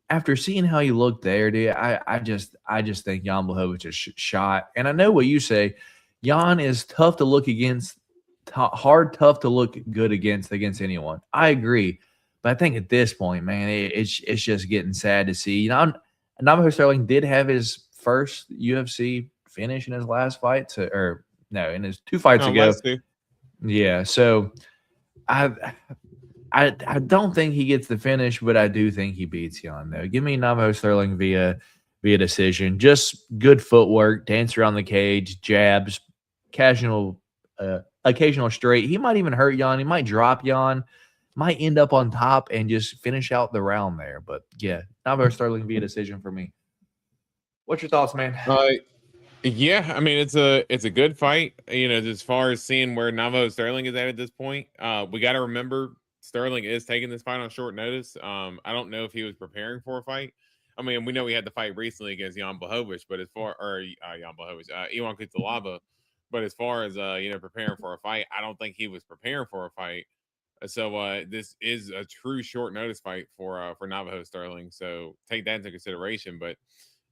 after seeing how he looked there, dude, I just think Jan Blachowicz is shot. And I know what you say. Jan is tough to look against, tough to look good against anyone. I agree. But I think at this point, man, it's just getting sad to see. Navajo Sterling did have his first UFC finish in his last fight, in his 2 fights ago. Yeah, so I don't think he gets the finish, but I do think he beats Jan, though. Give me Navajo Sterling via decision. Just good footwork, dance around the cage, jabs, occasional straight. He might even hurt Jan. He might drop Jan. Might end up on top and just finish out the round there. But, yeah, Navajo Sterling via decision for me. What's your thoughts, man? Yeah, I mean, it's a good fight. As far as seeing where Navajo Sterling is at this point, we got to remember Sterling is taking this fight on short notice. I don't know if he was preparing for a fight. I mean, we know he had the fight recently against Jan Blachowicz, but Iwan Kutalaba. But as far as preparing for a fight, I don't think he was preparing for a fight. So this is a true short notice fight for Navajo Sterling. So take that into consideration. But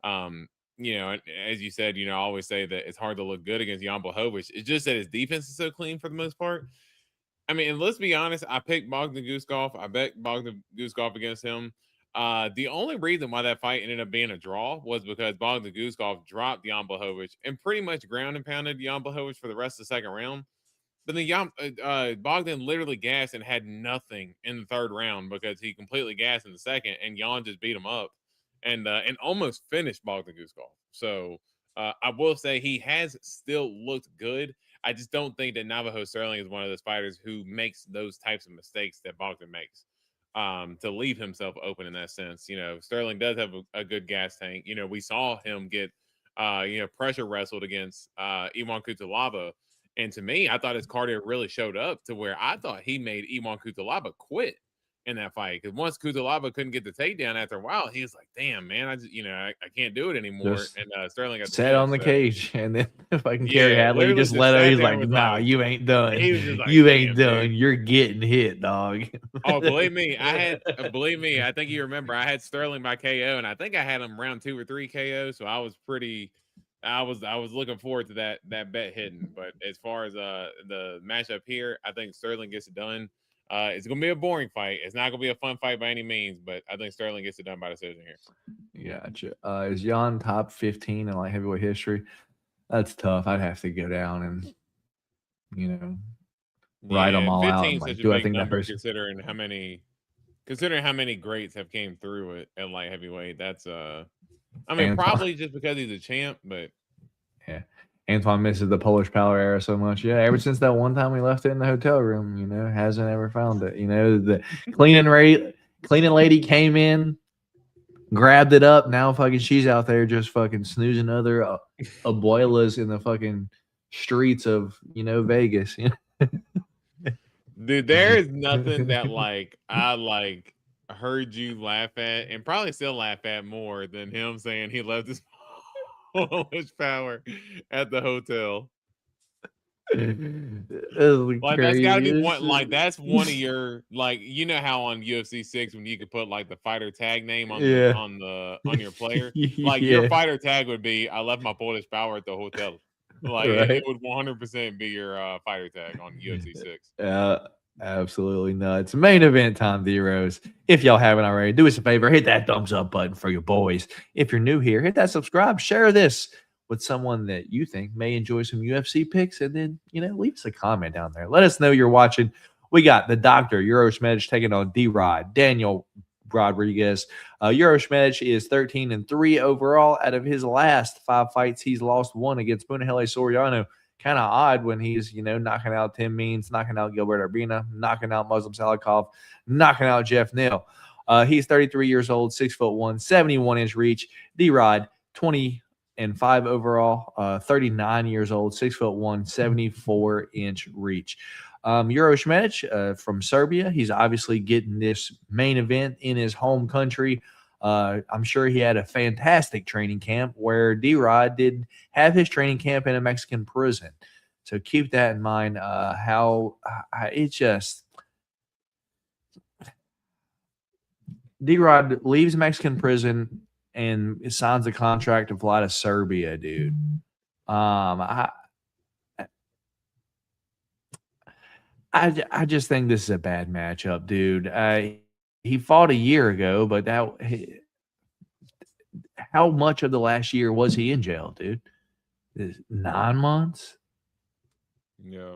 as you said, I always say that it's hard to look good against Jan Blachowicz. It's just that his defense is so clean for the most part. I mean, and let's be honest, I picked Bogdan Guskov. I bet Bogdan Guskov against him. The only reason why that fight ended up being a draw was because Bogdan Guskov dropped Jan Blachowicz and pretty much ground and pounded Jan Blachowicz for the rest of the second round. But then Bogdan literally gassed and had nothing in the third round because he completely gassed in the second, and Jan just beat him up and almost finished Bogdan Guskov. So I will say he has still looked good. I just don't think that Navajo Sterling is one of those fighters who makes those types of mistakes that Bogdan makes to leave himself open in that sense. Sterling does have a good gas tank. We saw him get pressure wrestled against Iwan Kutalaba. And to me, I thought his cardio really showed up to where I thought he made Iwan Kutalaba quit in that fight. Because once Kutalaba couldn't get the takedown after a while, he was like, damn, man, I can't do it anymore. Just and Sterling got sat on the cage. And then if I can carry Hadley, he just let him. He's like, nah, you ain't done. Like, you ain't done. Dude. You're getting hit, dog. Oh, believe me, I think you remember I had Sterling by KO, and I think I had him round 2 or 3 KO. So I was looking forward to that bet hitting. But as far as the matchup here, I think Sterling gets it done. It's gonna be a boring fight. It's not gonna be a fun fight by any means, but I think Sterling gets it done by decision here. Gotcha. Is Jan top 15 in heavyweight history? That's tough. I'd have to go down and write them all out. Do I think that person? Considering how many greats have came through it at light heavyweight, that's probably just because he's a champ, but yeah. Antoine misses the Polish Power era so much. Yeah, ever since that one time we left it in the hotel room, hasn't ever found it. The cleaning lady came in, grabbed it up. Now fucking she's out there just fucking snoozing other abuelas in the fucking streets of Vegas. Dude, there is nothing that I heard you laugh at and probably still laugh at more than him saying he left his Polish Power at the hotel. That's gotta be one. That's one of your how on UFC 6 when you could put the fighter tag name on on your player. Your fighter tag would be I left my Polish Power at the hotel. Right? It would 100% be your fighter tag on UFC 6. Absolutely nuts. Main event time, D-Rose. If y'all haven't already, do us a favor, hit that thumbs up button for your boys. If you're new here, hit that subscribe, share this with someone that you think may enjoy some UFC picks, and then, leave us a comment down there. Let us know you're watching. We got the Dr. Uros Medić taking on D-Rod, Daniel Rodriguez. Uros Medić is 13-3 overall. Out of his last 5 fights, he's lost 1 against Bunahele Soriano. Kind of odd when he's, knocking out Tim Means, knocking out Gilbert Urbina, knocking out Muslim Salikov, knocking out Jeff Neal. He's 33 years old, 6'1", 71-inch reach. D-Rod, 20 and 5 overall, 39 years old, 6'1", 74-inch reach. Uroš Medić from Serbia. He's obviously getting this main event in his home country. I'm sure he had a fantastic training camp where D-Rod did have his training camp in a Mexican prison. So keep that in mind. D-Rod leaves Mexican prison and signs a contract to fly to Serbia, dude. I just think this is a bad matchup, dude. He fought a year ago, but how much of the last year was he in jail, dude? 9 months? Yeah.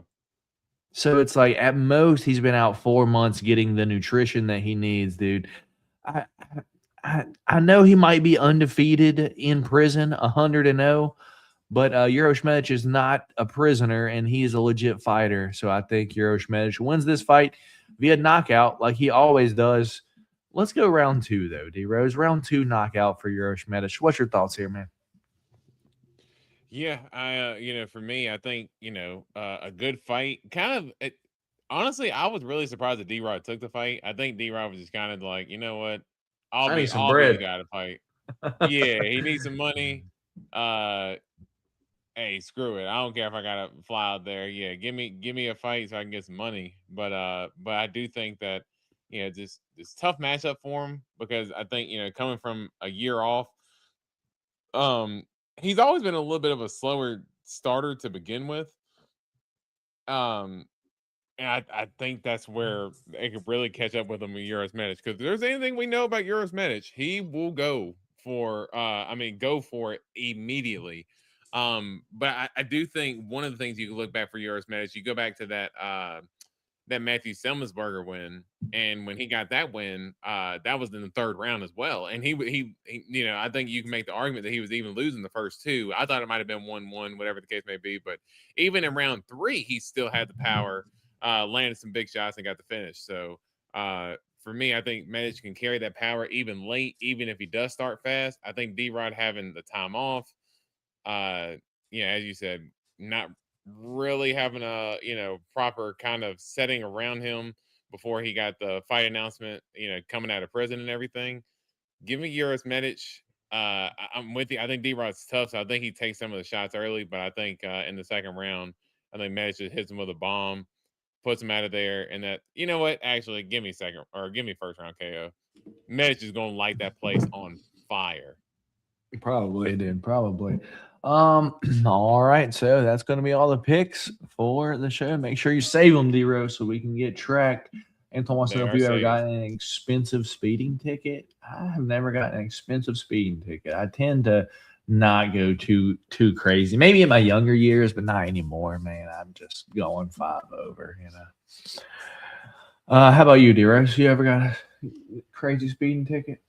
So it's like at most he's been out 4 months getting the nutrition that he needs, dude. I know he might be undefeated in prison, 100-0, but Uroš Medić is not a prisoner, and he is a legit fighter. So I think Uroš Medić wins this fight via knockout like he always does. Let's go round 2, though, D-Rose. Round 2 knockout for Uroš Medić. What's your thoughts here, man? Yeah, for me, I think, a good fight. Honestly, I was really surprised that D-Rod took the fight. I think D-Rod was just kind of like, you know what? I need some bread. You got to fight. Yeah, he needs some money. Hey, screw it. I don't care if I gotta fly out there. Yeah, give me a fight so I can get some money. But I do think that this tough matchup for him, because I think coming from a year off, he's always been a little bit of a slower starter to begin with. And I think that's where it could really catch up with him with Uroš Medić. Because if there's anything we know about Uroš Medić, he will go for it immediately. But I do think one of the things you can look back for Uroš Medić, you go back to that Matthew Semelsberger win, and when he got that win, that was in the 3rd round as well. And he I think you can make the argument that he was even losing the first 2. I thought it might have been 1-1, whatever the case may be. But even in round 3, he still had the power, landed some big shots, and got the finish. So for me, I think Medić can carry that power even late, even if he does start fast. I think D-Rod having the time off, as you said, not really having a proper kind of setting around him before he got the fight announcement, coming out of prison and everything. Give me Uroš Medić. I'm with you. I think D-Rod's tough, so I think he takes some of the shots early, but I think in the 2nd round, I think Medić just hits him with a bomb, puts him out of there, and that, you know what? Actually, give me 1st round KO. Medić is going to light that place on fire. Probably, dude. Probably. All right. So that's going to be all the picks for the show. Make sure you save them, D-Rose, so we can get tracked. Anton wants to know if you ever got an expensive speeding ticket. I have never gotten an expensive speeding ticket. I tend to not go too crazy. Maybe in my younger years, but not anymore, man. I'm just going 5 over, How about you, D-Rose? You ever got a crazy speeding ticket?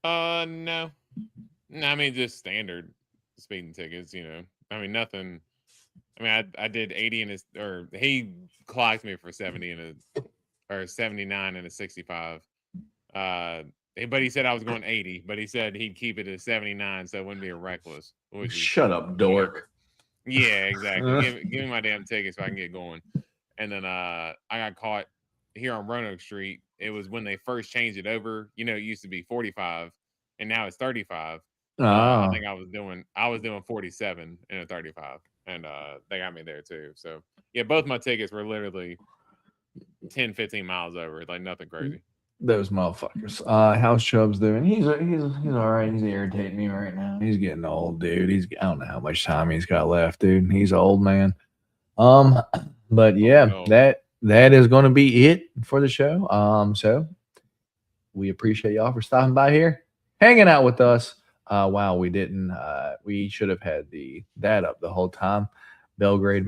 No. I mean, just standard speeding tickets, I mean, nothing. I mean, I did 80 he clocked me for 70 or 79 and a 65. But he said I was going 80, but he said he'd keep it at 79, so it wouldn't be a reckless. Shut up, dork. Yeah, exactly. give me my damn ticket so I can get going. And then I got caught here on Roanoke Street. It was when they first changed it over. It used to be 45, and now it's 35. I think I was doing 47 in a 35, and they got me there too. So yeah, both my tickets were literally 10, 15 miles over, like nothing crazy. Those motherfuckers. How's Chubbs doing? He's all right. He's irritating me right now. He's getting old, dude. I don't know how much time he's got left, dude. He's an old man. But yeah, that is going to be it for the show. So we appreciate y'all for stopping by here, hanging out with us. Wow, we didn't. We should have had that up the whole time. Belgrade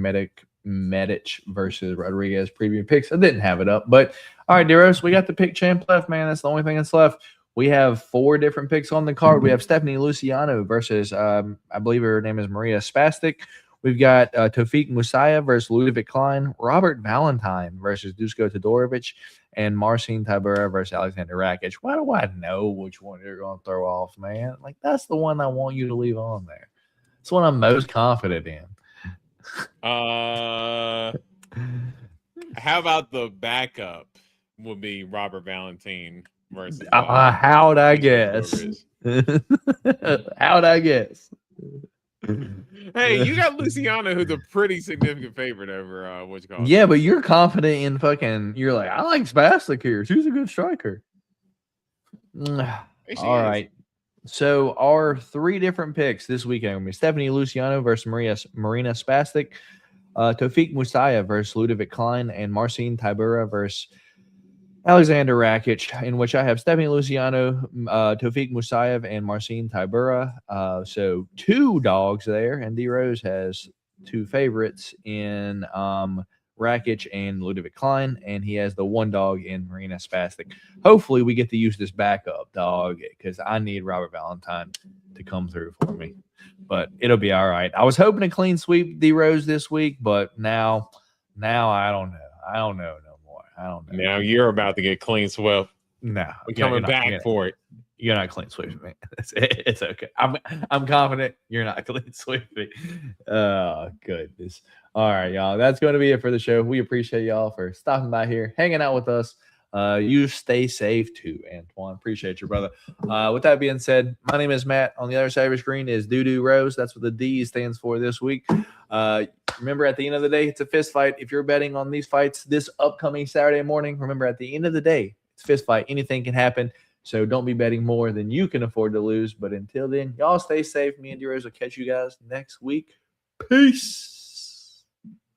Medić versus Rodriguez preview picks. I didn't have it up, but all right, Deros, we got the pick champ left, man. That's the only thing that's left. We have 4 different picks on the card. We have Stephanie Luciano versus, I believe her name is Maria Spastic. We've got Tofik Musayev versus Ludovic Klein, Robert Valentine versus Dusko Todorovic, and Marcin Tybura versus Alexander Rakic. Why do I know which one you're going to throw off, man? Like, that's the one I want you to leave on there. It's the one I'm most confident in. How about the backup would be Robert Valentine versus how'd I guess? How'd I guess? Hey, you got Luciano, who's a pretty significant favorite over what's called. Yeah, but you're confident in fucking. You're like, I like Spastic here. She's a good striker. All right. So our 3 different picks this weekend are going to be Stephanie Luciano versus Marina Spastic, Tofik Musayev versus Ludovic Klein, and Marcin Tybura versus Alexander Rakic, in which I have Stephanie Luciano, Tofik Musayev, and Marcin Tybura. So 2 dogs there, and D Rose has 2 favorites in Rakic and Ludovic Klein, and he has the 1 dog in Marina Spastic. Hopefully, we get to use this backup dog because I need Robert Valentine to come through for me. But it'll be all right. I was hoping to clean sweep D Rose this week, but now I don't know. I don't know no more. I don't know. Now you're about to get clean swept. No, we're coming back for it. You're not clean sweeping me. It's okay. I'm confident you're not clean sweeping. Oh, goodness. All right, y'all. That's going to be it for the show. We appreciate y'all for stopping by here, hanging out with us. You stay safe too, Antoine. Appreciate you, brother. With that being said, my name is Matt. On the other side of your screen is Doo Rose. That's what the D stands for this week. Remember, at the end of the day, it's a fist fight. If you're betting on these fights this upcoming Saturday morning, remember, at the end of the day, it's a fist fight. Anything can happen. So don't be betting more than you can afford to lose. But until then, y'all stay safe. Me and D Rose will catch you guys next week. Peace.